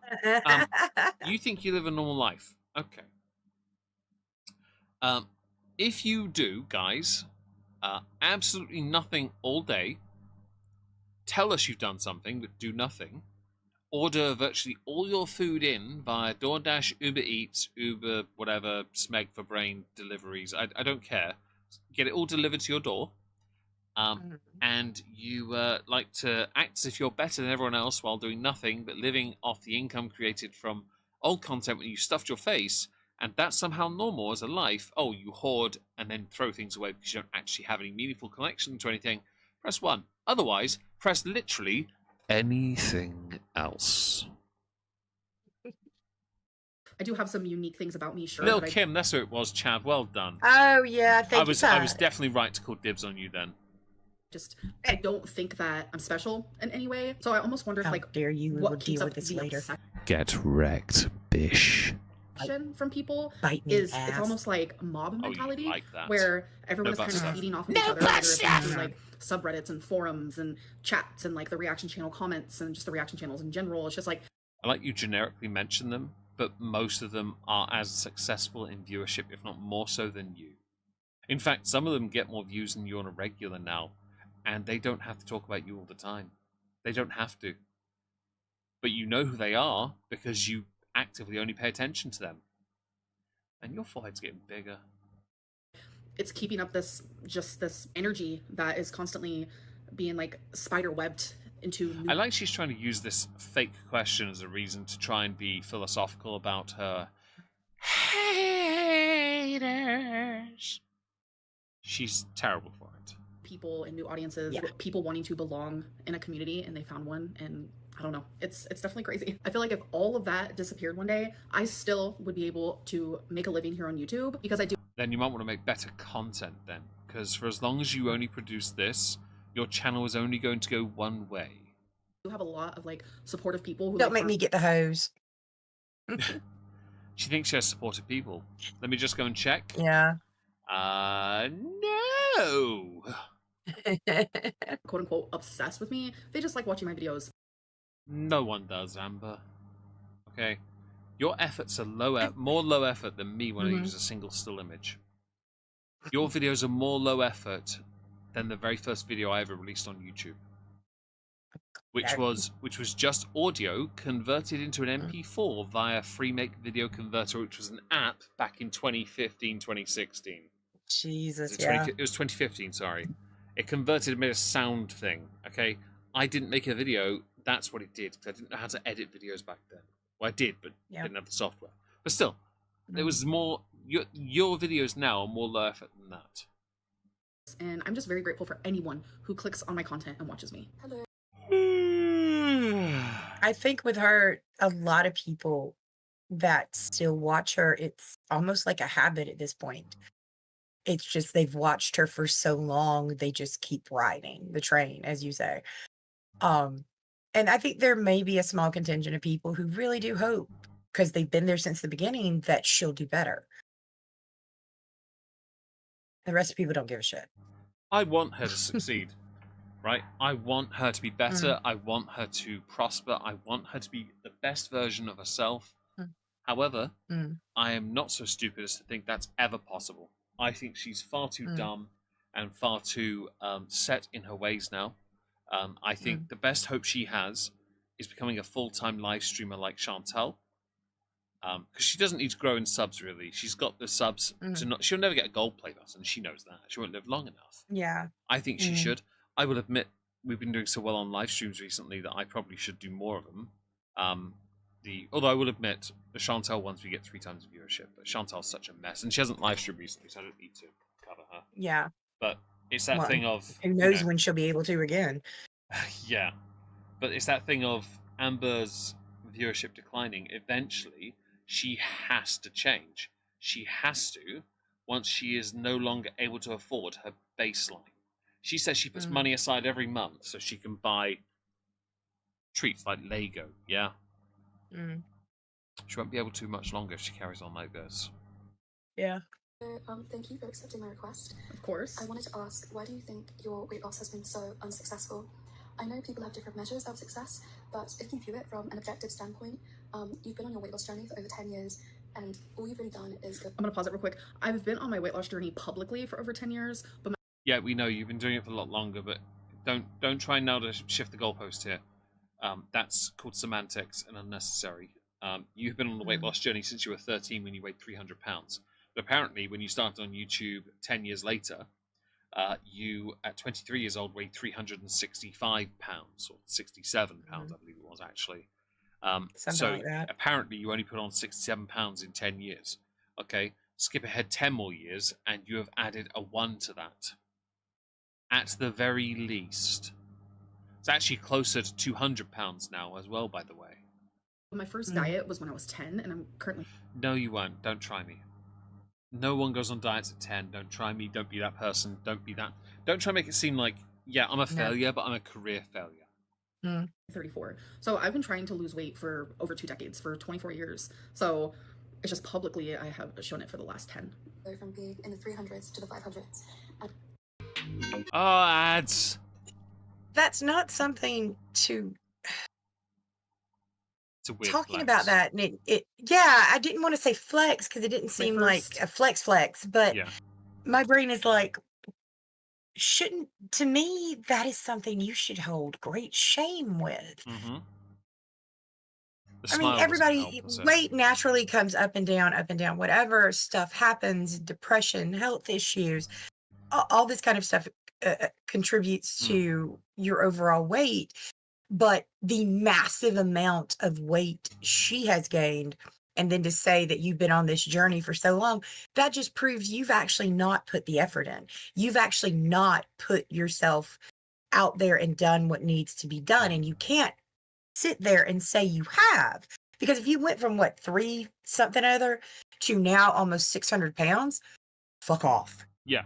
You think you live a normal life. Okay. If you do, guys... absolutely nothing all day. Tell us you've done something, but do nothing. Order virtually all your food in via DoorDash, Uber Eats, Uber, whatever, Smeg for Brain deliveries. I don't care. Get it all delivered to your door. And you like to act as if you're better than everyone else while doing nothing, but living off the income created from old content when you stuffed your face. And that's somehow normal as a life. Oh, you hoard and then throw things away because you don't actually have any meaningful connection to anything. Press 1. Otherwise, press literally anything else. I do have some unique things about me, sure. Lil Kim, that's who it was, Chad. Well done. Oh, yeah. Thank you. I was definitely right to call dibs on you then. I don't think that I'm special in any way. So I almost wonder if, like, dare you, what we'll deal with this later. Get wrecked, bish. From people it's almost like mob mentality, like that. where everyone's kind of feeding off of each other, whether it's through like subreddits and forums and chats and like the reaction channel comments and just the reaction channels in general. It's just like, I like you generically mention them, but most of them are as successful in viewership, if not more so than you. In fact, some of them get more views than you on a regular now, and they don't have to talk about you all the time. They don't have to. But you know who they are because you actively only pay attention to them. And your forehead's getting bigger. It's keeping up this energy that is constantly being like spider webbed into I like she's trying to use this fake question as a reason to try and be philosophical about her haters. She's terrible for it. People and new audiences, people wanting to belong in a community, and they found one, and I don't know. It's definitely crazy. I feel like if all of that disappeared one day, I still would be able to make a living here on YouTube because I do. Then you might want to make better content then, because for as long as you only produce this, your channel is only going to go one way. You have a lot of like supportive people who don't make me get the hose. She thinks she has supportive people. Let me just go and check. Yeah. No. Quote unquote obsessed with me. They just like watching my videos. No one does, Amber. Okay? Your efforts are more low effort than me when I use a single still image. Your videos are more low effort than the very first video I ever released on YouTube. which was just audio converted into an MP4 via FreeMake Video Converter, which was an app back in 2015, 2016. Jesus, It was 2015, sorry. It converted and made a sound thing, okay? I didn't make a video, that's what it did, because I didn't know how to edit videos back then. Well, I did, but didn't have the software. But still, there was more, your videos now are more low effort than that. And I'm just very grateful for anyone who clicks on my content and watches me. Hello. I think with her, a lot of people that still watch her, it's almost like a habit at this point. It's just they've watched her for so long, they just keep riding the train, as you say. And I think there may be a small contingent of people who really do hope, because they've been there since the beginning, that she'll do better. The rest of people don't give a shit. I want her to succeed, right? I want her to be better. I want her to prosper. I want her to be the best version of herself. However, I am not so stupid as to think that's ever possible. I think she's far too dumb and far too set in her ways now. I think the best hope she has is becoming a full-time live streamer like Chantal. Because she doesn't need to grow in subs, really. She's got the subs to not. She'll never get a gold play button. She knows that. She won't live long enough. Yeah. I think she should. I will admit, we've been doing so well on live streams recently that I probably should do more of them. Although I will admit, the Chantal ones we get 3 times viewership, but Chantal's such a mess, and she hasn't live streamed recently, so I don't need to cover her. Yeah. But it's that thing of who knows when she'll be able to again. Yeah, but it's that thing of Amber's viewership declining. Eventually, she has to change. She has to, once she is no longer able to afford her baseline. She says she puts money aside every month so she can buy treats like Lego, yeah? She won't be able to much longer if she carries on like this. Yeah. Thank you for accepting my request. Of course. I wanted to ask, why do you think your weight loss has been so unsuccessful? I know people have different measures of success, but if you view it from an objective standpoint, you've been on your weight loss journey for over 10 years, and all you've really done is... I'm going to pause it real quick. I've been on my weight loss journey publicly for over 10 years, but... Yeah, we know you've been doing it for a lot longer, but don't try now to shift the goalpost here. That's called semantics and unnecessary. You've been on the weight loss journey since you were 13 when you weighed 300 pounds. But apparently, when you started on YouTube 10 years later, you, at 23 years old, weighed 365 pounds, or 67 pounds, I believe it was, actually. So like that. Apparently, you only put on 67 pounds in 10 years. Okay, skip ahead 10 more years, and you have added a 1 to that. At the very least. It's actually closer to 200 pounds now as well, by the way. My first diet was when I was 10, and I'm currently... No, you won't. Don't try me. No one goes on diets at 10. Don't try me. Don't be that person. Don't be that. Don't try to make it seem like, yeah, I'm a failure, but I'm a career failure. 34. So I've been trying to lose weight for over 2 decades, for 24 years. So it's just publicly I have shown it for the last 10. Go from being in the 300s to the 500s. Oh, ads. That's not something to... It's a weird Talking flex. about that, and yeah, I didn't want to say flex because it didn't seem like a flex, but my brain is like, to me, that is something you should hold great shame with. I mean, everybody, weight naturally comes up and down, whatever stuff happens, depression, health issues, all this kind of stuff contributes to your overall weight. But the massive amount of weight she has gained, and then to say that you've been on this journey for so long, that just proves you've actually not put the effort in. You've actually not put yourself out there and done what needs to be done. And you can't sit there and say you have. Because if you went from, 3 something other to now almost 600 pounds, fuck off. Yeah.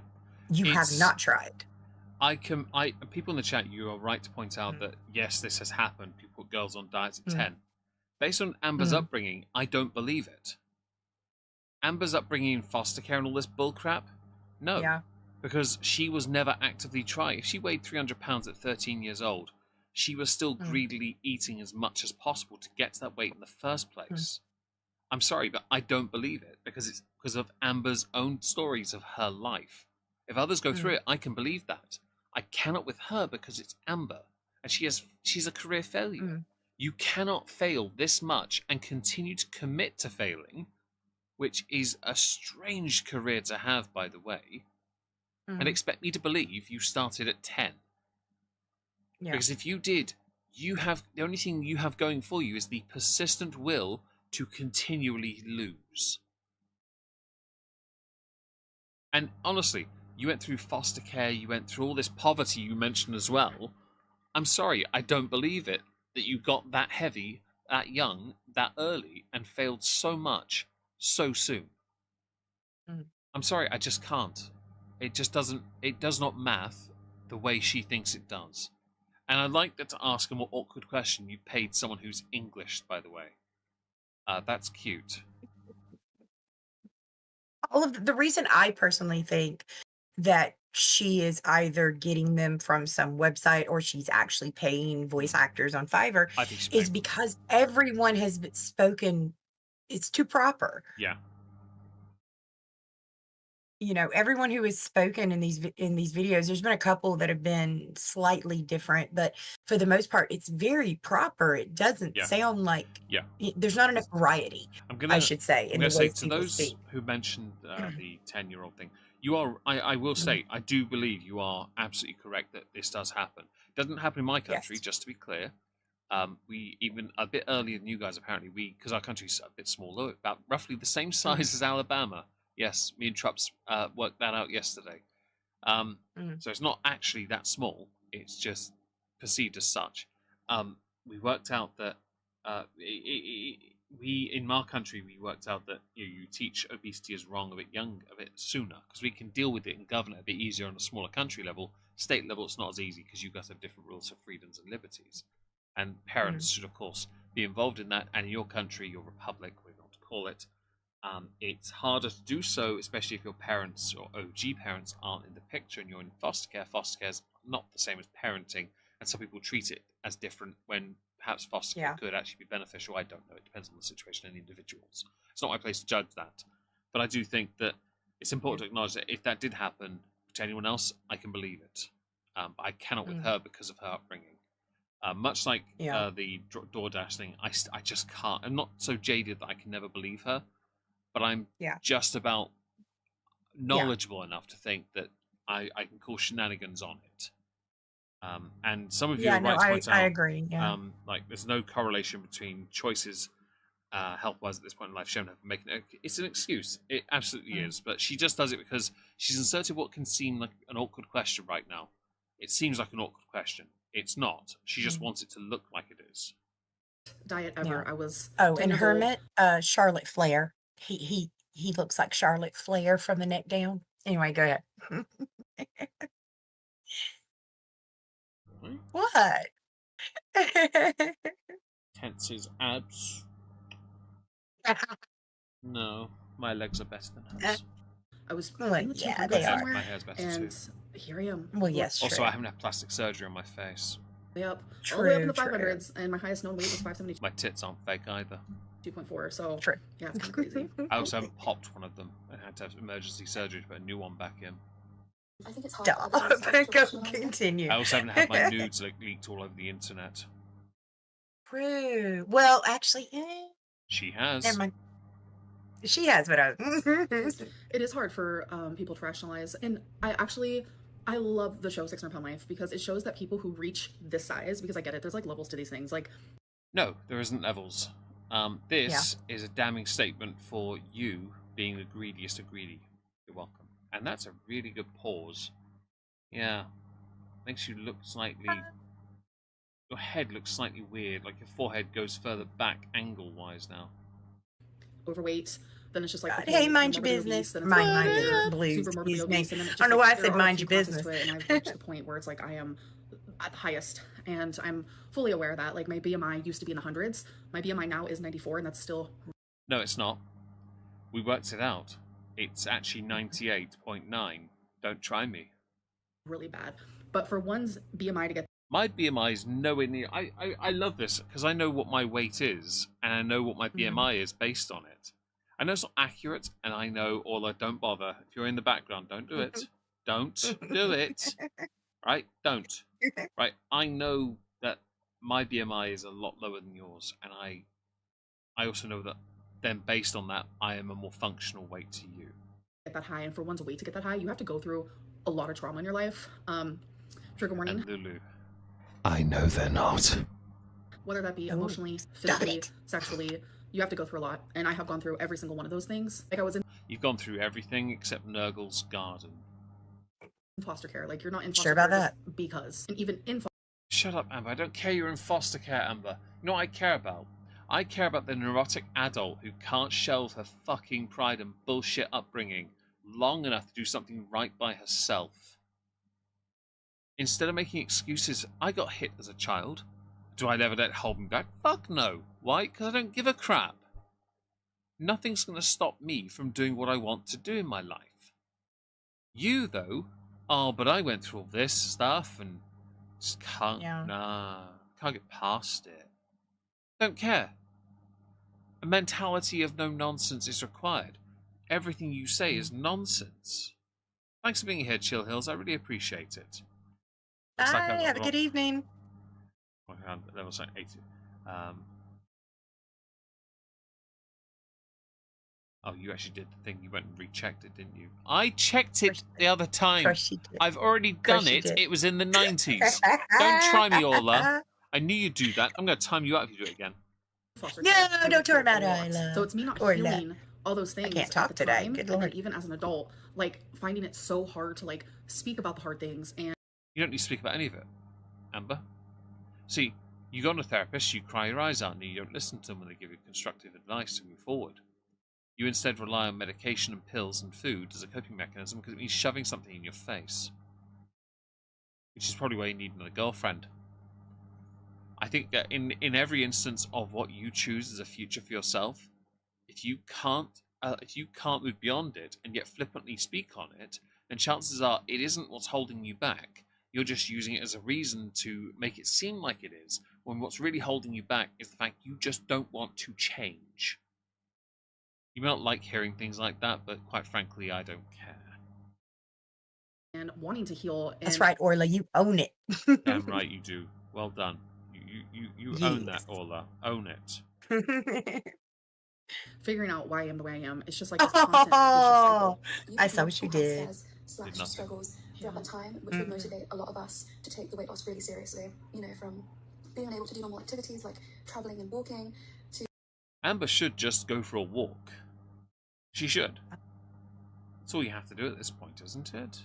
You have not tried. People in the chat, you are right to point out that yes, this has happened. People put girls on diets at 10. Based on Amber's upbringing, I don't believe it. Amber's upbringing in foster care and all this bullcrap? No. Yeah. Because she was never actively trying. If she weighed 300 pounds at 13 years old, she was still greedily eating as much as possible to get to that weight in the first place. I'm sorry, but I don't believe it because it's because of Amber's own stories of her life. If others go through it, I can believe that. I cannot with her because it's Amber. and she's a career failure. You cannot fail this much and continue to commit to failing, which is a strange career to have, by the way, and expect me to believe you started at 10. Yeah. Because if you did, the only thing you have going for you is the persistent will to continually lose. And honestly, you went through foster care, you went through all this poverty you mentioned as well. I'm sorry, I don't believe it that you got that heavy, that young, that early, and failed so much so soon. I'm sorry, I just can't. It just doesn't, it does not math the way she thinks it does. And I'd like to ask a more awkward question. You paid someone who's English, by the way. That's cute. All of the reason I personally think that she is either getting them from some website or she's actually paying voice actors on Fiverr is because everyone has spoken. It's too proper. Yeah. You know, everyone who has spoken in these videos, there's been a couple that have been slightly different, but for the most part, it's very proper. It doesn't sound like there's not enough variety. I should say. I'm going to say to those who mentioned the 10-year-old thing, you are. I will say, I do believe you are absolutely correct that this does happen. It doesn't happen in my country, just to be clear. We even a bit earlier than you guys apparently. Because our country's a bit smaller, about roughly the same size as Alabama. Yes, me and Trups worked that out yesterday. So it's not actually that small. It's just perceived as such. We worked out that in our country, we worked out that you teach obesity is wrong a bit sooner, because we can deal with it and govern it a bit easier on a smaller country level. State level, it's not as easy because you guys have different rules for freedoms and liberties. And parents should, of course, be involved in that. And in your country, your republic, we're going to call it, it's harder to do so, especially if your parents or OG parents aren't in the picture and you're in foster care. Foster care is not the same as parenting, and some people treat it as different when perhaps foster care could actually be beneficial. I don't know. It depends on the situation and the individuals. It's not my place to judge that. But I do think that it's important to acknowledge that if that did happen to anyone else, I can believe it. But I cannot with her because of her upbringing. Much like the Doordash thing, I just can't. I'm not so jaded that I can never believe her. But I'm just about knowledgeable enough to think that I can call shenanigans on it. And some of you are right to point out, I agree. Yeah. Like there's no correlation between choices health-wise at this point in life. She don't have to make it. It's an excuse. It absolutely is. But she just does it because she's inserted what can seem like an awkward question right now. It seems like an awkward question. It's not. She just wants it to look like it is. Diet ever. I was. Oh, and Hermit, Charlotte Flair. He looks like Charlotte Flair from the neck down. Anyway, go ahead. What? Tense his abs. No, my legs are better than hers. I was they are. My hair's better and too. Here I am. Well, yes. Also, I haven't had plastic surgery on my face. Yep. All the way up in the 500s, and my highest known weight was 572. My tits aren't fake either. 2.4, so true. Yeah, it's kind of crazy. I also haven't popped one of them. I had to have emergency surgery to put a new one back in. I think it's hard. Continue. I also haven't had my nudes leaked all over the internet. True. Well, actually, she has. Never mind. She has, but it is hard for people to rationalize. And I love the show 600 Pound Life because it shows that people who reach this size, because I get it, there's like levels to these things. Like, no, there isn't levels. This is a damning statement for you being the greediest of greedy. You're welcome. And that's a really good pause. Yeah. Makes you look slightly... Your head looks slightly weird, like your forehead goes further back angle-wise now. Overweight, then it's just like... Hey, mind your business. Mind your blues. Excuse me. I don't know why I said mind your business. And I've reached the point where it's like I am at the highest, and I'm fully aware that like my BMI used to be in the hundreds. My BMI now is 94, and that's still... No, it's not. We worked it out. It's actually 98.9. Don't try me. Really bad. But for one's BMI to get... My BMI is nowhere near... I love this because I know what my weight is, and I know what my BMI is based on it. I know it's not accurate, and I know, although don't bother. If you're in the background, don't do it. Don't do it. Right? Don't. Right? I know my BMI is a lot lower than yours, and I also know that then based on that, I am a more functional weight to you. Get that high, and for one's weight to get that high, you have to go through a lot of trauma in your life. Trigger warning. And Lulu. I know they're not. Whether that be emotionally, physically, sexually, you have to go through a lot, and I have gone through every single one of those things. Like I was in. You've gone through everything except Nurgle's garden. Foster care. Like you're not in foster Sure about care that? just because, and even in. Shut up, Amber. I don't care you're in foster care, Amber. You know what I care about? I care about the neurotic adult who can't shelve her fucking pride and bullshit upbringing long enough to do something right by herself. Instead of making excuses, I got hit as a child. Do I ever let it hold me back? Fuck no. Why? Because I don't give a crap. Nothing's going to stop me from doing what I want to do in my life. You, though, oh, but I went through all this stuff and just can't, can't get past it. Don't care. A mentality of no nonsense is required. Everything you say is nonsense. Thanks for being here, Chill Hills. I really appreciate it. Bye. Have a good evening. Level 80. Oh, you actually did the thing. You went and rechecked it, didn't you? I checked it the other time. Of course you did. I've already done it. It was in the 90s. Don't try me, Orla. I knew you'd do that. I'm going to time you out if you do it again. No, don't turn about Orla. So it's me not feeling all those things. I can't talk today. Time, Good and Lord. then even as an adult, like finding it so hard to like speak about the hard things. And you don't need to speak about any of it, Amber. See, you go to a therapist, you cry your eyes out, and you don't listen to them when they give you constructive advice to move forward. You instead rely on medication and pills and food as a coping mechanism because it means shoving something in your face. Which is probably why you need another girlfriend. I think that in every instance of what you choose as a future for yourself, if you can't move beyond it and yet flippantly speak on it, then chances are it isn't what's holding you back. You're just using it as a reason to make it seem like it is, when what's really holding you back is the fact you just don't want to change. You may not like hearing things like that, but quite frankly, I don't care. And wanting to heal. And that's right, Orla. You own it. Damn right you do. Well done. You own that, Orla. Own it. Figuring out why I am the way I am. It's just like this constant cycle. I saw what you did. Struggles throughout that time, which would motivate a lot of us to take the weight loss really seriously. You know, from being unable to do normal activities like traveling and walking to. Amber should just go for a walk. She should. That's all you have to do at this point, isn't it?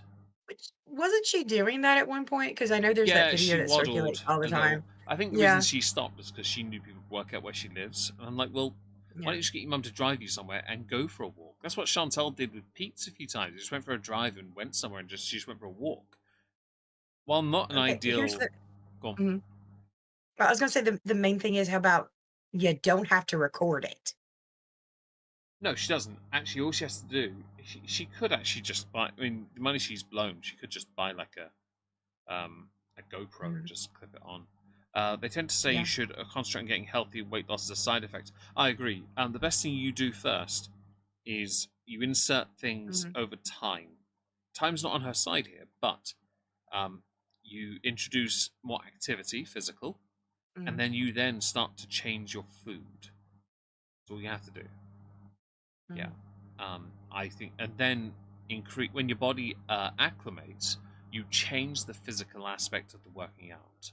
Wasn't she doing that at one point? Because I know there's that video that circulates all the time. I think the reason she stopped was because she knew people would work out where she lives. And I'm like, well, why don't you just get your mum to drive you somewhere and go for a walk? That's what Chantal did with Pete's a few times. She just went for a drive and went somewhere and she just went for a walk. While not an ideal... Go on. Mm-hmm. I was going to say the main thing is how about you don't have to record it. No, she doesn't. Actually, all she has to do, she could actually just buy. I mean, the money she's blown, she could just buy like a GoPro and just clip it on. They tend to say you should concentrate on getting healthy. Weight loss as a side effect. I agree. The best thing you do first is you insert things over time. Time's not on her side here, but you introduce more activity, physical, and then you then start to change your food. That's all you have to do. Yeah, I think, and then when your body acclimates, you change the physical aspect of the working out.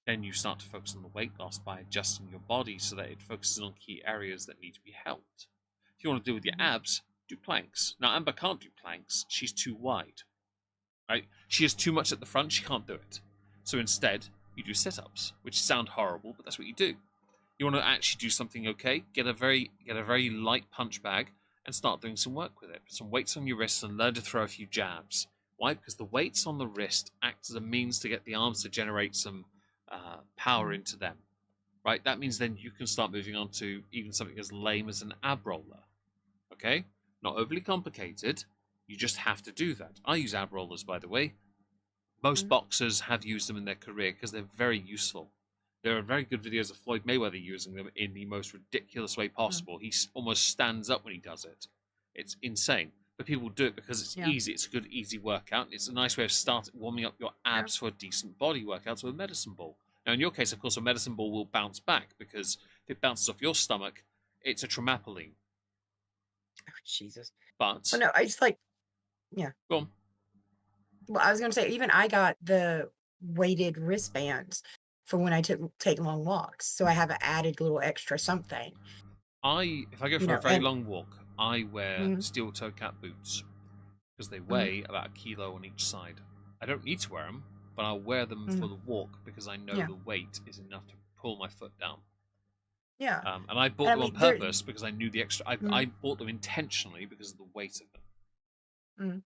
Then you start to focus on the weight loss by adjusting your body so that it focuses on key areas that need to be helped. If you want to do with your abs, do planks. Now, Amber can't do planks; she's too wide. Right? She has too much at the front; she can't do it. So instead, you do sit-ups, which sound horrible, but that's what you do. You want to actually do something okay? Get a very light punch bag and start doing some work with it. Put some weights on your wrists and learn to throw a few jabs. Why? Because the weights on the wrist act as a means to get the arms to generate some power into them. Right? That means then you can start moving on to even something as lame as an ab roller. Okay? Not overly complicated. You just have to do that. I use ab rollers, by the way. Most boxers have used them in their career because they're very useful. There are very good videos of Floyd Mayweather using them in the most ridiculous way possible. He almost stands up when he does it. It's insane. But people do it because it's easy. It's a good, easy workout. It's a nice way of warming up your abs for a decent body workout with a medicine ball. Now, in your case, of course, a medicine ball will bounce back because if it bounces off your stomach, it's a trampoline. Oh, Jesus. But Well, no, I just like, yeah. Go on. Well, I was going to say, even I got the weighted wristbands for when I take long walks. So I have an added little extra something. If I go for a very long walk, I wear steel toe cap boots because they weigh about 1 kilo on each side. I don't need to wear them, but I'll wear them for the walk because I know the weight is enough to pull my foot down. Yeah. And I bought them on purpose because I knew the extra. I bought them intentionally because of the weight of them.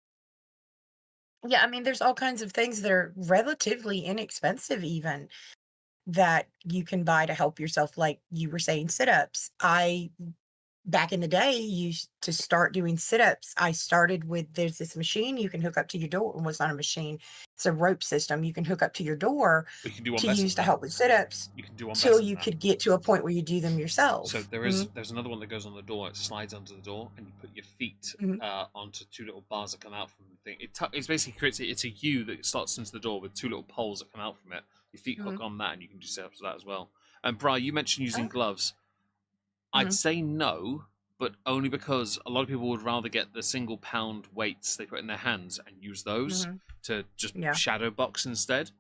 Yeah, I mean, there's all kinds of things that are relatively inexpensive, even that you can buy to help yourself. Like you were saying, sit-ups. Back in the day, used to start doing sit-ups. I started with, there's this machine you can hook up to your door. Well, it's not a machine. It's a rope system you can hook up to your door to use to help with sit-ups. You can do one till you could get to a point where you do them yourself. So there's another one that goes on the door. It slides onto the door, and you put your feet onto 2 little bars that come out from the thing. It's basically it's a U that starts into the door with 2 little poles that come out from it. Your feet hook on that, and you can do sit-ups with that as well. And Bri, you mentioned using gloves. I'd say no, but only because a lot of people would rather get the single pound weights they put in their hands and use those to just shadow box instead.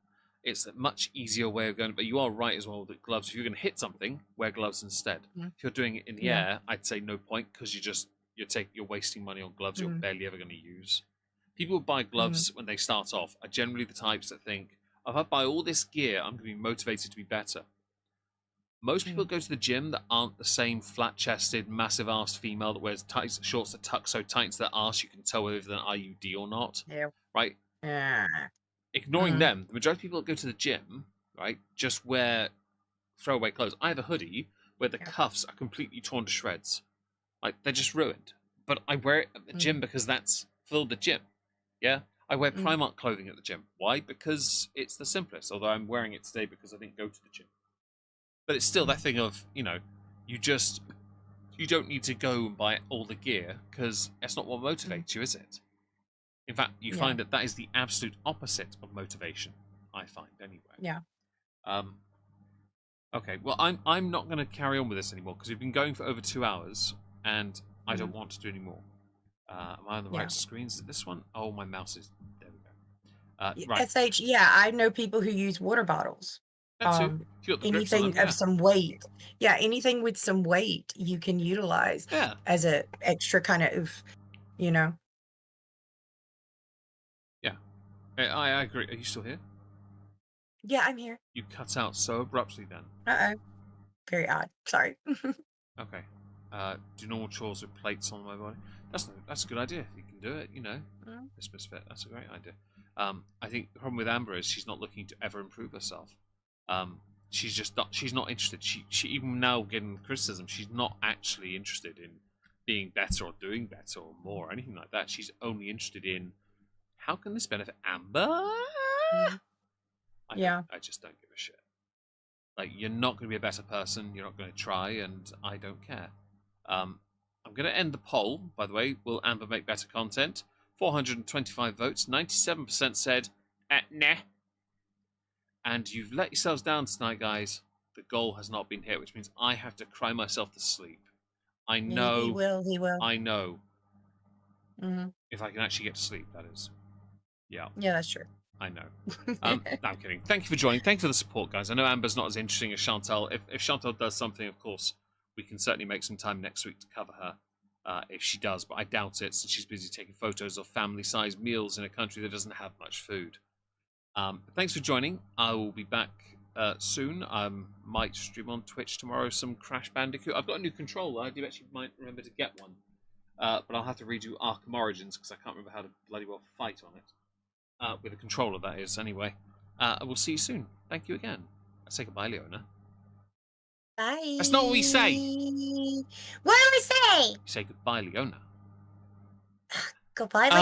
It's a much easier way of going. But you are right as well that gloves, if you're going to hit something, wear gloves instead. If you're doing it in the air, I'd say no point because you're wasting money on gloves you're barely ever going to use. People who buy gloves when they start off are generally the types that think, if I buy all this gear, I'm going to be motivated to be better. Most people go to the gym that aren't the same flat-chested, massive-assed female that wears tight shorts that tuck so tight into their arse you can tell whether they're an IUD or not. Yeah. Right? Ignoring them, the majority of people that go to the gym, right, just wear throwaway clothes. I have a hoodie where the cuffs are completely torn to shreds. Like, they're just ruined. But I wear it at the gym because that's for the gym. Yeah? I wear Primark clothing at the gym. Why? Because it's the simplest, although I'm wearing it today because I didn't go to the gym. But it's still that thing of, you don't need to go and buy all the gear because that's not what motivates you, is it? In fact, you find that is the absolute opposite of motivation, I find, anyway. Yeah. Okay, well, I'm not going to carry on with this anymore because we've been going for over 2 hours and I don't want to do any more. Am I on the right screen? Is it this one? Oh, my mouse is... There we go. Right. SH, I know people who use water bottles. Anything of some weight. Yeah, anything with some weight you can utilize as a extra kind of, Yeah, I agree. Are you still here? Yeah, I'm here. You cut out so abruptly then. Uh-oh. Very odd. Sorry. Okay. Do normal chores with plates on my body. That's a good idea. If you can do it, Miss Misfit. That's a great idea. I think the problem with Amber is she's not looking to ever improve herself. She's not interested. She even now getting criticism, she's not actually interested in being better or doing better or more or anything like that. She's only interested in how can this benefit Amber? I just don't give a shit. Like, you're not going to be a better person. You're not going to try, and I don't care. I'm going to end the poll, by the way. Will Amber make better content? 425 votes. 97% said, nah. And you've let yourselves down tonight, guys. The goal has not been hit, which means I have to cry myself to sleep. I know. He will. I know. If I can actually get to sleep, that is. Yeah. Yeah, that's true. I know. No, I'm kidding. Thank you for joining. Thank you for the support, guys. I know Amber's not as interesting as Chantal. If Chantal does something, of course, we can certainly make some time next week to cover her. If she does, but I doubt it, since she's busy taking photos of family-sized meals in a country that doesn't have much food. Thanks for joining. I will be back soon. I might stream on Twitch tomorrow some Crash Bandicoot. I've got a new controller. I do actually might remember to get one. But I'll have to redo Arkham Origins because I can't remember how to bloody well fight on it. With a controller, that is. Anyway, I will see you soon. Thank you again. I say goodbye, Leona. Bye. That's not what we say. What do we say? You say goodbye, Leona. Goodbye,